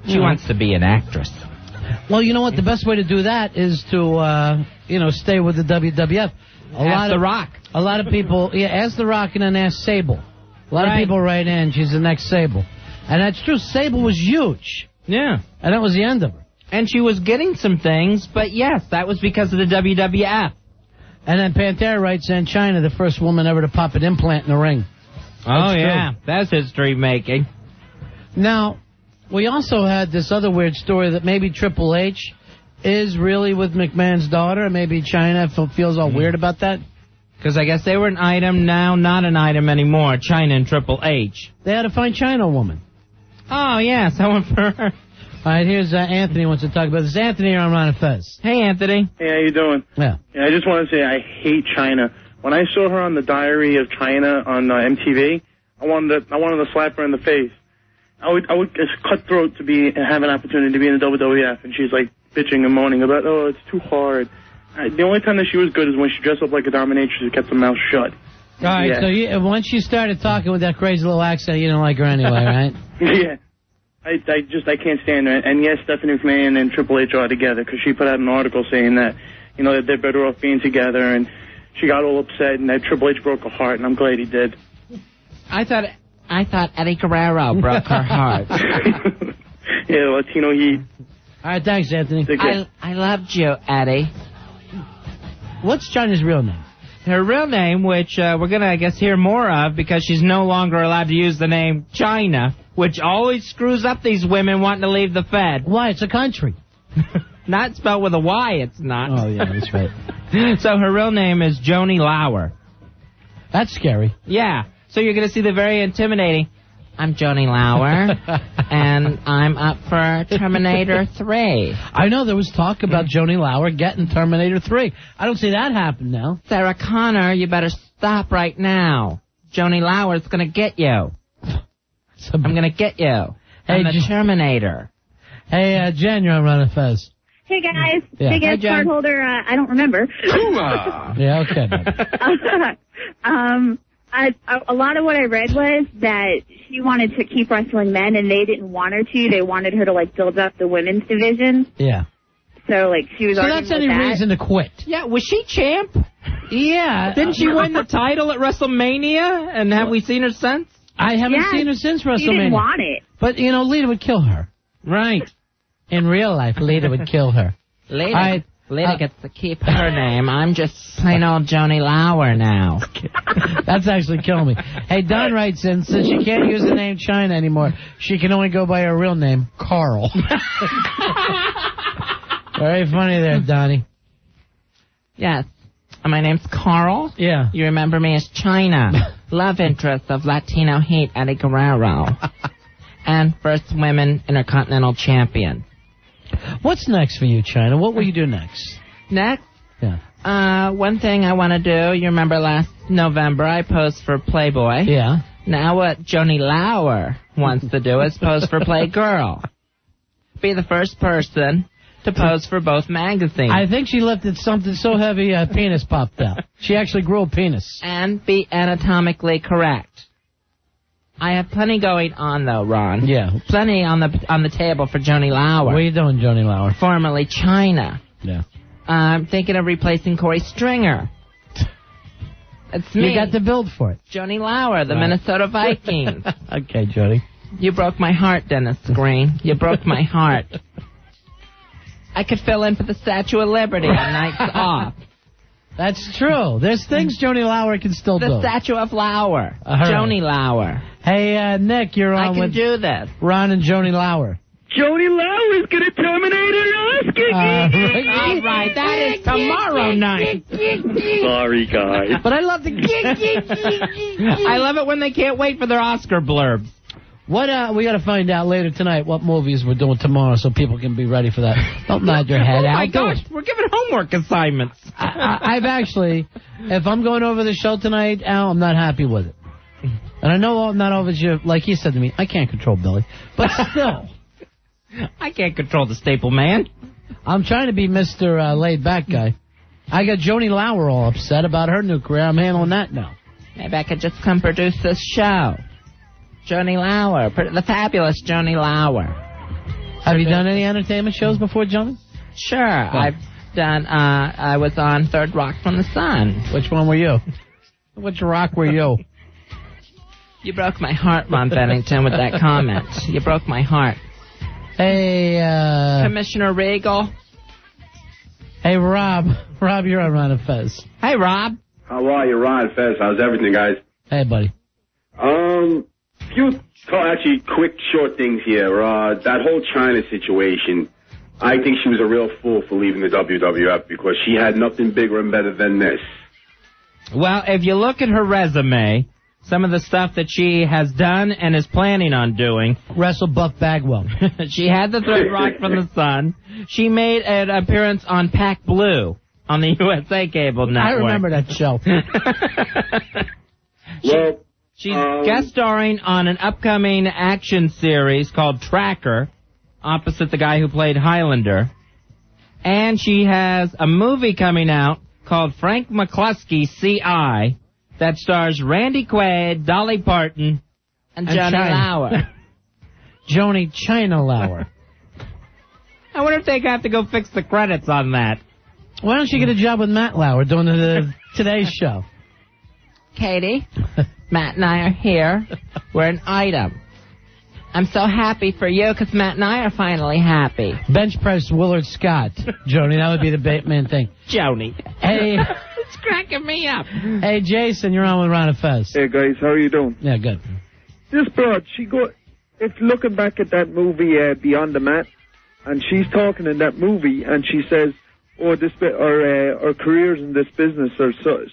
She wants to be an actress. Well, you know what? The best way to do that is to, stay with the WWF. Ask The Rock. A lot of people... Yeah, ask The Rock and then ask Sable. A lot of people write in, she's the next Sable. And that's true. Sable was huge. Yeah. And that was the end of her. And she was getting some things, but yes, that was because of the WWF. And then Pantera writes in, China, the first woman ever to pop an implant in the ring. That's true. That's history making. Now, we also had this other weird story that maybe Triple H is really with McMahon's daughter, and maybe China feels all weird about that. Because I guess they were an item, now not an item anymore, China and Triple H. They had to find China woman. Oh, yeah, someone for her. All right, here's Anthony wants to talk about this. Anthony here on Ron and Fez. Hey, Anthony. Hey, how you doing? Yeah. I just want to say I hate China. When I saw her on the Diary of China on MTV, I wanted to slap her in the face. I would it's cutthroat to have an opportunity to be in the WWF, and she's like bitching and moaning about, oh, it's too hard. The only time that she was good is when she dressed up like a dominatrix and kept her mouth shut. All right, so once you started talking with that crazy little accent, you didn't like her anyway, right? Yeah. I can't stand her. And yes, Stephanie McMahon and Triple H are together, because she put out an article saying that, that they're better off being together, and she got all upset, and that Triple H broke her heart, and I'm glad he did. I thought Eddie Guerrero broke her heart. Yeah, Latino heat. All right, thanks, Anthony. I loved you, Eddie. What's China's real name? Her real name, which we're going to, I guess, hear more of, because she's no longer allowed to use the name China, which always screws up these women wanting to leave the Fed. Why? It's a country. Not spelled with a Y, it's not. Oh, yeah, that's right. So her real name is Joni Lauer. That's scary. Yeah. So you're going to see the very intimidating I'm Joni Lauer, and I'm up for Terminator 3. I know there was talk about Joni Lauer getting Terminator 3. I don't see that happen now. Sarah Connor, you better stop right now. Joni Lauer's going to get you. I'm going to get you. Hey, I'm the Terminator. Hey, Jen, you're on Ron and Fez. Hey, guys. Yeah. Big Hi, ass Jen. card holder. I don't remember. Yeah, okay. A lot of what I read was that she wanted to keep wrestling men, and they didn't want her to. They wanted her to, like, build up the women's division. Yeah. So, like, she was So arguing that's any with that. reason to quit. Yeah, was she champ? Yeah. Didn't she win the title at WrestleMania? And have we seen her since? I haven't seen her since WrestleMania. She didn't want it. But, you know, Lita would kill her. Right. In real life, Lita would kill her. Lita gets to keep her name. I'm just plain old Joni Lauer now. That's actually killing me. Hey, Don writes in, since she can't use the name China anymore, she can only go by her real name, Carl. Very funny there, Donnie. Yes. My name's Carl. Yeah. You remember me as China, love interest of Latino Heat Eddie Guerrero, and first women intercontinental champion. What's next for you, China? What will you do next? Next? Yeah. One thing I want to do, you remember last November I posed for Playboy. Yeah. Now what Joni Lauer wants to do is pose for Playgirl. Be the first person to pose for both magazines. I think she lifted something so heavy a penis popped out. She actually grew a penis. And be anatomically correct. I have plenty going on, though, Ron. Yeah. Plenty on the table for Joni Lauer. What are you doing, Joni Lauer? Formerly China. Yeah. I'm thinking of replacing Corey Stringer. It's me. You got the build for it. Joni Lauer, the Minnesota Vikings. Okay, Joni. You broke my heart, Dennis Green. You broke my heart. I could fill in for the Statue of Liberty on nights off. That's true. There's things Joni Lauer can still do. The Statue of Lauer. right. Joni Lauer. Hey, Nick, you're on I can with do this. Ron and Joni Lauer. Joni Lauer's gonna terminate an Oscar. All right, that is tomorrow night. Sorry, guys. But I love the I love it when they can't wait for their Oscar blurbs. What we got to find out later tonight what movies we're doing tomorrow so people can be ready for that. Don't nod your head. Oh my Do gosh, it. we're giving homework assignments. I've actually, if I'm going over the show tonight, Al, I'm not happy with it. And I know I'm not over you, like he said to me, I can't control Billy. But still. I can't control the staple man. I'm trying to be Mr. laid-back guy. I got Joni Lauer all upset about her new career. I'm handling that now. Maybe I could just come produce this show. Joni Lauer, the fabulous Joni Lauer. Have you done any entertainment shows before, Johnny? Sure. I've done, I was on Third Rock from the Sun. Which one were you? Which rock were you? You broke my heart, Ron Bennington, with that comment. You broke my heart. Hey, Commissioner Regal. Hey, Rob. Rob, you're on Ron and Fez. Hey, Rob. How are you, Ron? Fez, how's everything, guys? Hey, buddy. Few actually quick, short things here. That whole China situation, I think she was a real fool for leaving the WWF because she had nothing bigger and better than this. Well, if you look at her resume, some of the stuff that she has done and is planning on doing. Wrestle Buck Bagwell. She had the Third Rock from the Sun. She made an appearance on Pac Blue on the USA Cable Network. I remember that show. She's guest starring on an upcoming action series called Tracker, opposite the guy who played Highlander. And she has a movie coming out called Frank McCluskey C.I. that stars Randy Quaid, Dolly Parton, and Joni Lauer. Joni China Lauer. I wonder if they have to go fix the credits on that. Why don't you get a job with Matt Lauer doing the Today's Show? Katie, Matt and I are here. We're an item. I'm so happy for you because Matt and I are finally happy. Bench press Willard Scott. Joni, that would be the main thing. Joni. Hey. It's cracking me up. Hey, Jason, you're on with Ron and Fez. Hey, guys, how are you doing? Yeah, good. This broad, if looking back at that movie, Beyond the Mat, and she's talking in that movie, and she says, our careers in this business are so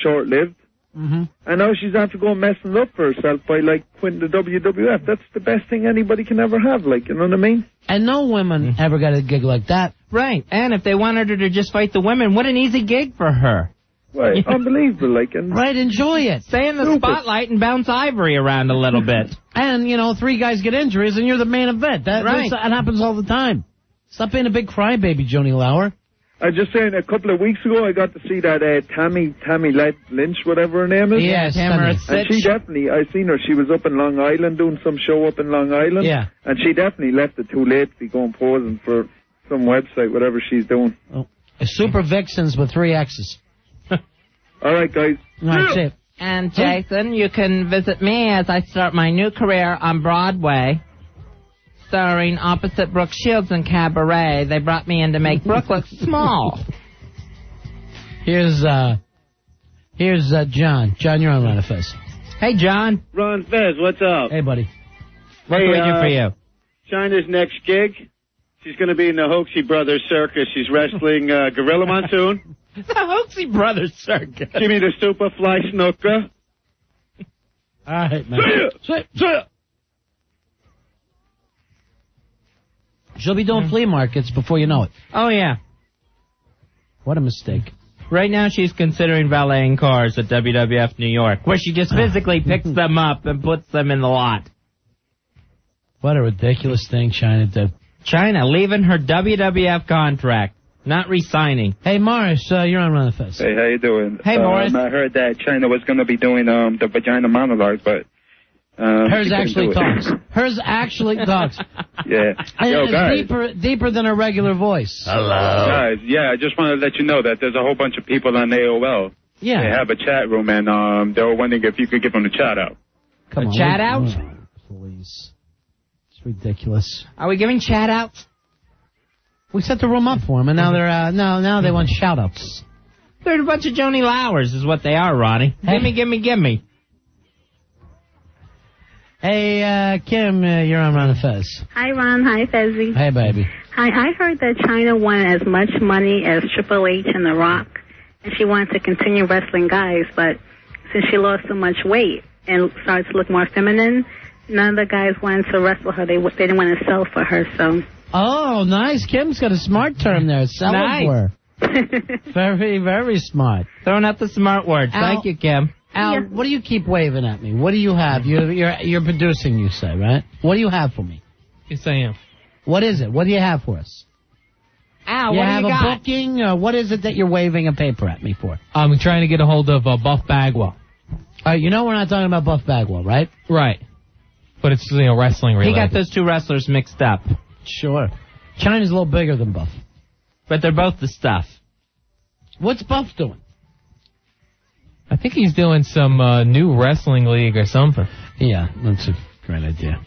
short-lived. Mm-hmm. And now she's after going messing it up for herself by, like, quitting the WWF. That's the best thing anybody can ever have, like, you know what I mean? And no women ever got a gig like that. Right. And if they wanted her to just fight the women, what an easy gig for her. Right, unbelievable, like. And right, enjoy it. Stay in the spotlight and bounce Ivory around a little bit. And, you know, 3 guys get injuries and you're the main event. That happens all the time. Stop being a big crybaby, Joni Lauer. I just saying, a couple of weeks ago, I got to see that Tammy Lynch, whatever her name is. Yes, and she definitely, I seen her. She was up in Long Island doing some show up in Long Island. Yeah. And she definitely left it too late to be going posing for some website, whatever she's doing. Oh. Super Vixens with 3 X's. All right, guys. That's it. And Jason, you can visit me as I start my new career on Broadway, starring opposite Brooke Shields in Cabaret. They brought me in to make Brooke look small. Here's John. John, you're on Ron and Fez. Hey, John. Ron Fez, what's up? Hey, buddy. What can we do for you? China's next gig. She's going to be in the Hoaxie Brothers Circus. She's wrestling Gorilla Monsoon. The Hoaxie Brothers Circus. Jimmy the Superfly Snooker. All right, man. See ya. She'll be doing flea markets before you know it. Oh, yeah. What a mistake. Right now she's considering valeting cars at WWF New York, where she just physically picks them up and puts them in the lot. What a ridiculous thing China did. China leaving her WWF contract, not re-signing. Hey, Morris, you're on Run the Fest. Hey, how you doing? Hey, Morris. I heard that China was going to be doing the vagina monologue, but... Hers actually talks. Hers actually talks. Yeah. And Yo, it's guys. deeper than her regular voice. Hello. Guys, yeah, I just wanted to let you know that there's a whole bunch of people on AOL. Yeah. They have a chat room, and they were wondering if you could give them a shout out. Come on. Chat out? Please. It's ridiculous. Are we giving chat outs? We set the room up for them, and now they're now they want shout outs. They're a bunch of Joni Lowers is what they are, Ronnie. Hey. Gimme. Hey, Kim, you're on Ron and Fez. Hi, Ron. Hi, Fezzy. Hey, baby. Hi, I heard that China won as much money as Triple H and The Rock, and she wanted to continue wrestling guys, but since she lost so much weight and started to look more feminine, none of the guys wanted to wrestle her. They didn't want to sell for her, so... Oh, nice. Kim's got a smart term there. Selling Nice. for her. Very, very smart. Throwing out the smart words. Thank you, Kim. Al, what do you keep waving at me? What do you have? You're producing, you say, right? What do you have for me? Yes, I am. What is it? What do you have for us? Al, You what have do you a got? booking? Or what is it that you're waving a paper at me for? I'm trying to get a hold of Buff Bagwell. All right, you know we're not talking about Buff Bagwell, right? Right. But it's, wrestling related. He got those two wrestlers mixed up. Sure. China's a little bigger than Buff. But they're both the stuff. What's Buff doing? I think he's doing some new wrestling league or something. Yeah, that's a great idea.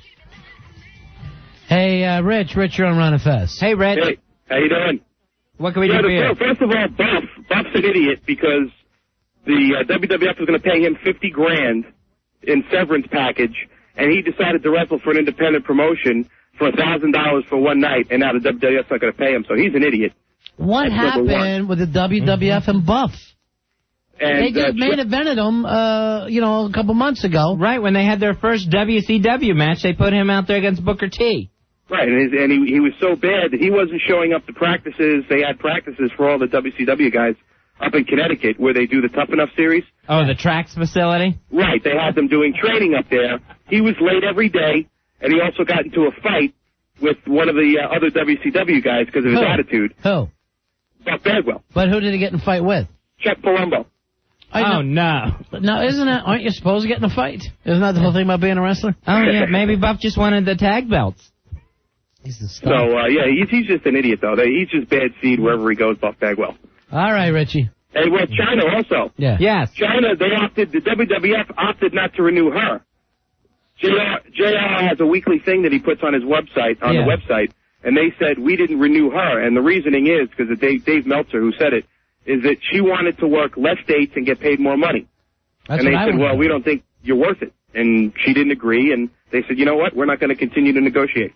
Hey, Rich, you're on Ron and Fez. Hey, Rich. Hey, how you doing? What can we do for you? First of all, Buff's an idiot because the WWF was going to pay him $50,000 in severance package, and he decided to wrestle for an independent promotion for $1,000 for one night, and now the WWF's not going to pay him, so he's an idiot. What That's number one. happened with the WWF and Buff? And, They just main evented him, a couple months ago. Right, when they had their first WCW match, they put him out there against Booker T. Right, and he was so bad that he wasn't showing up to practices. They had practices for all the WCW guys up in Connecticut where they do the Tough Enough series. Oh, the Trax facility? Right, they had them doing training up there. He was late every day, and he also got into a fight with one of the other WCW guys because of his attitude. Who? Buff Bagwell. But who did he get in a fight with? Chuck Palumbo. Oh, no. Now, aren't you supposed to get in a fight? Isn't that the whole thing about being a wrestler? Oh, yeah, maybe Buff just wanted the tag belts. He's the So, star. he's just an idiot, though. He's just bad seed wherever he goes, Buff Bagwell. All right, Richie. Hey, well, China also. Yeah. Yes. China, the WWF opted not to renew her. JR has a weekly thing that he puts on his website, the website, and they said we didn't renew her. And the reasoning is, because of Dave Meltzer, who said it, is that she wanted to work less dates and get paid more money. That's and they what I said, would well, do. we don't think you're worth it. And she didn't agree, and they said, you know what, we're not going to continue to negotiate.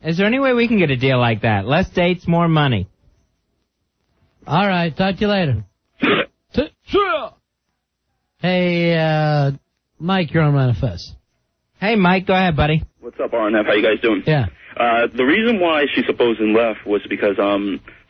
Is there any way we can get a deal like that? Less dates, more money. All right, talk to you later. Hey, Mike, you're on Ron and Fez. Hey, Mike, go ahead, buddy. What's up, RNF? How you guys doing? Yeah. The reason why she supposedly left was because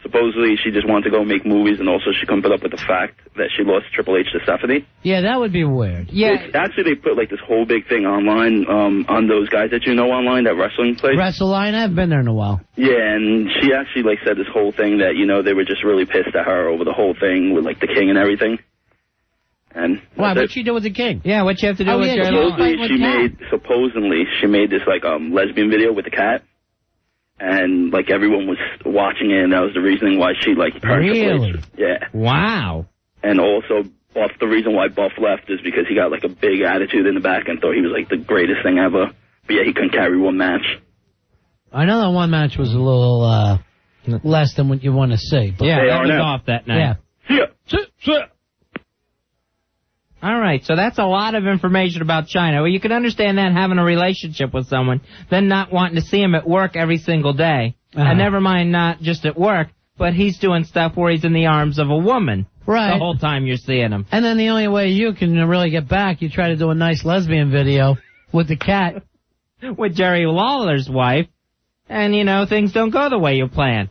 supposedly she just wanted to go make movies, and also she couldn't put up with the fact that she lost Triple H to Stephanie. Yeah, that would be weird. Yeah. Actually, they put like this whole big thing online on those guys that you know online, that wrestling place. WrestleLine, I haven't been there in a while. Yeah, and she actually like said this whole thing that, you know, they were just really pissed at her over the whole thing with like the King and everything. And why? What'd she do with the King? Yeah, what'd you have to do with your supposedly she made this like lesbian video with the cat. And, like, everyone was watching it, and that was the reasoning why she, like, turned Triple H. Yeah. Wow. And also, Buff, the reason why Buff left is because he got, like, a big attitude in the back and thought he was, like, the greatest thing ever. But, yeah, he couldn't carry one match. I know that one match was a little less than what you want to see. But Yeah, that was off that night. Yeah. See ya. All right, so that's a lot of information about China. Well, you can understand that, having a relationship with someone, then not wanting to see him at work every single day. And never mind not just at work, but he's doing stuff where he's in the arms of a woman. Right. The whole time you're seeing him. And then the only way you can really get back, you try to do a nice lesbian video with the cat. With Jerry Lawler's wife. And, you know, things don't go the way you plan.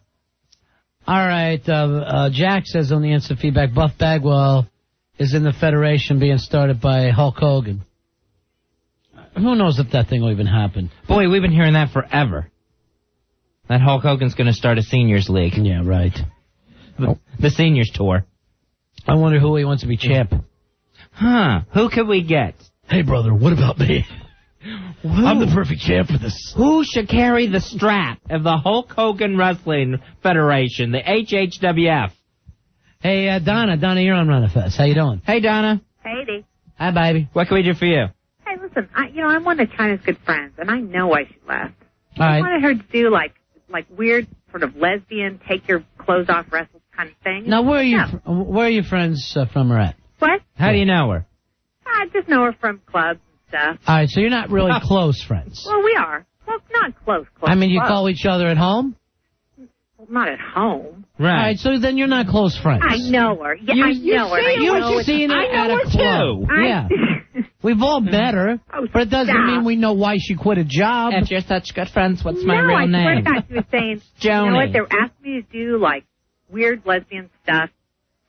All right, Jack says on the instant feedback, Buff Bagwell is in the Federation being started by Hulk Hogan. Who knows if that thing will even happen? Boy, we've been hearing that forever. That Hulk Hogan's going to start a seniors league. Yeah, right. The seniors tour. I wonder who he wants to be champ. Huh. Who could we get? Hey, brother, what about me? I'm the perfect champ for this. Who should carry the strap of the Hulk Hogan Wrestling Federation, the HHWF? Hey, Donna. Donna, you're on Run Fest. How you doing? Hey, Donna. Hey, Dee. Hi, baby. What can we do for you? Hey, listen, I'm one of China's good friends, and I know why she left. All right. I wanted her to do, like weird sort of lesbian, take your clothes off, wrestle kind of thing. Now, where are your friends from her at? What? How do you know her? I just know her from clubs and stuff. All right, so you're not really close friends. Well, we are. Well, not close. I mean, you call each other at home? Well, not at home. Right. All right, so then you're not close friends. I know her. Yeah, I know her. You've seen her at a club. Yeah. We've all met her, but it doesn't mean we know why she quit a job. If you're such good friends, what's my real I name? swear to God, she was saying, Joni. you know what, they were asking me to do, like, weird lesbian stuff,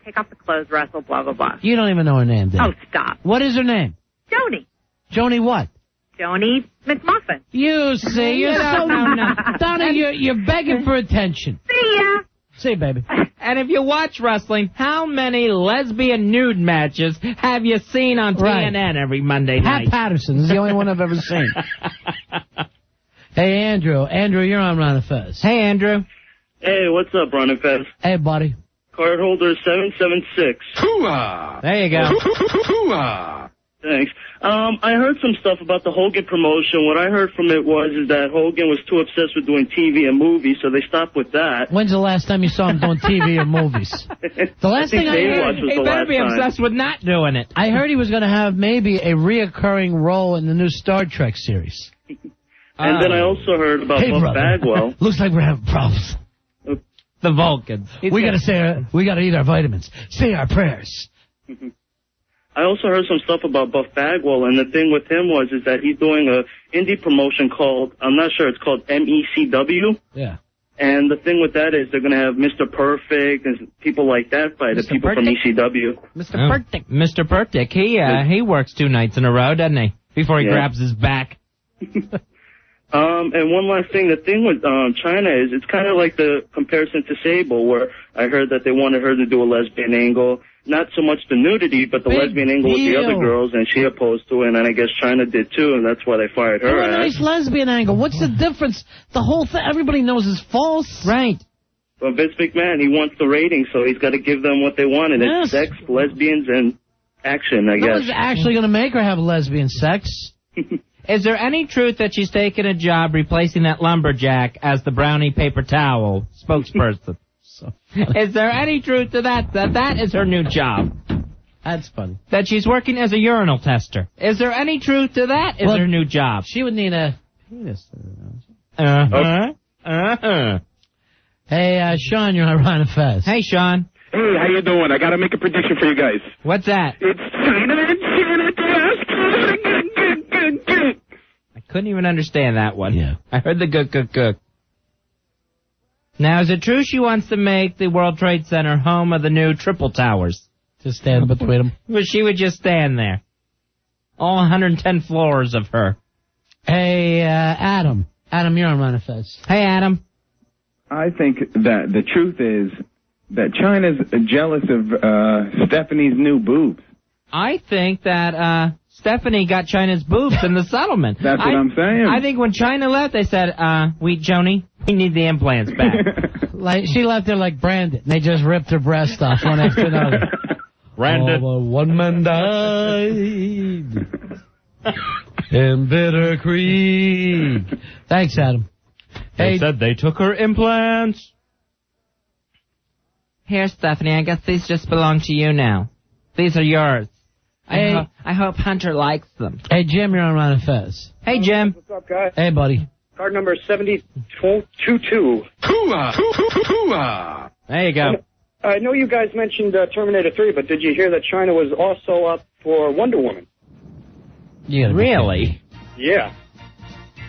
take off the clothes, wrestle, blah, blah, blah. You don't even know her name, Dave. Oh, stop. What is her name? Joni. Joni what? Joni McMuffin. You see, you're so... Donna, you're begging for attention. See ya. See you, baby. And if you watch wrestling, how many lesbian nude matches have you seen on TNN every Monday night? Pat Patterson is the only one I've ever seen. Hey, Andrew. Andrew, you're on Ron and Fez. Hey, Andrew. Hey, what's up, Ron and Fez? Hey, buddy. Card holder 776. Hoo-ah! There you go. Hoo-ah! Thanks. I heard some stuff about the Hogan promotion. What I heard from it was that Hogan was too obsessed with doing TV and movies, so they stopped with that. When's the last time you saw him doing TV or movies? The last thing I heard, he better be obsessed with not doing it. I heard he was going to have maybe a reoccurring role in the new Star Trek series. And then I also heard about Buff Bagwell. Looks like we're having problems. The Vulcans. We got to eat our vitamins. Say our prayers. I also heard some stuff about Buff Bagwell, and the thing with him is that he's doing a indie promotion called, I'm not sure, it's called MECW. Yeah. And the thing with that is they're going to have Mr. Perfect and people like that fight, the people from ECW. Mr. Perfect. Mr. Perfect. He works 2 nights in a row, doesn't he? Before he grabs his back. And one last thing, the thing with China is it's kind of like the comparison to Sable, where I heard that they wanted her to do a lesbian angle. Not so much the nudity, but the lesbian angle with the other girls, and she opposed to it, and I guess China did too, and that's why they fired her. A nice lesbian angle. What's the difference? The whole thing, everybody knows is false. Right. But Vince McMahon, he wants the ratings, so he's got to give them what they want, and it's sex, lesbians, and action, I guess. No one's actually going to make her have lesbian sex. Is there any truth that she's taken a job replacing that lumberjack as the brownie paper towel spokesperson? Is there any truth to that is her new job? That's funny. That she's working as a urinal tester. Is there any truth to that? Is her new job? She would need a penis. Hey, Sean, you're on Ron and Fez. Hey, Sean. Hey, how you doing? I got to make a prediction for you guys. What's that? It's China I couldn't even understand that one. Yeah. I heard the gook. Now, is it true she wants to make the World Trade Center home of the new Triple Towers? Just stand between them. Well, she would just stand there. All 110 floors of her. Hey, Adam. Adam, you're on Ron and Fez. Hey, Adam. I think that the truth is that China's jealous of Stephanie's new boobs. I think that Stephanie got China's boobs in the settlement. That's what I'm saying. I think when China left, they said, Joni, we need the implants back. Like she left there like Brandon. They just ripped her breast off one after another. Brandon. One man died in Bitter Creek. Thanks, Adam. They said they took her implants. Here, Stephanie, I guess these just belong to you now. These are yours. Hey. I hope Hunter likes them. Hey, Jim, you're on Ron and Fez. Hey, Jim. What's up, guys? Hey, buddy. Card number 7022. There you go. I know you guys mentioned Terminator 3, but did you hear that China was also up for Wonder Woman? Really? Yeah.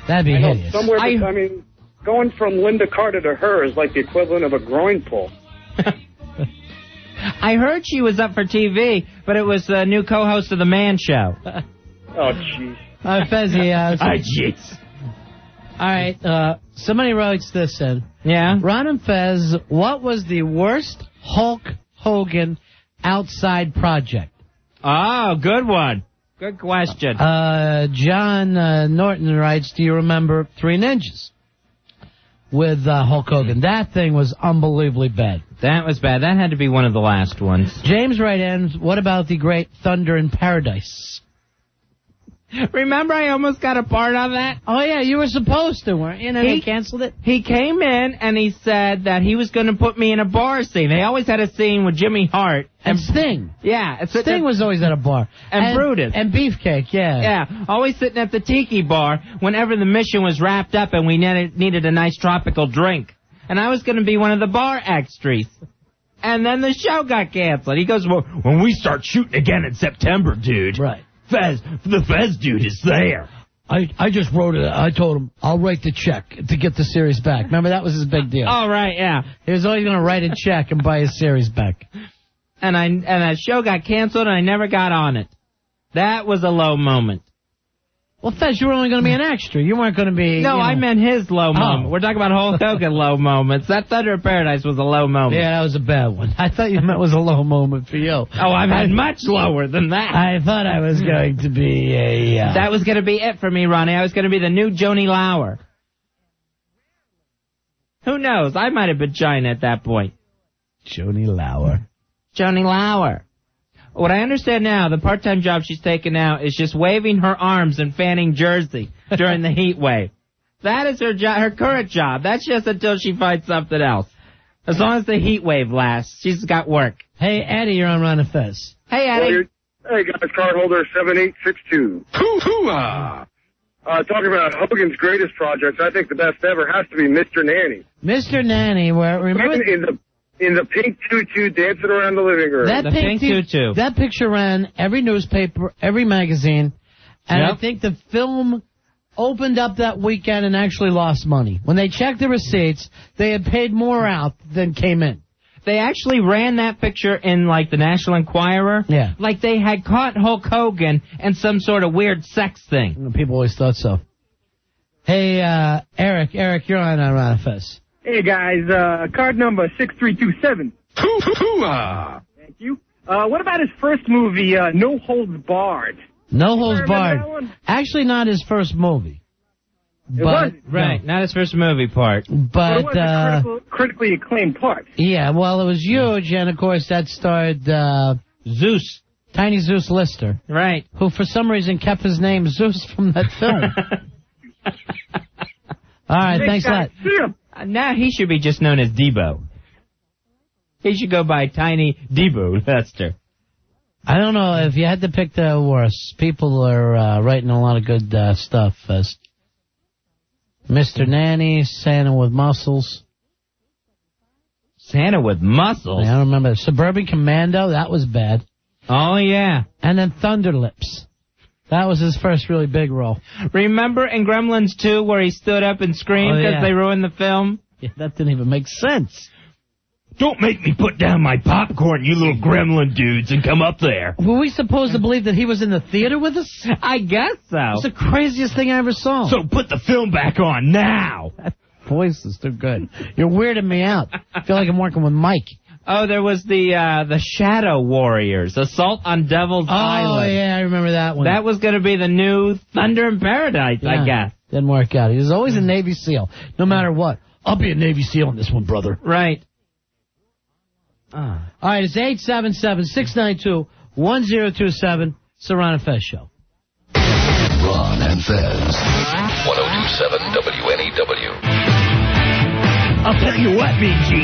That'd be I know, hideous. somewhere, I mean, going from Linda Carter to her is like the equivalent of a groin pull. I heard she was up for TV, but it was the new co-host of The Man Show. Oh, jeez. Fezzy, jeez. All right, somebody writes this in. Yeah? Ron and Fez, what was the worst Hulk Hogan outside project? Oh, good one. Good question. John Norton writes, do you remember Three Ninjas? With Hulk Hogan. That thing was unbelievably bad. That was bad. That had to be one of the last ones. James Wright ends, what about the great Thunder in Paradise? Remember I almost got a part on that? Oh, yeah, you were supposed to, weren't you? And they canceled it? He came in and he said that he was going to put me in a bar scene. They always had a scene with Jimmy Hart. And Sting. Yeah. Sting was always at a bar. And Brutus. And Beefcake, yeah. Yeah, always sitting at the tiki bar whenever the mission was wrapped up and we needed a nice tropical drink. And I was going to be one of the bar extras. And then the show got canceled. He goes, well, when we start shooting again in September, dude. Right. The Fez dude is there. I just wrote it. I told him, I'll write the check to get the series back. Remember, that was his big deal. Oh, right, yeah. He was always going to write a check and buy his series back. And that show got canceled and I never got on it. That was a low moment. Well, Fez, you were only going to be an extra. You weren't going to be... No, I meant his low moment. We're talking about Hulk Hogan low moments. That Thunder in Paradise was a low moment. Yeah, that was a bad one. I thought you meant it was a low moment for you. Oh, I've had much lower than that. I thought I was going to be a... That was going to be it for me, Ronnie. I was going to be the new Joni Lauer. Who knows? I might have been China at that point. Joni Lauer. Joni Lauer. What I understand now, the part-time job she's taking now is just waving her arms and fanning Jersey during the heat wave. That is her job, her current job. That's just until she finds something else. As long as the heat wave lasts, she's got work. Hey, Eddie, you're on Ron and Fez. Hey, Eddie. Hey, guys, card holder 7862. Talking about Hogan's greatest projects, I think the best ever has to be Mr. Nanny. Mr. Nanny, where... Remember... In the pink tutu dancing around the living room. That pink tutu. That picture ran every newspaper, every magazine, and I think the film opened up that weekend and actually lost money. When they checked the receipts, they had paid more out than came in. They actually ran that picture in, like, the National Enquirer. Yeah. Like they had caught Hulk Hogan in some sort of weird sex thing. People always thought so. Hey, Eric, you're on Ron and Fez. Hey, guys, card number 6327. Thank you. What about his first movie, No Holds Barred? No Holds Barred. Actually, not his first movie. Right, not his first movie part. But it was a critically acclaimed part. Yeah, well, it was huge, and of course that starred Zeus. Tiny Zeus Lister. Right. Who for some reason kept his name Zeus from that film. All right, thanks a lot. Now he should be just known as Debo. He should go by Tiny Debo Lester. I don't know if you had to pick the worst. People are writing a lot of good stuff. Mr. Nanny, Santa with Muscles. Santa with Muscles? I don't remember. Suburban Commando, that was bad. Oh, yeah. And then Thunderlips. That was his first really big role. Remember in Gremlins 2 where he stood up and screamed because they ruined the film? Yeah, that didn't even make sense. Don't make me put down my popcorn, you little gremlin dudes, and come up there. Were we supposed to believe that he was in the theater with us? I guess so. It's the craziest thing I ever saw. So put the film back on now. That voice is too good. You're weirding me out. I feel like I'm working with Mike. Oh, there was the Shadow Warriors, Assault on Devil's Island. Oh, yeah, I remember that one. That was going to be the new Thunder in Paradise, I guess. Didn't work out. He was always a Navy SEAL, no matter what. I'll be a Navy SEAL in this one, brother. Right. All right, it's 877-692-1027. It's the Ron and Fez Show. Ron and Fez. 1027 WNEW. I'll tell you what, Big G.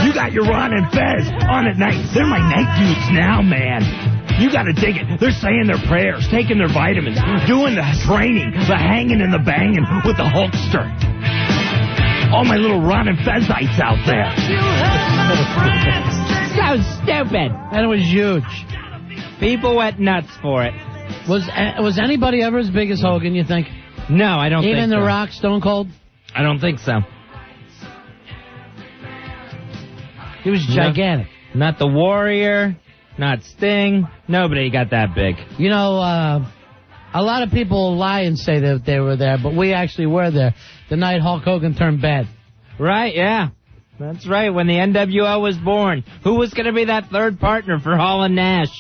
You got your Ron and Fez on at night. They're my night dudes now, man. You got to dig it. They're saying their prayers, taking their vitamins, doing the training, the hanging and the banging with the Hulkster. All my little Ron and Fezites out there. So stupid. And it was huge. People went nuts for it. Was anybody ever as big as Hogan, you think? No, I don't think so. Even The Rock, Stone Cold? I don't think so. He was gigantic. Not the Warrior, not Sting. Nobody got that big. You know, a lot of people lie and say that they were there, but we actually were there the night Hulk Hogan turned bad. Right, yeah. That's right, when the NWO was born. Who was going to be that third partner for Hall and Nash?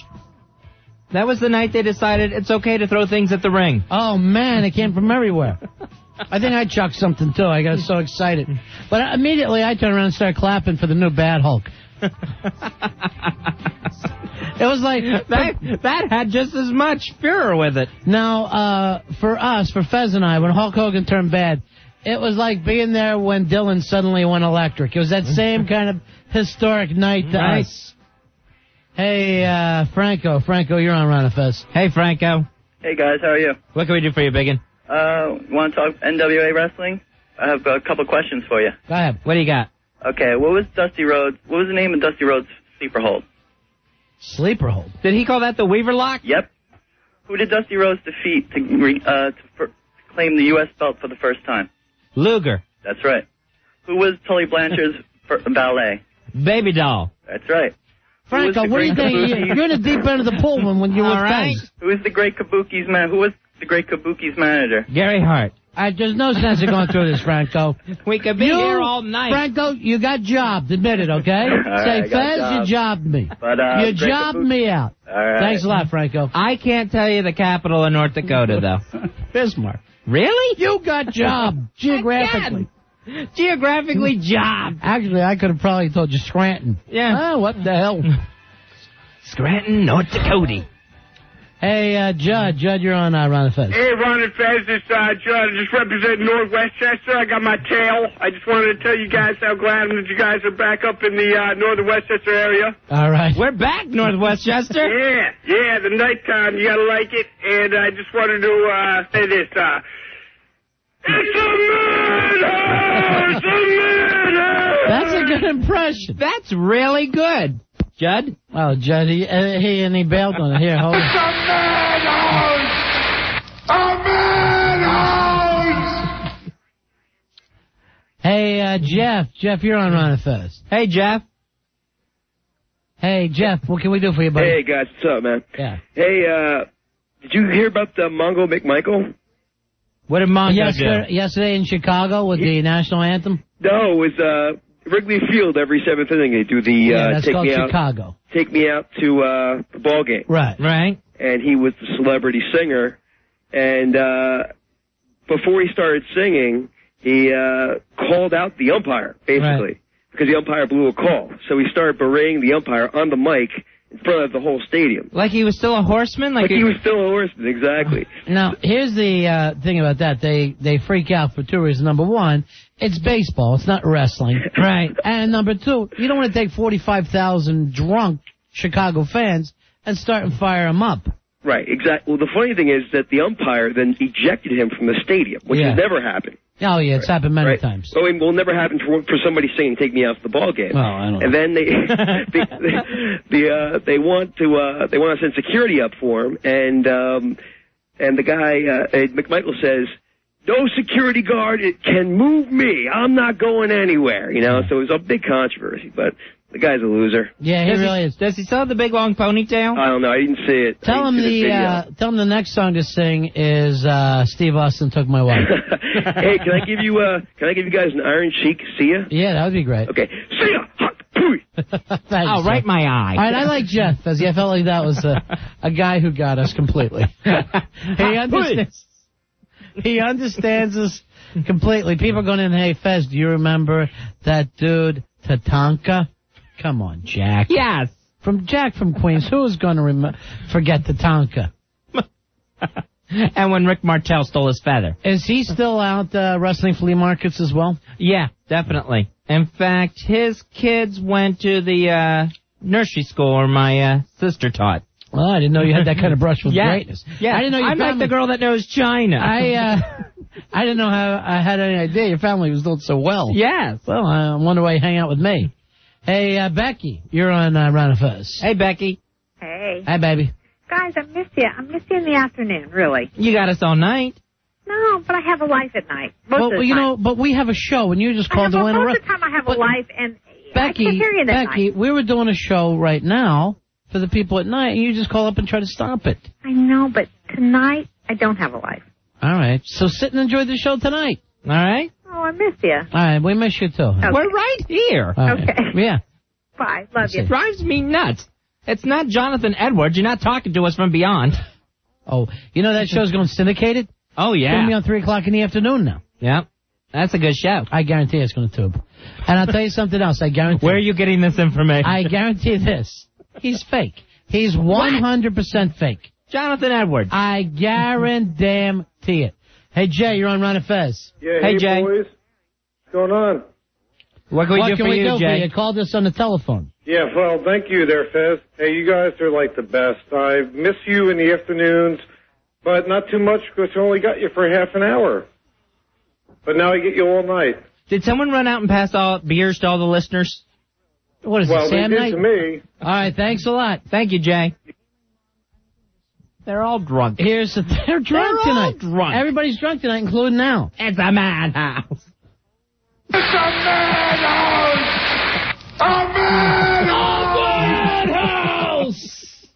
That was the night they decided it's okay to throw things at the ring. Oh, man, it came from everywhere. I think I chucked something, too. I got so excited. But immediately I turned around and started clapping for the new bad Hulk. It was like... That had just as much furor with it. Now, for us, for Fez and I, when Hulk Hogan turned bad, it was like being there when Dylan suddenly went electric. It was that same kind of historic night to us. Hey, Franco. Franco, you're on Ron and Fez. Hey, Franco. Hey, guys. How are you? What can we do for you, biggin? Want to talk NWA wrestling? I have a couple questions for you. Go ahead. What do you got? Okay, what was the name of Dusty Rhodes' sleeper hold? Sleeper hold? Did he call that the Weaver Lock? Yep. Who did Dusty Rhodes defeat to claim the U.S. belt for the first time? Luger. That's right. Who was Tully Blanchard's ballet? Baby Doll. That's right. Franco, what do you think? You're in the deep end of the pool when you were Fez. Who was the great Kabuki's man? Who was the great Kabuki's manager? Gary Hart. There's no sense of going through this, Franco. We could be here all night. Franco, you got jobbed. Admit it, okay? Say, Fez, you jobbed me. You jobbed me out. All right. Thanks a lot, Franco. I can't tell you the capital of North Dakota, though. Bismarck. Really? You got jobbed geographically. Geographically jobbed. Actually, I could have probably told you Scranton. Yeah. What the hell? Scranton, North Dakota. Hey, Judd, you're on Ron and Fez. Hey, Ron and Fez, this Judd. I just represent North Westchester. I got my tail. I just wanted to tell you guys how glad that you guys are back up in the Northern Westchester area. All right. We're back, North Westchester. Yeah, the nighttime. You gotta like it. And I just wanted to say this. It's a madhouse! A madhouse! That's a good impression. That's really good. Judd? Oh, Judd, he bailed on it. Here, hold on. It's a madhouse! A madhouse! Hey, Jeff. Jeff, you're on Ron and Fez. Hey, Jeff. Hey, Jeff, what can we do for you, buddy? Hey, guys, what's up, man? Yeah. Hey, did you hear about the Mongo McMichael? What did Mongo do? Yesterday in Chicago with the national anthem? No, it was Wrigley Field every seventh inning. They do the that's take called me Chicago. out, take me out to the ball game. Right. And he was the celebrity singer. And before he started singing, he called out the umpire, basically, because the umpire blew a call. So he started berating the umpire on the mic in front of the whole stadium. Like he was still a horseman? Like he was still a horseman, exactly. Now, here's the thing about that. They freak out for two reasons. Number one, it's baseball. It's not wrestling. Right. And number two, you don't want to take 45,000 drunk Chicago fans and start and fire them up. Right, exactly. Well, the funny thing is that the umpire then ejected him from the stadium, which has never happened. Oh, yeah, it's happened many times. Well, it will never happen for somebody saying, take me out to the ball game. Oh, I don't know. And then they want to send security up for him, and the guy, McMichael says, no security guard can move me. I'm not going anywhere, you know. So it was a big controversy, but the guy's a loser. Yeah, he really is. Does he still have the big long ponytail? I don't know. I didn't see it. Tell him the next song to sing is Steve Austin Took My Wife. Hey, can I give you guys an Iron Cheek? See ya? Yeah, that would be great. Okay. See ya. Thanks, oh, right my eye. All right, I like Jeff, as I felt like that was a guy who got us completely. He understands us completely. People are going in, hey, Fez, do you remember that dude, Tatanka? Come on, Jack. Yes. Jack from Queens. Who is going to forget Tatanka? And when Rick Martel stole his feather. Is he still out wrestling flea markets as well? Yeah, definitely. In fact, his kids went to the nursery school where my sister taught. Well, I didn't know you had that kind of brush with greatness. Yeah, I didn't know I'm like the girl that knows China. I didn't know how I had any idea your family was doing so well. Yes. Well, I wonder why you hang out with me. Hey, Becky, you're on Ron and Fez. Hey, Becky. Hey. Hi, baby. Guys, I miss you. I miss you in the afternoon, really. You got us all night. No, but I have a life at night. Most of the time. But we have a show, and you just called to interrupt. Most of the time I have a life, and Becky, I can hear you that night. we were doing a show right now for the people at night, and you just call up and try to stop it. I know, but tonight I don't have a life. All right, so sit and enjoy the show tonight. All right? Oh, I miss you. All right, we miss you too. Okay. We're right here. Okay. Yeah. Bye. Love you. It drives me nuts. It's not Jonathan Edwards. You're not talking to us from beyond. Oh, you know that show's going syndicated? Oh, yeah. It's going to be on 3 o'clock in the afternoon now. Yeah. That's a good show. I guarantee it's going to tube. And I'll tell you something else. I guarantee. Where are you getting this information? I guarantee this. He's fake. He's 100% fake. Jonathan Edwards. I guarantee it. Hey, Jay, you're on Ron and Fez. Yeah, hey Jay. Boys. What's going on? What can we do for you, Jay? You called us on the telephone. Yeah, well, thank you there, Fez. Hey, you guys are like the best. I miss you in the afternoons, but not too much because I only got you for half an hour. But now I get you all night. Did someone run out and pass all beers to all the listeners? What is well, it, Sam they did night? to me. All right, thanks a lot. Thank you, Jay. They're all drunk. They're drunk tonight. All drunk. Everybody's drunk tonight, including now. It's a madhouse. It's a madhouse! A madhouse!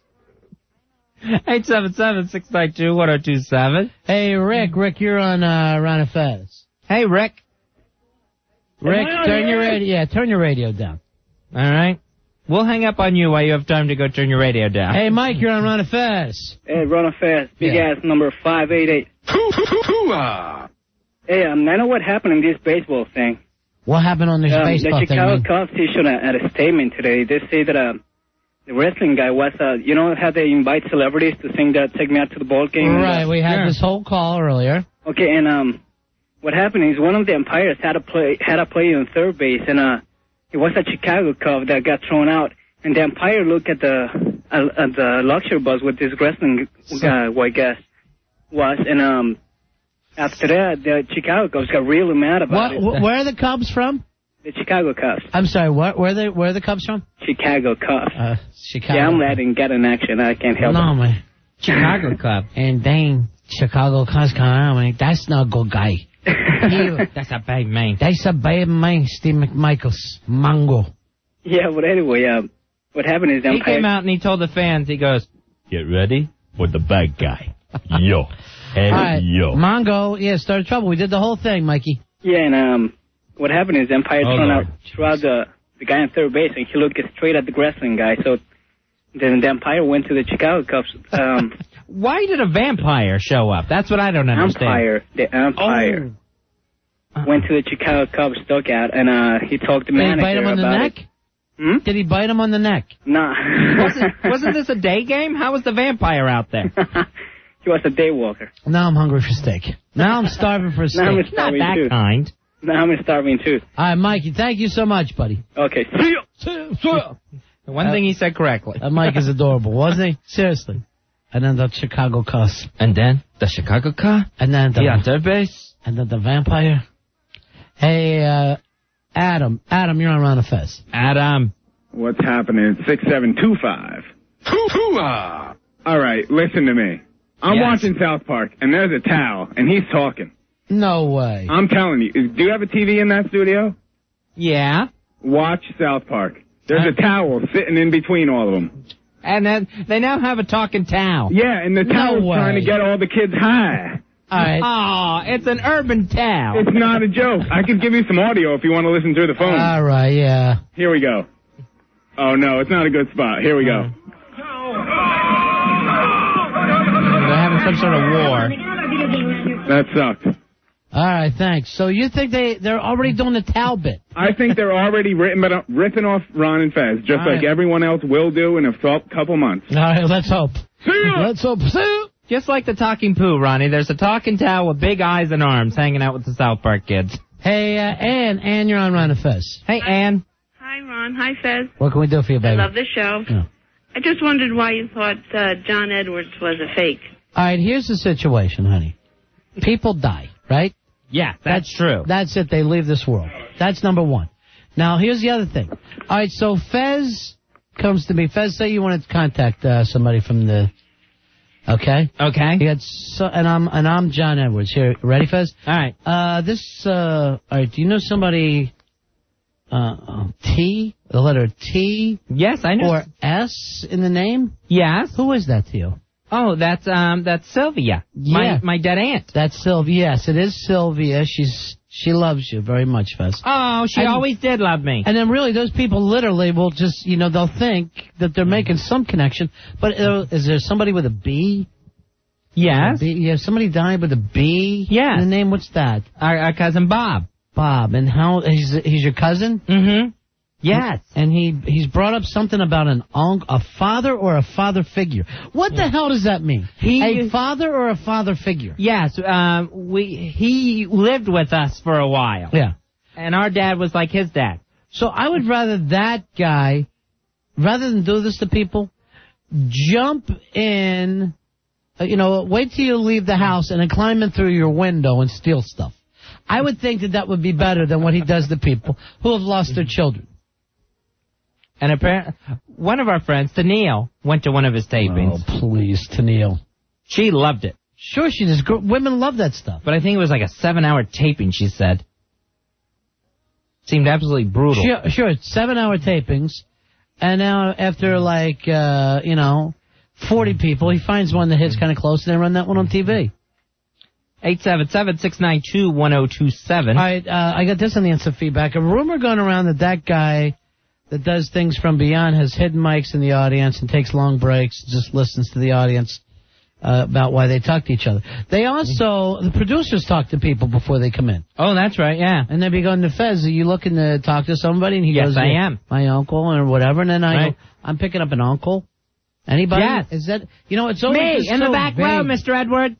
877-692-1027. Hey, Rick, you're on Ron and Fez. Hey, Rick. Rick, turn your radio down. All right. We'll hang up on you while you have time to go turn your radio down. Hey, Mike, you're on Ron and Fez. Hey, Ron and Fez, big ass number 588. Hey, I know what happened in this baseball thing. What happened on this baseball the thing? Chicago Cubs issued a statement today. They say that the wrestling guy was, you know how they invite celebrities to sing that Take Me Out to the Ball Game? Right, we had this whole call earlier. Okay, and what happened is one of the umpires had a play on third base, and it was a Chicago Cub that got thrown out, and the umpire looked at the luxury bus with this wrestling guy, I guess, and after that, the Chicago Cubs got really mad about it. Where are the Cubs from? The Chicago Cubs. I'm sorry, where are the Cubs from? Chicago Cubs. Chicago. Yeah, I'm letting get an action. I can't help it. No, man. Chicago Cubs. And then Chicago Cubs come out, man. That's not a good guy. That's a bad man. That's a bad man, Steve McMichaels. Mango. Yeah, but anyway, what happened is... He came out and he told the fans, he goes, get ready for the bad guy. Yo. Hey, right. yo. Mongo, started trouble. We did the whole thing, Mikey. Yeah, and what happened is the umpire threw out the guy on third base, and he looked straight at the wrestling guy. So then the umpire went to the Chicago Cubs. Why did a vampire show up? That's what I don't understand. The umpire went to the Chicago Cubs dugout, and he talked to the manager about Did he bite him on the neck? Did he bite him on the neck? Nah. Wasn't this a day game? How was the vampire out there? He was a day walker. Now I'm hungry for steak. Now I'm starving for a steak. Now I'm starving Not that too. kind. Now I'm starving too. All right, Mikey, thank you so much, buddy. Okay. See ya. One thing he said correctly. Mike is adorable, wasn't he? Seriously. And then the Chicago Cubs. And then the Chicago Cubs. And then the third base. And then the vampire. Hey, Adam. Adam, you're on Ron and Fez. Adam. What's happening? 6725. All right, listen to me. I'm watching South Park, and there's a towel, and he's talking. No way. I'm telling you. Do you have a TV in that studio? Yeah. Watch South Park. There's a towel sitting in between all of them. And then they now have a talking towel. Yeah, and the towel's trying to get all the kids high. All right. Oh, it's an urban towel. It's not a joke. I could give you some audio if you want to listen through the phone. All right, yeah. Here we go. Oh, no, it's not a good spot. Here we go. They're having some sort of war. That sucked. All right, thanks. So you think they're already doing the towel bit? I think they're already ripping off Ron and Fez, just like everyone else will do in a couple months. All right, let's hope. See ya! Let's hope. See ya! Just like the talking poo, Ronnie, there's a talking towel with big eyes and arms hanging out with the South Park kids. Hey, Ann, you're on Ron and Fez. Hey, Ann. Hi, Ron. Hi, Fez. What can we do for you, baby? I love the show. Yeah. I just wondered why you thought John Edwards was a fake. All right, here's the situation, honey. People die, right? Yeah, that's true. That's it. They leave this world. That's number one. Now, here's the other thing. All right, so Fez comes to me. Fez, say you want to contact somebody from the... Okay? Okay. And I'm John Edwards. Here, ready, Fez? All right. All right, do you know somebody... T? The letter T? Yes, I know. Or S in the name? Yes. Who is that to you? Oh, that's Sylvia. Yeah. My dead aunt. That's Sylvia. Yes, it is Sylvia. She loves you very much, Fez. Oh, she always did love me. And then really, those people literally will just, they'll think that they're making some connection. But is there somebody with a B? Yes. Yeah, somebody died with a B? Yes. The name, what's that? Our cousin Bob. Bob. And how, he's your cousin? Mm-hmm. Yes. And he's brought up something about a father or a father figure. What the hell does that mean? A father or a father figure? Yes. He lived with us for a while. Yeah. And our dad was like his dad. So I would rather that guy, rather than do this to people, jump in, wait till you leave the house and then climb in through your window and steal stuff. I would think that would be better than what he does to people who have lost their children. And apparently, one of our friends, Tennille, went to one of his tapings. Oh, please, Tennille. She loved it. Sure she does. Women love that stuff. But I think it was like a 7-hour taping, she said. Seemed absolutely brutal. Sure, it's 7-hour tapings. And now after 40 people, he finds one that hits kind of close and they run that one on TV. 877-692-1027. All right, I got this on the instant feedback. A rumor going around that guy that does things from beyond has hidden mics in the audience and takes long breaks, just listens to the audience about why they talk to each other. They also, the producers talk to people before they come in. Oh, that's right, yeah. And they'll be going to Fez, are you looking to talk to somebody? And he goes, yes, I am. My uncle or whatever. And then I go, I'm picking up an uncle. Anybody? Yes. Is that, it's always me, in the back row, Mr. Edward.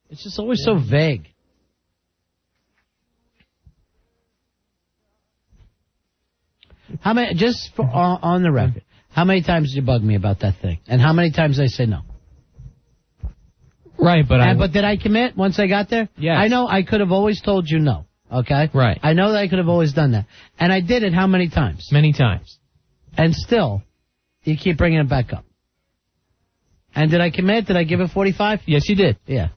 It's just always so vague. How many, just for, on the record, how many times did you bug me about that thing? And how many times did I say no? Right, but did I commit once I got there? Yes. I know I could have always told you no, okay? Right. I know that I could have always done that. And I did it how many times? Many times. And still, you keep bringing it back up. And did I commit? Did I give it 45? Yes, you did. Yeah.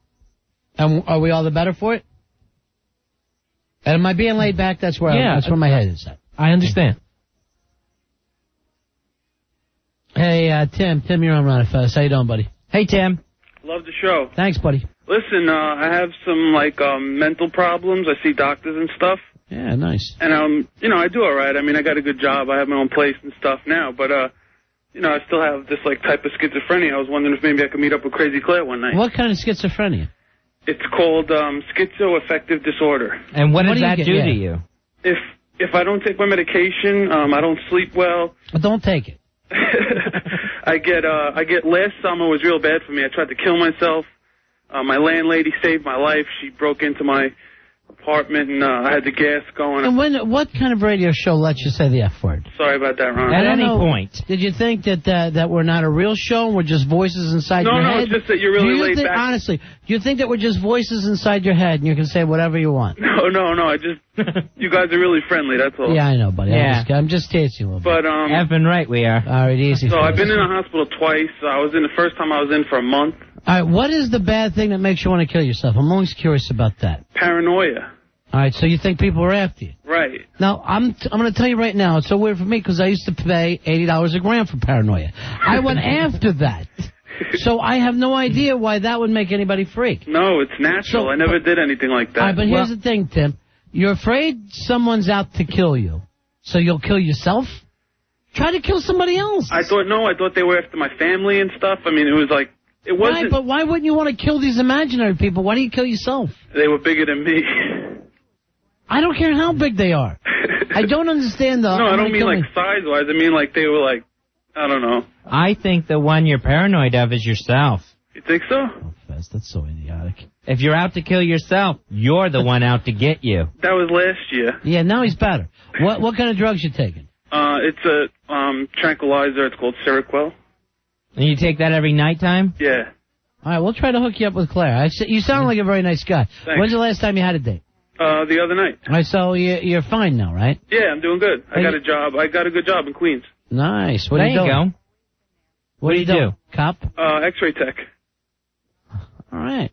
And are we all the better for it? And am I being laid back? That's where my head is at. I understand. Hey, Tim, you're on Ron and Fez. How you doing, buddy? Hey, Tim. Love the show. Thanks, buddy. Listen, I have some mental problems. I see doctors and stuff. Yeah, nice. And I do all right. I mean, I got a good job. I have my own place and stuff now, but I still have this type of schizophrenia. I was wondering if maybe I could meet up with Crazy Claire one night. What kind of schizophrenia? It's called schizoaffective disorder. And what does that do to you? If I don't take my medication, I don't sleep well. Well, don't take it. I get last summer was real bad for me. I tried to kill myself. My landlady saved my life. She broke into my apartment, and I had the gas going. And what kind of radio show lets you say the F word? Sorry about that, Ron. At any point. Did you think that we're not a real show and we're just voices inside your head? No, it's just that you're really laid back. Honestly, do you think that we're just voices inside your head and you can say whatever you want? No. I just, you guys are really friendly, that's all. Yeah, I know, buddy. Yeah. I'm just teasing you a little bit. But, Effing right we are. All right, easy. So I've been in the hospital twice. The first time I was in for a month. All right, what is the bad thing that makes you want to kill yourself? I'm always curious about that. Paranoia. All right, so you think people are after you. Right. Now, I'm going to tell you right now, it's so weird for me because I used to pay $80 a gram for paranoia. I went after that. So I have no idea why that would make anybody freak. No, it's natural. I never did anything like that. All right, but here's the thing, Tim. You're afraid someone's out to kill you, so you'll kill yourself? Try to kill somebody else. I thought they were after my family and stuff. I mean, it was like, it wasn't. Right, but why wouldn't you want to kill these imaginary people? Why do you kill yourself? They were bigger than me. I don't care how big they are. I don't understand the... No, I don't mean like size-wise. I mean like they were like, I don't know. I think the one you're paranoid of is yourself. You think so? Oh, Fez, that's so idiotic. If you're out to kill yourself, you're the one out to get you. That was last year. Yeah, now he's better. What kind of drugs you taking? It's a tranquilizer. It's called Seroquel. And you take that every nighttime? Yeah. All right, we'll try to hook you up with Claire. You sound like a very nice guy. Thanks. When's the last time you had a date? The other night. All right, so you're fine now, right? Yeah, I'm doing good. I got a job. I got a good job in Queens. Nice. What there are you doing? Go. What do you do? Cop? X-ray tech. All right.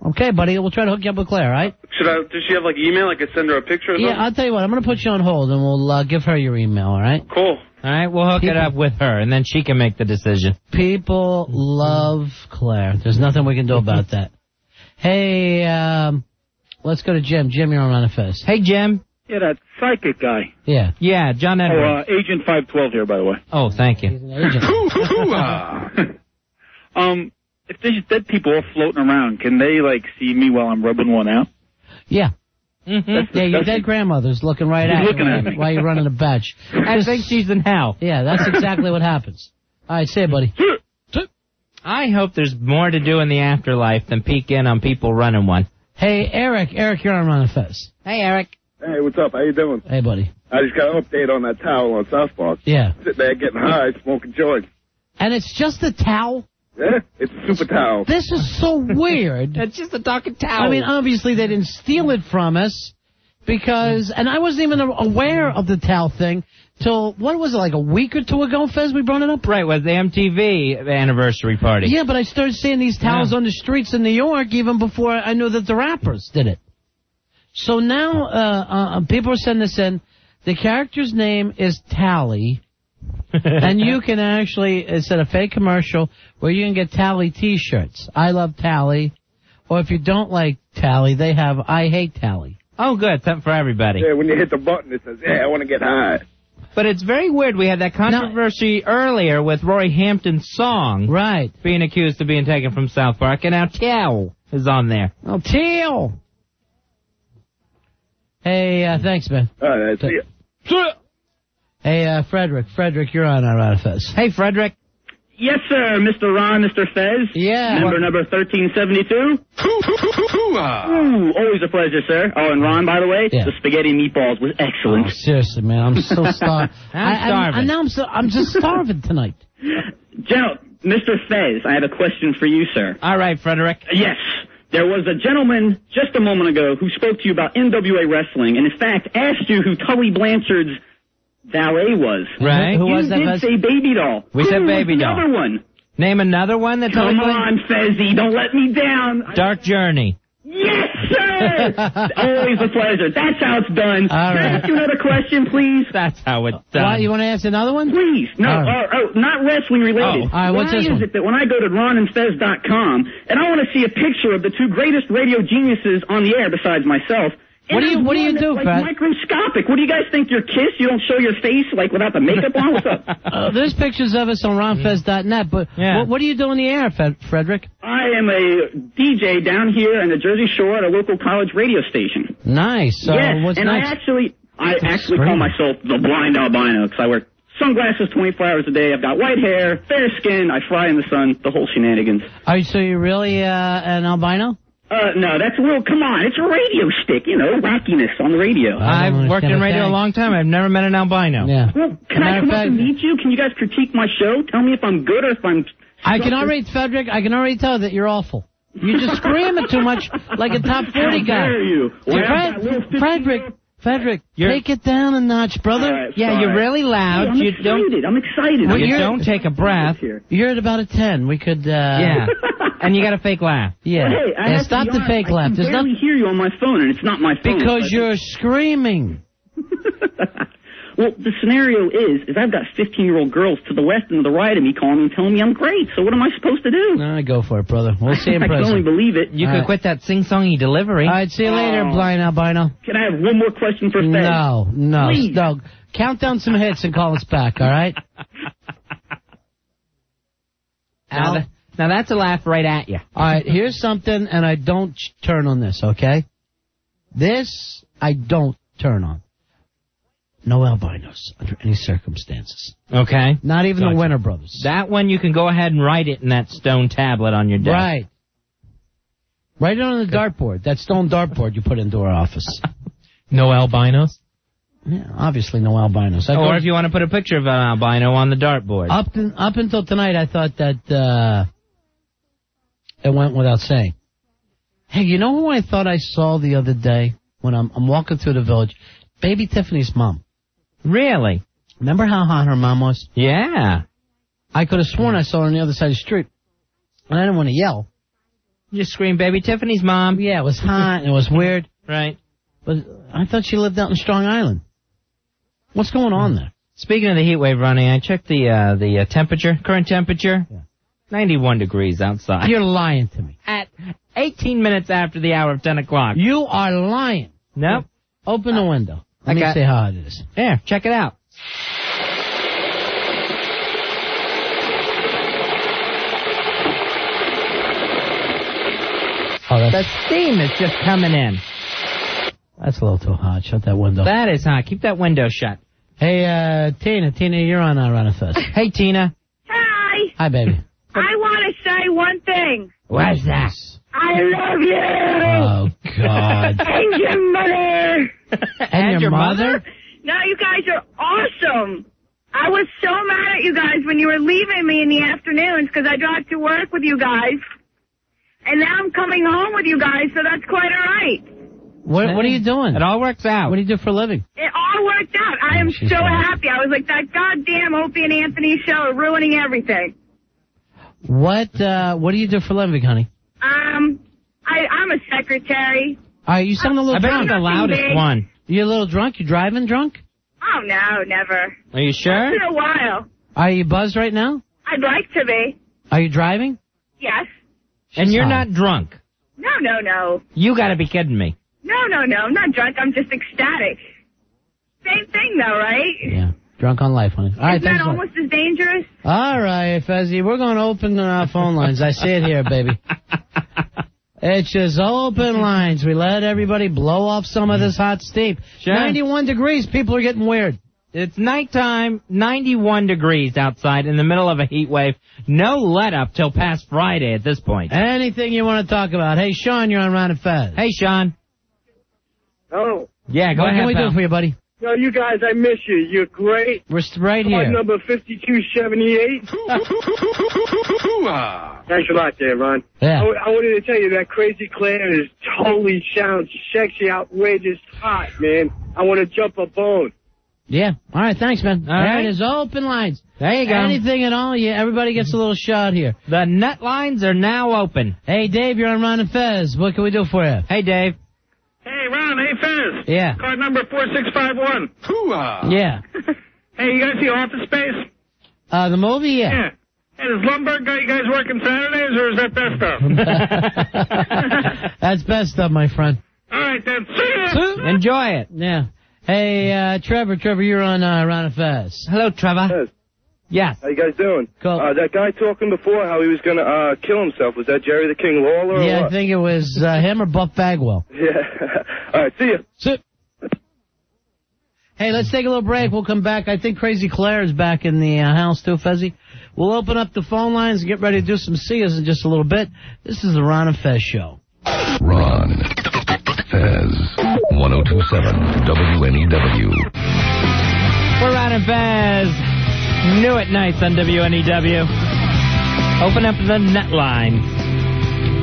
Okay, buddy, we'll try to hook you up with Claire, all right? Does she have, like, email? I could send her a picture or something? Yeah, I'll tell you what. I'm going to put you on hold, and we'll give her your email, all right? Cool. All right, we'll hook it up with her, and then she can make the decision. People love Claire. There's nothing we can do about that. Hey, let's go to Jim. Jim, you're on Ron and Fez. Hey, Jim. Yeah, that psychic guy. Yeah. Yeah, John Edwards. Agent 512 here, by the way. Oh, thank you. He's an agent. If there's dead people all floating around, can they, like, see me while I'm rubbing one out? Yeah. Yeah, your dead grandmother's looking right at you while you're running a batch. I think she's in hell. Yeah, that's exactly what happens. All right, say it, buddy. I hope there's more to do in the afterlife than peek in on people running one. Hey, Eric. Eric, you're on Ron and Fez. Hey, Eric. Hey, what's up? How you doing? Hey, buddy. I just got an update on that towel on South Park. Yeah. Sitting there getting high, smoking joints. And it's just a towel? Yeah, it's a super towel. This is so weird. It's just a talking towel. I mean, obviously they didn't steal it from us because, and I wasn't even aware of the towel thing till, what was it, like a week or two ago, Fez, we brought it up? Right, it was the MTV anniversary party. Yeah, but I started seeing these towels on the streets in New York even before I knew that the rappers did it. So now people are sending this in. The character's name is Tally. And you can actually, it's a fake commercial where you can get Tally T-shirts. I love Tally. Or if you don't like Tally, they have I hate Tally. Oh, good. Something for everybody. Yeah, when you hit the button, it says, I want to get high. But it's very weird. We had that controversy earlier with Roy Hampton's song. Right. Being accused of being taken from South Park. And now Teal is on there. Oh, Teal! Hey, thanks, man. All right, see ya. Hey, Frederick. Frederick, you're on our Fez. Hey, Frederick. Yes, sir, Mr. Ron, Mr. Fez. Yeah. Member number 1372. Ooh, always a pleasure, sir. Oh, and Ron, by the way, the spaghetti meatballs was excellent. Oh, seriously, man, I'm so starved. I'm starving. I'm just starving tonight. Mr. Fez, I have a question for you, sir. All right, Frederick. Yes. There was a gentleman just a moment ago who spoke to you about NWA wrestling, and in fact asked you who Tully Blanchard's valet was. Right. Who was that? You did say Baby Doll. We said Baby Doll. Another one. Name another one that Come on, Fezzy, don't let me down. Dark Journey. Yes, sir! Always a pleasure. That's how it's done. All Can I right. ask you another question, please? That's how it's done. What, you want to ask another one? Please. No, All right. not wrestling related. All right, what's Why this is one? it that when I go to ronandfez.com and I want to see a picture of the two greatest radio geniuses on the air besides myself, What do you do, like Fred? microscopic. What do you guys think? You're Kiss? You don't show your face like without the makeup on? What's up? There's pictures of us on ronfez.net, but what do you do in the air, Frederick? I am a DJ down here in the Jersey Shore at a local college radio station. Nice. So yes, what's and next? I actually call myself the blind albino because I wear sunglasses 24 hours a day. I've got white hair, fair skin. I fry in the sun. The whole shenanigans. So you're really an albino? No, that's a little, come on, it's a radio stick, you know, wackiness on the radio. I've worked in radio a long time. I've never met an albino. Yeah. Well, can I come up and meet you? Can you guys critique my show? Tell me if I'm good or if I'm... I can already, Frederick, I can already tell that you're awful. You just scream it too much like a top 40 guy. How dare you? Frederick, take it down a notch, brother. Right, yeah, you're really loud. I'm excited. I'm excited. Well, you don't take a breath. You're at about a 10. We could, Yeah. And you got a fake laugh. Yeah. Well, hey, I have to stop be the honest, fake laugh. I There's can barely hear you on my phone, and it's not my phone. Because you're screaming. Well, the scenario is I've got 15-year-old girls to the left and to the right of me calling me and telling me I'm great. So what am I supposed to do? Go for it, brother. We'll see in I can prison. only believe it. You could quit that sing-songy delivery. All right, see you later, blind albino. Can I have one more question for Fez? No. Please. No. Count down some hits and call us back, all right? Now that's a laugh right at you. All right, here's something, and I don't turn on this, okay? This I don't turn on. No albinos under any circumstances. Okay. Not even the Winter Brothers. That one you can go ahead and write it in that stone tablet on your desk. Right. Write it on the dartboard. That stone dartboard you put into our office. No albinos? Yeah, obviously no albinos. Or if you want to put a picture of an albino on the dartboard. Up until tonight, I thought that it went without saying. Hey, you know who I thought I saw the other day when I'm walking through the village? Baby Tiffany's mom. Really? Remember how hot her mom was? Yeah. I could have sworn I saw her on the other side of the street. And I didn't want to yell. You just screamed, Baby Tiffany's mom. Yeah, it was hot and it was weird. Right. But I thought she lived out in Strong Island. What's going on there? Speaking of the heat wave, Ronnie, I checked the temperature, current temperature. Yeah. 91 degrees outside. You're lying to me. At 18 minutes after the hour of 10 o'clock. You are lying. Nope. Open the window. Let me see how it is. Yeah, check it out. The steam is just coming in. That's a little too hot. Shut that window. That is hot. Keep that window shut. Hey, Tina, you're on Run It Fest. Hey, Tina. Hi. Hi, baby. I want to say one thing. What's that? I love you. Oh, God. And your mother. And your mother? No, you guys are awesome. I was so mad at you guys when you were leaving me in the afternoons because I drive to work with you guys. And now I'm coming home with you guys, so that's quite all right. What are you doing? It all works out. What do you do for a living? It all worked out. I am so happy. I was like, that goddamn Opie and Anthony show are ruining everything. What do you do for a living, honey? I'm a secretary. All right, you sound a little drunk. I bet you're the loudest one. You a little drunk? You driving drunk? Oh, no, never. Are you sure? Once in a while. Are you buzzed right now? I'd like to be. Are you driving? Yes. And you're not drunk? No. You got to be kidding me. No. I'm not drunk. I'm just ecstatic. Same thing, though, right? Yeah. Drunk on life, honey. All right, Isn't that almost as dangerous? All right, Fezzy, we're going to open phone lines. I see it here, baby. It's just open lines. We let everybody blow off some of this hot steam. Sure. 91 degrees. People are getting weird. It's nighttime, 91 degrees outside in the middle of a heat wave. No let up till past Friday at this point. Anything you want to talk about. Hey, Sean, you're on Ron and Fez. Hey, Sean. Oh. Yeah, go ahead, What can we pal. do for you, buddy? No, you guys, I miss you. You're great. We're right Card here. number 5278. Thanks a lot there, Ron. Yeah. I wanted to tell you that Crazy Claire is totally sounds sexy, outrageous, hot, man. I want to jump a bone. Yeah. All right, thanks, man. All right. It is open lines. There you go. Anything at all, yeah, everybody gets a little shot here. The nut lines are now open. Hey, Dave, you're on Ron and Fez. What can we do for you? Hey, Dave. Hey, Ron. Hey, Fez. Yeah. Card number 4651. Yeah. Hey, you guys see Office Space? The movie, yeah. Yeah. Hey, does Lumberg got you guys working Saturdays, or is that best of? That's best of, my friend. All right, then. See ya. Enjoy it. Yeah. Hey, Trevor, you're on Ron and Fez. Hello, Trevor. Yes. How you guys doing? Cool. That guy talking before how he was going to kill himself, was that Jerry the King Lawler or Yeah, what? I think it was him or Buff Bagwell. Yeah. All right, see ya. Sit. Hey, let's take a little break. We'll come back. I think Crazy Claire is back in the house too, Fezzy. We'll open up the phone lines and get ready to do some see-us in just a little bit. This is the Ron and Fez Show. Ron. Fez 1027 WNEW. We're Ron and Fez. New at nights on WNEW. Open up the net line.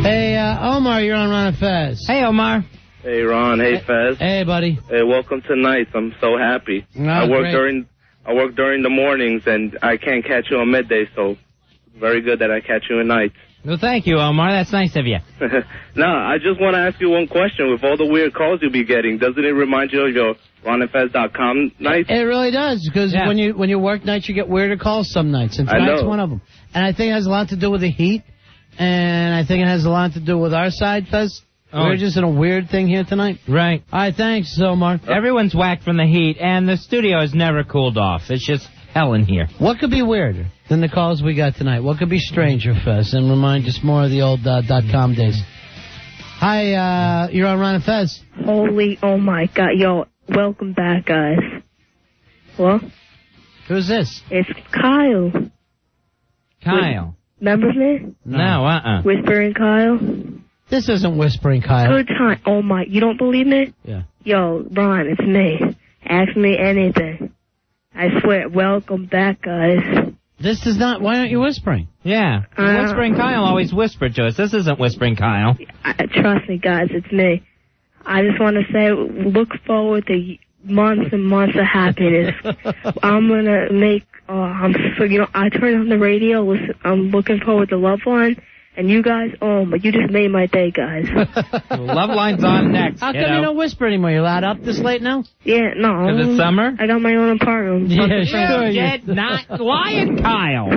Hey, Omar, you're on Ron and Fez. Hey, Omar. Hey, Ron. Hey, Fez. Hey, buddy. Hey, welcome to nights. I'm so happy. I work during the mornings, and I can't catch you on midday, so very good that I catch you at nights. Well, thank you, Omar. That's nice of you. No, I just want to ask you one question. With all the weird calls you'll be getting, doesn't it remind you of your RonandFez.com nights? It really does, because when you work nights, you get weirder calls some nights, and tonight's one of them. And I think it has a lot to do with the heat, and I think it has a lot to do with our side, Fez. We're just in a weird thing here tonight. Right. All right, thanks, Omar. Everyone's whacked from the heat, and the studio has never cooled off. It's just hell in here. What could be weirder than the calls we got tonight? What could be stranger, Fez, and remind us more of the old .com days? Hi, you're on Ron and Fez. Holy, oh my God. Yo, welcome back, guys. Hello? Who's this? It's Kyle. Kyle. Remember me? No, Whispering Kyle? This isn't Whispering Kyle. Good time. Oh my, you don't believe me? Yeah. Yo, Ron, it's me. Ask me anything. I swear, welcome back, guys. This is not, why aren't you whispering? Yeah. Whispering Kyle always whispered to us. This isn't Whispering Kyle. Trust me, guys, it's me. I just want to say, look forward to months and months of happiness. I'm going to make, I turn on the radio, listen, I'm looking forward to Love Line. And you guys, you just made my day, guys. Love Line's on next. How come you don't whisper anymore? You allowed up this late now? Yeah, no. Because it's summer? I got my own apartment. Yeah, sure. Get not lying, Kyle.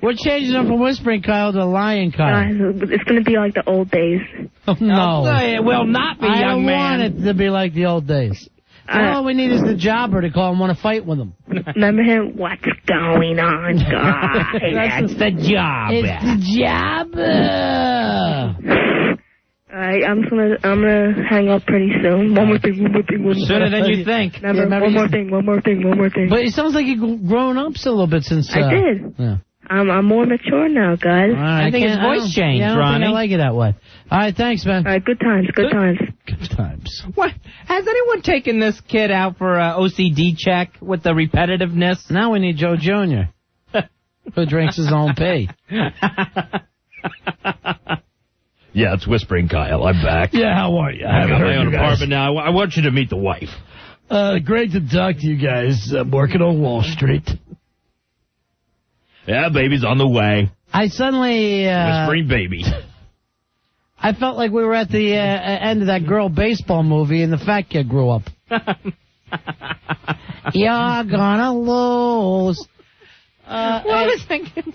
We're changing up from Whispering Kyle to Lying Kyle. Guys, it's going to be like the old days. Oh, no. It will not be, young man. I don't want it to be like the old days. All we need is the jobber to call and want to fight with him. Remember him? What's going on, guys? That's the job. It's the jobber. All right, I'm gonna hang up pretty soon. One more thing. Sooner than you think. Remember, one more thing. But it sounds like you've grown up a little bit since. I did. Yeah. I'm more mature now, guys. Right, I think his voice changed, I don't Ronnie. think I like it that way. All right, thanks, man. All right, good times. Good times. What? Has anyone taken this kid out for an OCD check with the repetitiveness? Now we need Joe Jr., who drinks his own pee. Yeah, it's Whispering Kyle. I'm back. Yeah, how are you? I got my own apartment now. I want you to meet the wife. Great to talk to you guys. I'm working on Wall Street. Yeah, baby's on the way. I suddenly... Whispering baby. I felt like we were at the end of that girl baseball movie and the fat kid grew up. You're gonna lose. I was thinking...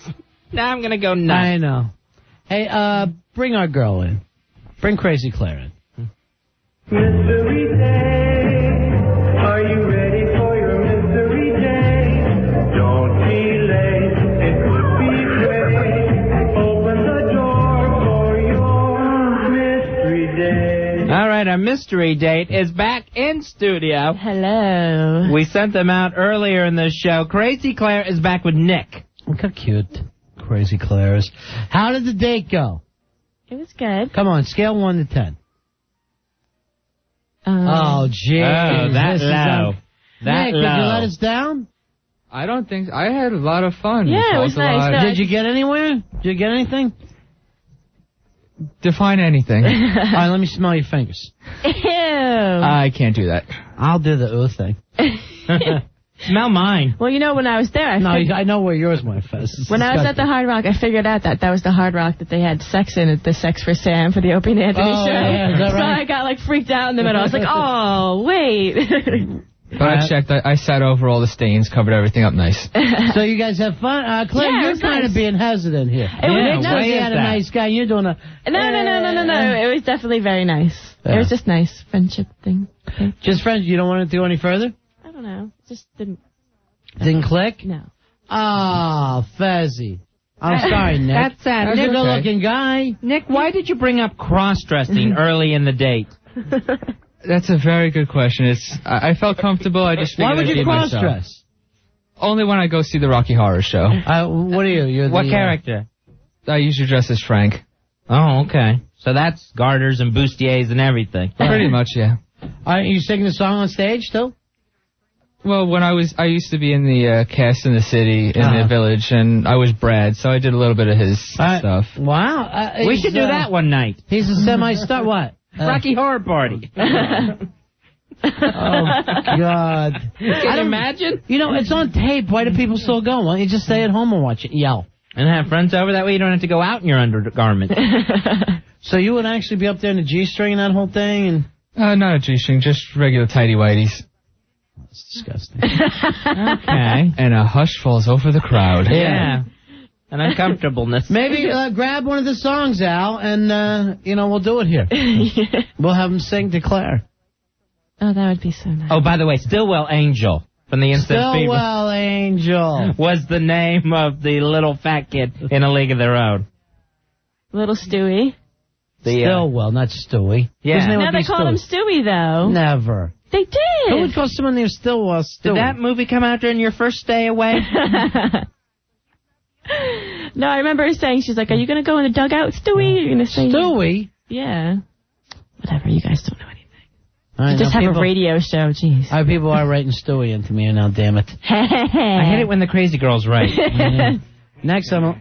Now I'm going to go nuts. I know. Hey, bring our girl in. Bring Crazy Claire in. Mystery day, are you ready for your mystery day? Don't be late, it could be great. Open the door for your mystery day. All right, our mystery date is back in studio. Hello. We sent them out earlier in the show. Crazy Claire is back with Nick. Look how cute Crazy Claire is. How did the date go? It was good. Come on, scale 1 to 10. Oh, gee. Oh, that low. That Nick, low. did you let us down? I don't think... I had a lot of fun. Yeah, it was nice. No, Did you get anywhere? Did you get anything? Define anything. All right, let me smell your fingers. Ew. I can't do that. I'll do the ooh thing. Smell mine. Well, you know, when I was there, I know where yours went, Fez. When I was at the Hard Rock, I figured out that was the Hard Rock that they had sex in, the Sex for Sam for the Opie and Anthony show. Yeah, is that so right? I got like freaked out in the middle. I was like, oh, wait. But I checked. I sat over all the stains, covered everything up nice. So you guys have fun? Claire, Yeah, it you're was kind nice. of being hesitant here. It was Nick nice. says he had a nice guy. You're doing a... No. It was definitely very nice. Yeah. It was just nice. Friendship thing. Okay. Just friends? You don't want to do any further? I don't know. Just didn't. Didn't click? No. Ah, Fezzy. I'm sorry, Nick. That's sad. He's a Nick, good-looking guy. Nick, why did you bring up cross-dressing early in the date? That's a very good question. I felt comfortable. I just figured Why would I'd you be myself. cross-dress? Only when I go see the Rocky Horror Show. What are you? You're What the, character? I usually dress as Frank. Oh, okay. So that's garters and bustiers and everything. Pretty much, yeah. Are you singing the song on stage too? Well, when I used to be in the cast in the city, in the village, and I was Brad, so I did a little bit of his stuff. Wow. We should do that one night. He's a semi-star. What? Rocky Horror Party. Oh, God. Can you imagine? You know, it's on tape. Why do people still go? Why don't you just stay at home and watch it? Yell. And have friends over. That way you don't have to go out in your undergarments. So you would actually be up there in the G-string and that whole thing? And not a G-string, just regular tighty-whities. That's disgusting. Okay. And a hush falls over the crowd. Yeah. An uncomfortableness. Maybe grab one of the songs, Al, and, we'll do it here. We'll have them sing Declare. Oh, that would be so nice. Oh, by the way, Stillwell Angel from the Instant Fever Stillwell Angel was the name of the little fat kid in A League of Their Own. Little Stewie. Stillwell, not Stewie. Yeah. No, they called him Stewie, though. Never. They did. Who would call someone named Stillwell Stewie? Did that movie come out during your first stay away? No, I remember her saying, she's like, are you going to go in the dugout, Stewie? You're going to say Stewie? Yeah. Whatever, you guys don't know anything. I Just have a radio show, jeez. People are writing Stewie into me now, damn it. I hate it when the crazy girls write. Next time.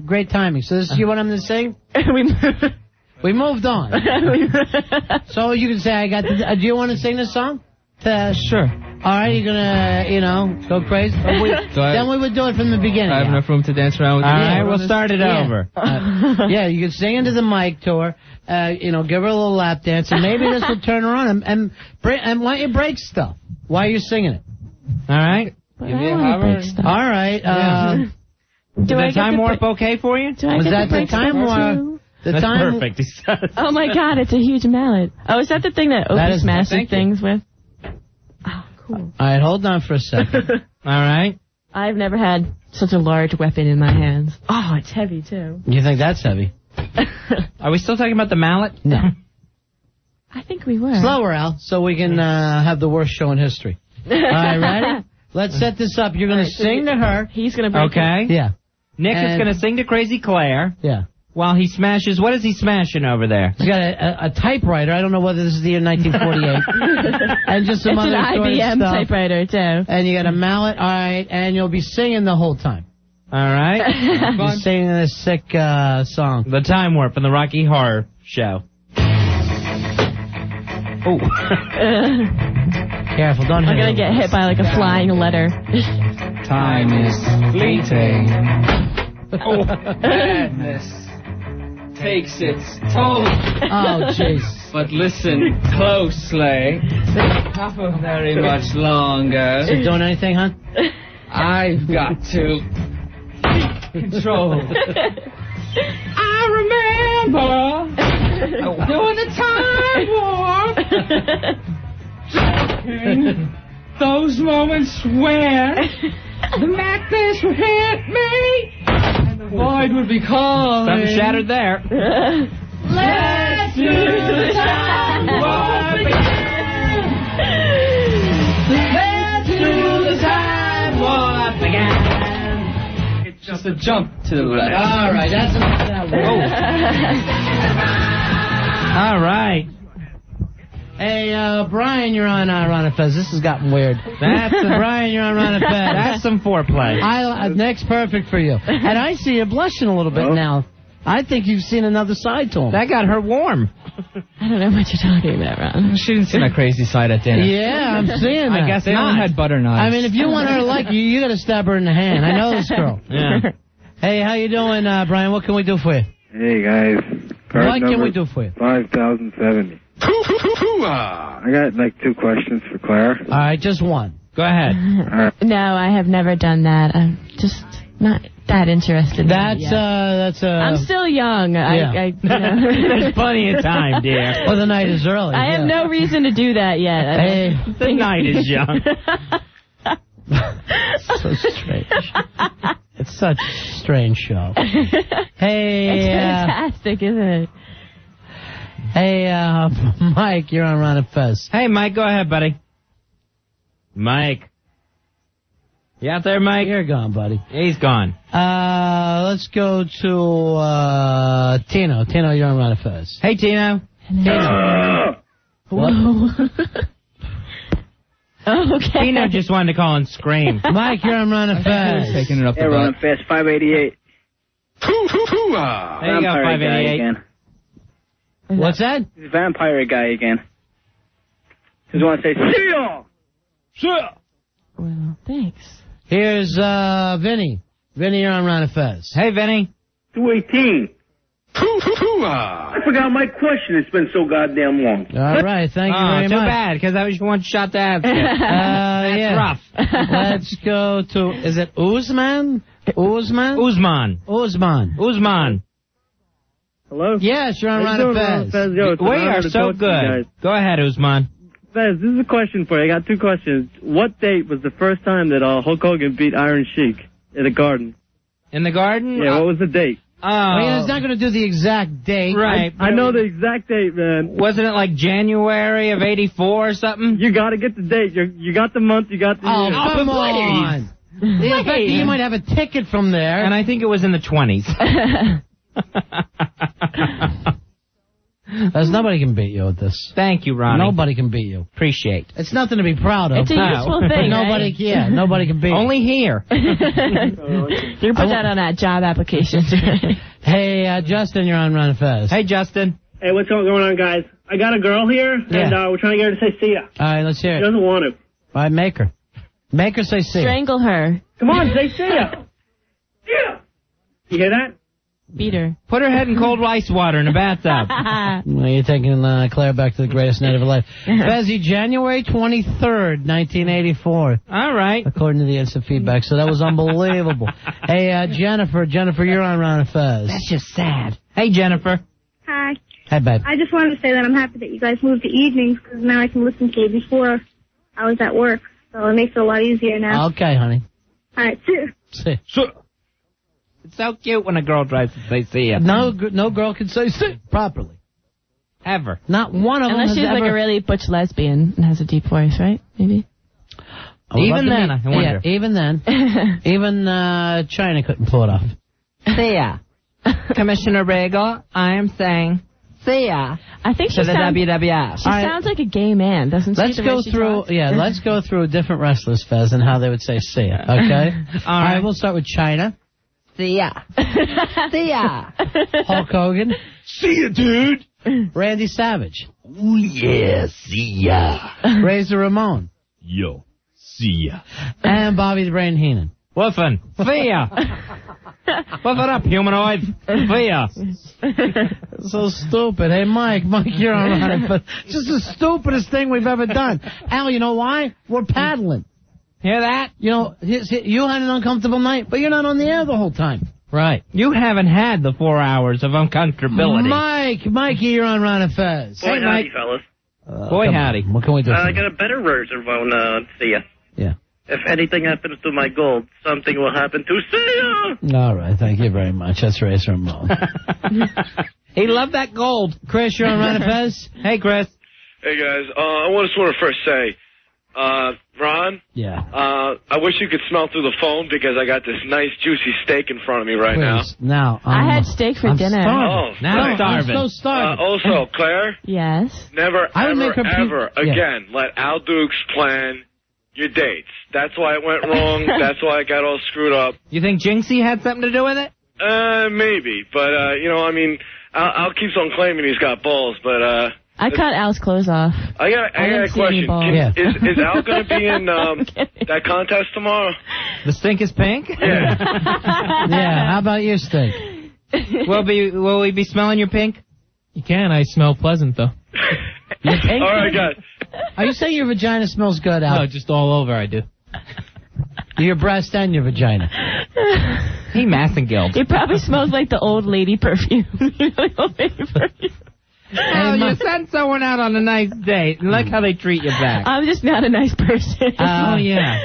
Great timing. So this is you want him to sing? We moved on. So you can say, I got the... do you want to sing this song? Sure. All right, you're going to, go crazy? Then we would do it from the beginning. I have enough room to dance around with All you. right, we'll start it over. Yeah, you can sing into the mic to her, give her a little lap dance, and maybe this will turn her on. And why don't you break stuff? Why are you singing it? All right? All right. Is the time warp okay for you? Do I Was get that the the time warp? That's perfect, he says. Oh, my God, it's a huge mallet. Oh, is that the thing that Opie smashes things with? Oh, cool. All right, hold on for a second. All right. I've never had such a large weapon in my hands. Oh, it's heavy, too. You think that's heavy? Are we still talking about the mallet? No. I think we were. Slower, Al, so we can have the worst show in history. All right, ready? Let's set this up. You're going to sing to her. He's going to break it. Yeah. Nick is going to sing to Crazy Claire. Yeah. While he smashes, what is he smashing over there? He's got a typewriter. I don't know whether this is the year 1948. And just some it's other an sort IBM of stuff. typewriter, too. And you got a mallet. All right. And you'll be singing the whole time. All right. You're singing this sick song. The Time Warp from the Rocky Horror Show. Oh. Careful, don't hit I'm going to get hit by like a flying letter. Time is fleeting. Oh, madness takes its toll. Oh, jeez. But listen closely. Not for very much longer. Is it doing anything, huh? I've got to control. I remember doing the time warp. Those moments where the madness would hit me and the void would be calling. Something shattered there. Let's do the time warp again. Let's do the time warp again. It's just a jump to the left. All right, that's enough of that. All right. Hey, Brian, you're on Ron and Fez. This has gotten weird. Brian, you're on Ron and Fez. That's some foreplay. Nick's perfect for you. And I see you blushing a little bit now. I think you've seen another side to him. That got her warm. I don't know what you're talking about, Ron. She didn't see my crazy side at dinner. Yeah, I'm seeing that. I guess they only had butter knives. I mean, if you want her to like you, you got to stab her in the hand. I know this girl. Yeah. Hey, how you doing, Brian? What can we do for you? Hey, guys. What can we do for you? 5070. I got like 2 questions for Claire. All right, just one. Go ahead. No, I have never done that. I'm just not that interested. I'm still young. Yeah. There's plenty of time, dear. Well, the night is early. I have no reason to do that yet. Hey, the night is young. So strange. It's such a strange show. Hey, it's fantastic, isn't it? Hey, Mike, you're on Ron and Fez. Hey, Mike, go ahead, buddy. Mike. You out there, Mike? You're gone, buddy. He's gone. Let's go to Tino. Tino, you're on Ron and Fez. Hey, Tino. Tino. Whoa. Okay. Tino just wanted to call and scream. Mike, you're on Ron and Fez. Taking it up the Ron and Fez, 588. There you go, Vampire guy 588. again. What's that? He's a vampire guy again. Just want to say, see ya! Well, thanks. Here's Vinny. Vinny, you're on Ron and Fez. Hey, Vinny. 218. I forgot my question. It's been so goddamn long. All right, thank you very Too much. bad, because that was your one shot to ask. That's yeah. rough. Let's go to, is it Uzman? Uzman? Uzman. Hello? Yes, you're on Ron and Fez. We are so good. Go ahead, Uzman. Fez, this is a question for you. I got two questions. What date was the first time that Hulk Hogan beat Iron Sheik in the Garden? In the Garden? Yeah, what was the date? Well, he's not going to do the exact date. Right. I know the exact date, man. Wasn't it like January of 84 or something? You got to get the date. You got the month, you got the year. Come on. In fact, you might have a ticket from there. And I think it was in the 20s. There's nobody can beat you at this. Thank you, Ronnie. Nobody can beat you. Appreciate. It's nothing to be proud of. It's a useful thing, Nobody, right? yeah, nobody can beat you. Only here. You can put that on that job application. Hey, Justin, you're on Ron and Fez. Hey, Justin. Hey, what's going on, guys? I got a girl here, and we're trying to get her to say see ya. All right, let's hear She it. doesn't want to. All right, make her. Make her say see. Strangle her. Come on, say see ya. Yeah. You hear that? Beat her. Put her head in cold ice water in a bathtub. Well, you're taking Claire back to the greatest night of her life. Fezzy, January 23rd, 1984. All right. According to the instant feedback. So that was unbelievable. Hey, Jennifer. Jennifer, you're on Ron and Fez. That's just sad. Hey, Jennifer. Hi. Hi, babe. I just wanted to say that I'm happy that you guys moved to evenings because now I can listen to you. Before I was at work, so it makes it a lot easier now. Okay, honey. All right, See. It's so cute when a girl tries to say see ya. No girl can say see properly. Ever. Not one of them Unless has she's ever... like a really butch lesbian and has a deep voice, right? Maybe. Even then, I wonder. Yeah, even then. Even China couldn't pull it off. See ya. Commissioner Regal, I am saying see ya. I think she to the sounds, WWF. she sounds like a gay man, doesn't she? Let's the go way she through, talks? let's go through different wrestlers, Fez, and how they would say see ya, okay? All right, we'll start with China. See ya. See ya. Hulk Hogan. See ya, dude. Randy Savage. Oh, yeah, see ya. Razor Ramon. Yo, see ya. And Bobby the Brain Heenan. Woofin'. See ya. Woof it up, humanoid. See ya. So stupid. Hey, Mike, you're on it, but just the stupidest thing we've ever done. Al, you know why? We're paddling. Hear that? You know, you had an uncomfortable night, but you're not on the air the whole time. Right. You haven't had the 4 hours of uncomfortability. Mikey, you're on Ron and Fez. Boy, howdy, fellas. Boy, howdy. What can we do? I got a better version phone. See ya. Yeah. If anything happens to my gold, something will happen to see ya. All right, thank you very much. That's Razor Ramon. He loved that gold. Chris, you're on Ron and Fez. Hey, Chris. Hey, guys. I just want to first say, Ron? Yeah. I wish you could smell through the phone because I got this nice juicy steak in front of me right now. Now. I had steak for dinner. Oh, now I'm nice. starving. I'm so starving. Also, Claire, Yes. never, I would make her ever again let Al Dukes plan your dates. That's why it went wrong. That's why it got all screwed up. You think Jinxie had something to do with it? Maybe. But, Al keeps on claiming he's got balls, but, I cut Al's clothes off. I got a didn't see any question. balls. Is Al going to be in that contest tomorrow? The stink is pink? Yeah. Yeah, how about you, Stink? Will we be smelling your pink? You can. I smell pleasant, though. Your pink? All right, guys. Are you saying your vagina smells good, Al? No, just all over I do. Your breast and your vagina. He Massengilled. It probably smells like the old lady perfume. Old lady perfume. Oh, you send someone out on a nice date, and look how they treat you back. I'm just not a nice person. Oh, yeah.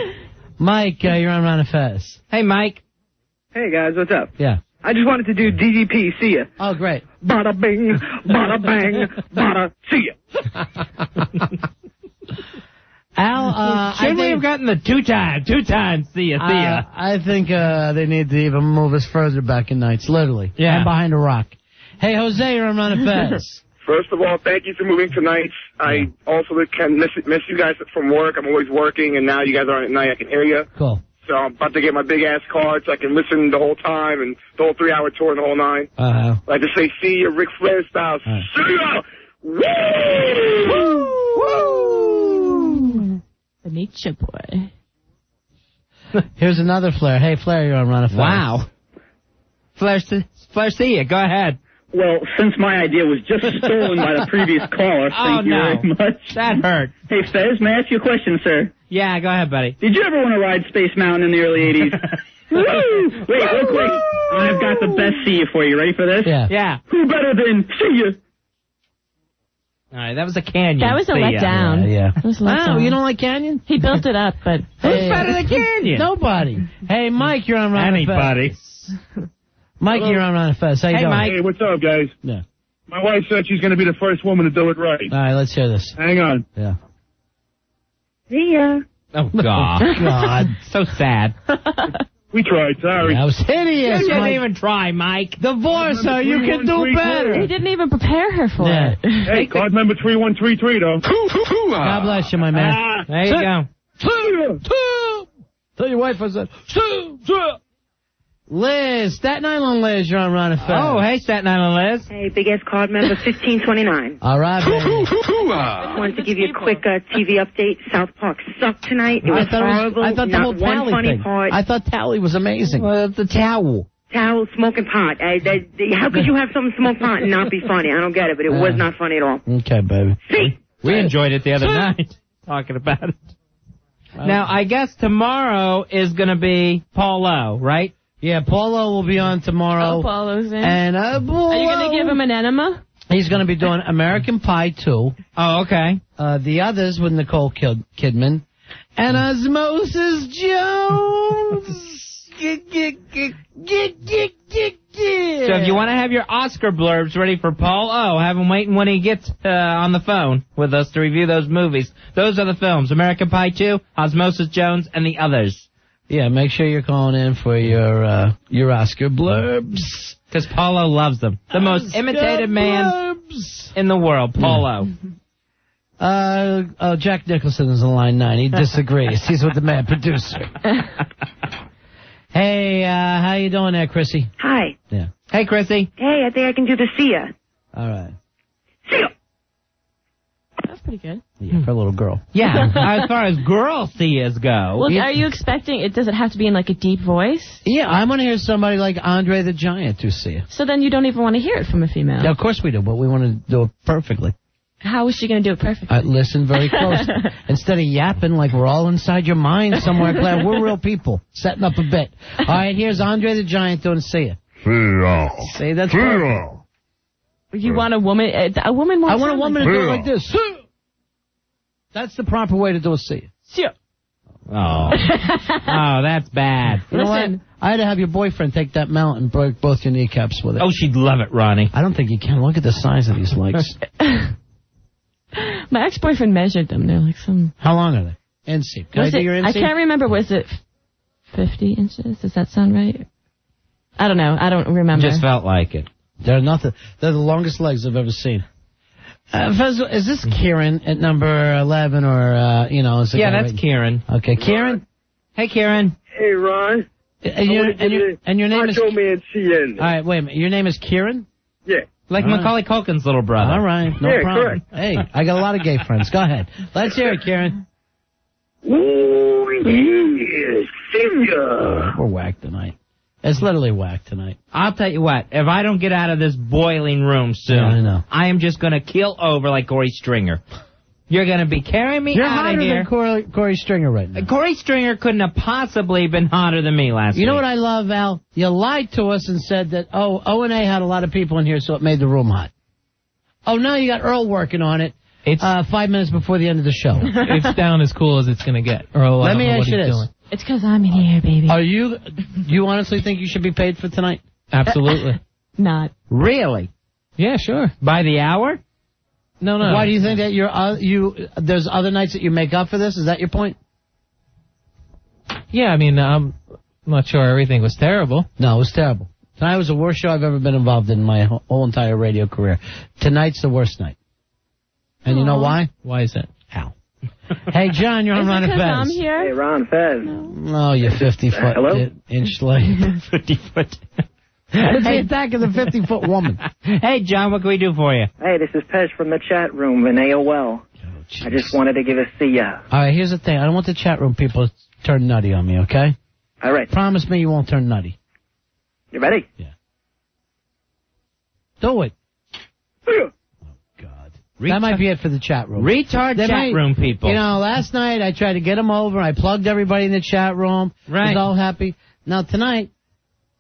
Mike, you're on Ron and Fez. Hey, Mike. Hey, guys, what's up? Yeah. I just wanted to do DDP, see ya. Oh, great. Bada bing, bada bang, bada see ya. Al, Shouldn't we have gotten the two times, see ya. I think they need to even move us further back in nights, literally. Yeah. And behind a rock. Hey, Jose, you're on Run and Fez. First of all, thank you for moving to nights. I also can miss you guys from work. I'm always working, and now you guys are on at night. I can hear you. Cool. So I'm about to get my big-ass card so I can listen the whole time and the whole 3-hour tour and the whole 9. Uh-huh. I just say, see you, Ric Flair style. See ya! Woo! Woo! The Nature Boy. Here's another Flair. Hey, Flair, you're on Run and Fez. Wow. Flair, see ya. Go ahead. Well, since my idea was just stolen by the previous caller, thank you very much. That hurt. Hey, Fez, may I ask you a question, sir? Yeah, go ahead, buddy. Did you ever want to ride Space Mountain in the early 80s? Woo! Wait, real quick. I've got the best see you for you. Ready for this? Yeah. Who better than see you? All right, that was a Canyon. That was a see ya. letdown. Yeah. That was a Oh, letdown. you don't like Canyon? He built it up, but... Who's better than Canyon? Nobody. Hey, Mike, you're on Run and Fez. Anybody. Mike, you're on Run and Fez. How you doing? Mike. Hey, what's up, guys? Yeah. My wife said she's going to be the first woman to do it right. All right, let's hear this. Hang on. Yeah. See ya. Oh, God. God. So sad. We tried, sorry. That was hideous, You didn't Mike. even try, Mike. Divorce her. You can do better. He didn't even prepare her for it. Hey, card number 3133, though. God bless you, my man. There you go. Tell your wife I said. Liz, Staten Island Liz, you're on Run and Fez. Oh, hey, Staten Island Liz. Hey, big-ass card member 1529. All right, baby. Just wanted to give you a quick TV update. South Park sucked tonight. It was horrible. I thought the whole Not one Tally funny thing. part. I thought Tally was amazing. Well, the towel. Towel, smoking pot. How could you have someone smoke pot and not be funny? I don't get it, but it was not funny at all. Okay, baby. See? We enjoyed it the other night, talking about it. Now, I guess tomorrow is going to be Paul Lowe, right? Yeah, Paulo will be on tomorrow. Oh, Paulo's in. And Are you going to give him an enema? He's going to be doing American Pie 2. Oh, okay. The others with Nicole Kidman. And Osmosis Jones. So if you want to have your Oscar blurbs ready for Paul O, have him waiting when he gets on the phone with us to review those movies. Those are the films: American Pie 2, Osmosis Jones, and the others. Yeah, make sure you're calling in for your Oscar blurbs. Because Paulo loves them. The most imitated man in the world, Paulo. Jack Nicholson is on line 9. He disagrees. He's with the man producer. Hey, how you doing there, Chrissy? Hi. Yeah. Hey, Chrissy. Hey, I think I can do the see ya. All right. See ya. That's pretty good. Yeah, for a little girl. Yeah, as far as girl seers go. Well, are you expecting it? Does it have to be in like a deep voice? Yeah, I want to hear somebody like Andre the Giant to see it. So then you don't even want to hear it from a female. Yeah, of course we do, but we want to do it perfectly. How is she going to do it perfectly? Listen very close. Instead of yapping like we're all inside your mind somewhere, Claire, we're real people setting up a bit. All right, here's Andre the Giant doing see it. See, that's perfect. You want a woman? A woman wants. I want a woman to do it like this. That's the proper way to do a see it. See it. Oh, that's bad. You know what? I had to have your boyfriend take that mount and break both your kneecaps with it. Oh, she'd love it, Ronnie. I don't think you can. Look at the size of these legs. My ex-boyfriend measured them. They're like some... How long are they? Inseam. Can I do your inseam? I can't remember. Was it 50 inches? Does that sound right? I don't know. I don't remember. Just felt like it. They're nothing. They're the longest legs I've ever seen. Fez, is this Kieran at number 11 or, is it... Yeah, that's Kieran. Okay, Kieran? Hey, Kieran. Hey, Ron. And your name is... Macho Man CN. All right, wait a minute. Your name is Kieran? Yeah. Like Macaulay Culkin's little brother. All right, no problem. Correct. Hey, I got a lot of gay friends. Go ahead. Let's hear it, Kieran. Ooh, yes. See ya. We're whacked tonight. It's literally whacked tonight. I'll tell you what. If I don't get out of this boiling room soon, Yeah, I know. I am just going to keel over like Corey Stringer. You're going to be carrying me You're out of hotter here. than Corey Stringer right now. Corey Stringer couldn't have possibly been hotter than me last week. You know what I love, Al? You lied to us and said that, O&A had a lot of people in here, so it made the room hot. Oh, now you got Earl working on it. It's 5 minutes before the end of the show. It's down as cool as it's going to get. Earl, Let me ask you this. Doing. It's because I'm in here, baby. Do you honestly think you should be paid for tonight? Absolutely. Not. Really? Yeah, sure. By the hour? No. Why do you think that there's other nights that you make up for this? Is that your point? Yeah, I mean, I'm not sure everything was terrible. No, it was terrible. Tonight was the worst show I've ever been involved in my whole entire radio career. Tonight's the worst night. And you know why? Why is that? How? Hey, John, you're on Ron and Fez. I'm here? Hey, Ron Fez. Oh, you 50-foot Hello? inch slave. 50-foot. It's the attack of the 50-foot woman. Hey, John, what can we do for you? Hey, this is Pej from the chat room in AOL. I just wanted to give a see ya. All right, here's the thing. I don't want the chat room people to turn nutty on me, okay? All right. Promise me you won't turn nutty. You ready? Yeah. Do it. That might be it for the chat room. Retard chat room people. You know, last night I tried to get them over. I plugged everybody in the chat room. Right. Was all happy. Now, tonight,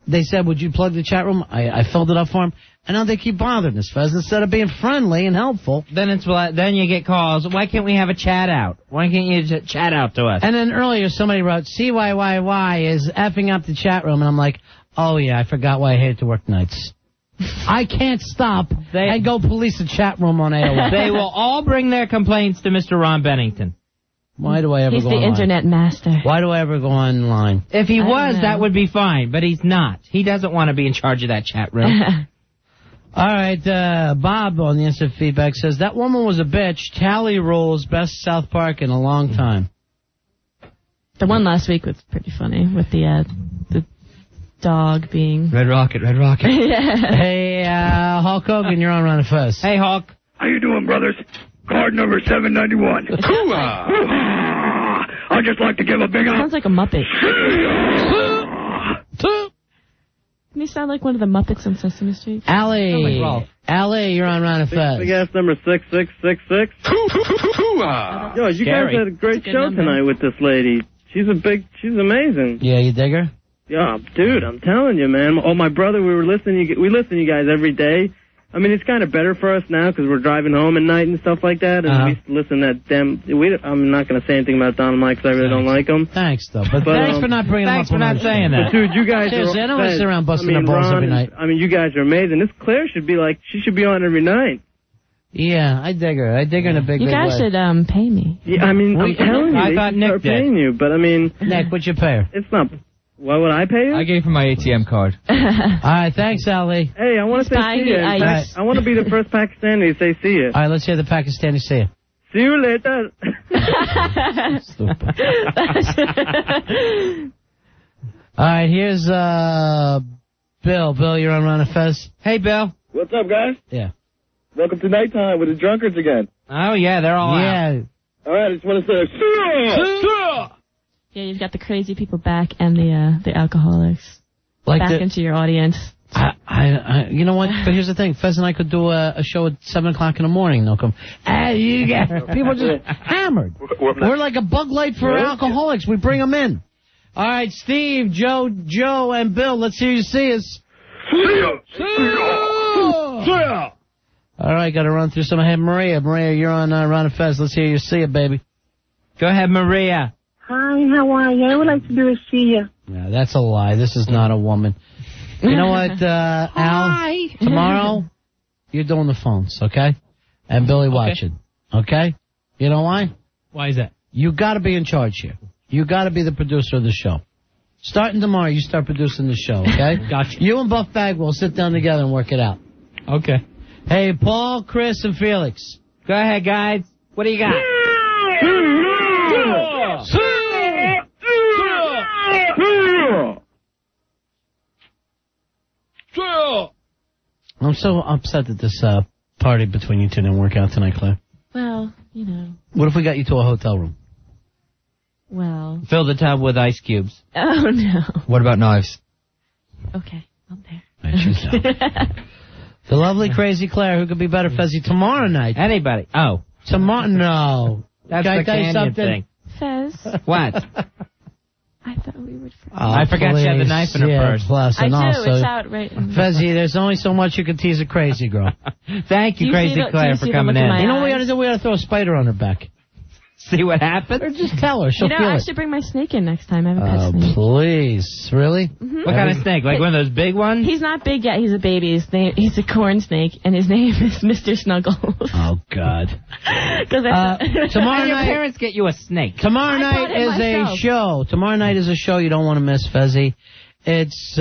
they said, would you plug the chat room? I filled it up for them. And now they keep bothering us, Fez. Instead of being friendly and helpful. Then you get calls. Why can't we have a chat out? Why can't you chat out to us? And then earlier somebody wrote, CYYY is effing up the chat room. And I'm like, oh, yeah, I forgot why I hate to work nights. I can't stop and go police the chat room on AOL. They will all bring their complaints to Mr. Ron Bennington. Why do I ever He's go the online? internet master. Why do I ever go online? If he I was, don't know. that would be fine, but he's not. He doesn't want to be in charge of that chat room. All right, Bob on the instant feedback says, that woman was a bitch. Tally rules, best South Park in a long time. The one last week was pretty funny with the dog being... Red Rocket. Yeah. Hey, Hulk Hogan, you're on Ron and Fez. Hey, Hulk. How you doing, brothers? Card number 791. I'd just like to give a big Sounds like a Muppet. Can you sound like one of the Muppets on Sesame Street? Allie, you're on Ron and Fez. Big ass number 6666. Yo, you guys had a great show tonight with this lady. She's amazing. Yeah, you dig her? Yeah, dude, I'm telling you, man. Oh, my brother, we listen to you guys every day. I mean, it's kind of better for us now because we're driving home at night and stuff like that. And we used to listen to that damn... I'm not going to say anything about Don and Mike because I really don't like them. Thanks, though. But thanks for not bringing them up. Thanks for not saying that. But, dude, you guys Seriously, are... I don't want to sit around busting their balls every night. I mean, you guys are amazing. This Claire should be like... She should be on every night. Yeah, I dig her. I dig her in a big way. You guys should pay me. Yeah, I mean, I'm telling you, I thought Nick did. paying you, but I mean... Nick, what'd you pay her? It's not... Why would I pay you? I gave her my ATM card. All right, thanks, Allie. Hey, I want to say see you. I want to be the first Pakistani to say see you. All right, let's hear the Pakistani see you. See you later. All right, here's Bill. Bill, you're on Ron and Fez. Hey, Bill. What's up, guys? Yeah. Welcome to nighttime with the drunkards again. Oh, yeah, they're all out. Yeah. All right, I just want to say, see ya! Yeah, you've got the crazy people back and the alcoholics back into your audience. You know what? But here's the thing. Fez and I could do a show at 7 o'clock in the morning. They'll come. Hey, you get people just hammered. We're like a bug light for alcoholics. We bring them in. All right, Steve, Joe, and Bill. Let's hear you see us. See ya! All right, got to run through some. Hey, Maria. Maria, you're on Ron and Fez. Let's hear you see it, baby. Go ahead, Maria. Hi, how are you? I would like to do a see ya. Yeah, that's a lie. This is not a woman. You know what, Al? Tomorrow, you're doing the phones, okay? And Billy watching, okay? You know why? Why is that? You got to be in charge here. You got to be the producer of the show. Starting tomorrow, you start producing the show, okay? Gotcha. You and Buff Bagwell sit down together and work it out. Okay. Hey, Paul, Chris, and Felix. Go ahead, guys. What do you got? I'm so upset that this party between you two didn't work out tonight, Claire. Well, you know. What if we got you to a hotel room? Well. Fill the tub with ice cubes. Oh, no. What about knives? Okay, I'm there. The lovely, crazy Claire, who could be better Fezzy tomorrow night. Anybody. Oh. Tomorrow? No. That's Can I the tell you canyon something? thing. Fez. What? I thought we would. I forgot she had the knife in her purse. Plus, I and do. also, It's out right. Fezzy, there's only so much you can tease a crazy girl. Thank you, Do you Crazy see the- Claire, do you for see the coming look in in. my You know what we ought to do? We ought to throw a spider on her back. See what happens? Or just tell her. She'll feel I it. should bring my snake in next time. I have a pet snake. Please. Really? Mm-hmm. What kind of snake? Like one of those big ones? He's not big yet. He's a baby. He's a corn snake, and his name is Mr. Snuggles. Oh, God. Tomorrow Tomorrow your night, parents get you a snake. Tomorrow night is a show. Tomorrow night is a show you don't want to miss, Fezzy. It's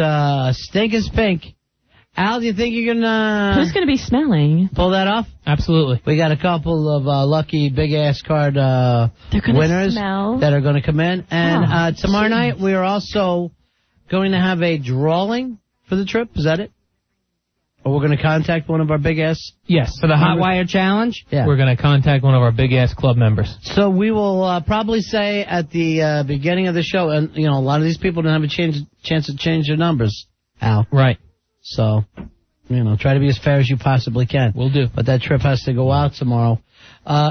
Stink is Pink. Al, do you think you can... Who's going to be smelling? Pull that off? Absolutely. We got a couple of lucky big-ass card winners that are going to come in. And tomorrow night, we are also going to have a drawing for the trip. Is that it? Or we're going to contact one of our big-ass... Yes. For the Hot Wire Challenge? Yeah. We're going to contact one of our big-ass club members. So we will probably say at the beginning of the show, and, a lot of these people don't have a chance to change their numbers, Al. Right. So, try to be as fair as you possibly can. Will do. But that trip has to go out tomorrow.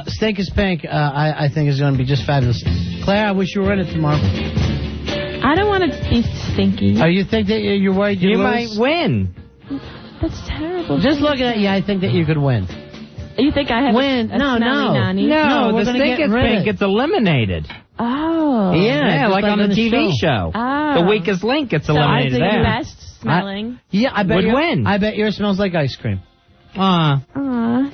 Stink is Pink, I think, is going to be just fabulous. Claire, I wish you were in it tomorrow. I don't want to be stinky. You think that you're worried you might win. That's terrible. Just looking at you, I think that you could win. You think I have win? a No. nanny? No, we're the gonna Stink get is rid of Pink it. gets eliminated. Oh. Yeah, just like on the in TV show. Oh. The weakest link gets So I eliminated think there. the best smelling. I bet would win. I bet yours smells like ice cream. Aw.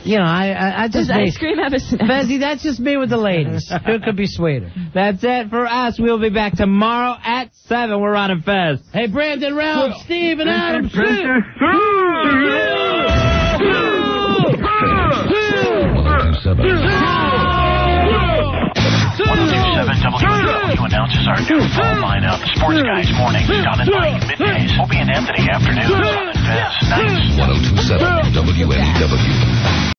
I just Does ice cream have a smell? Fezzy, that's just me with the ladies. It could be sweeter. That's it for us. We'll be back tomorrow at 7. We're on Fez. Hey, Brandon, Ralph, Steve, and Adam. WNEW announces our new fall lineup. Sports Guys morning, Don and Mike middays. Opie and Anthony afternoons. Don and Fez nights. 1027 WNEW.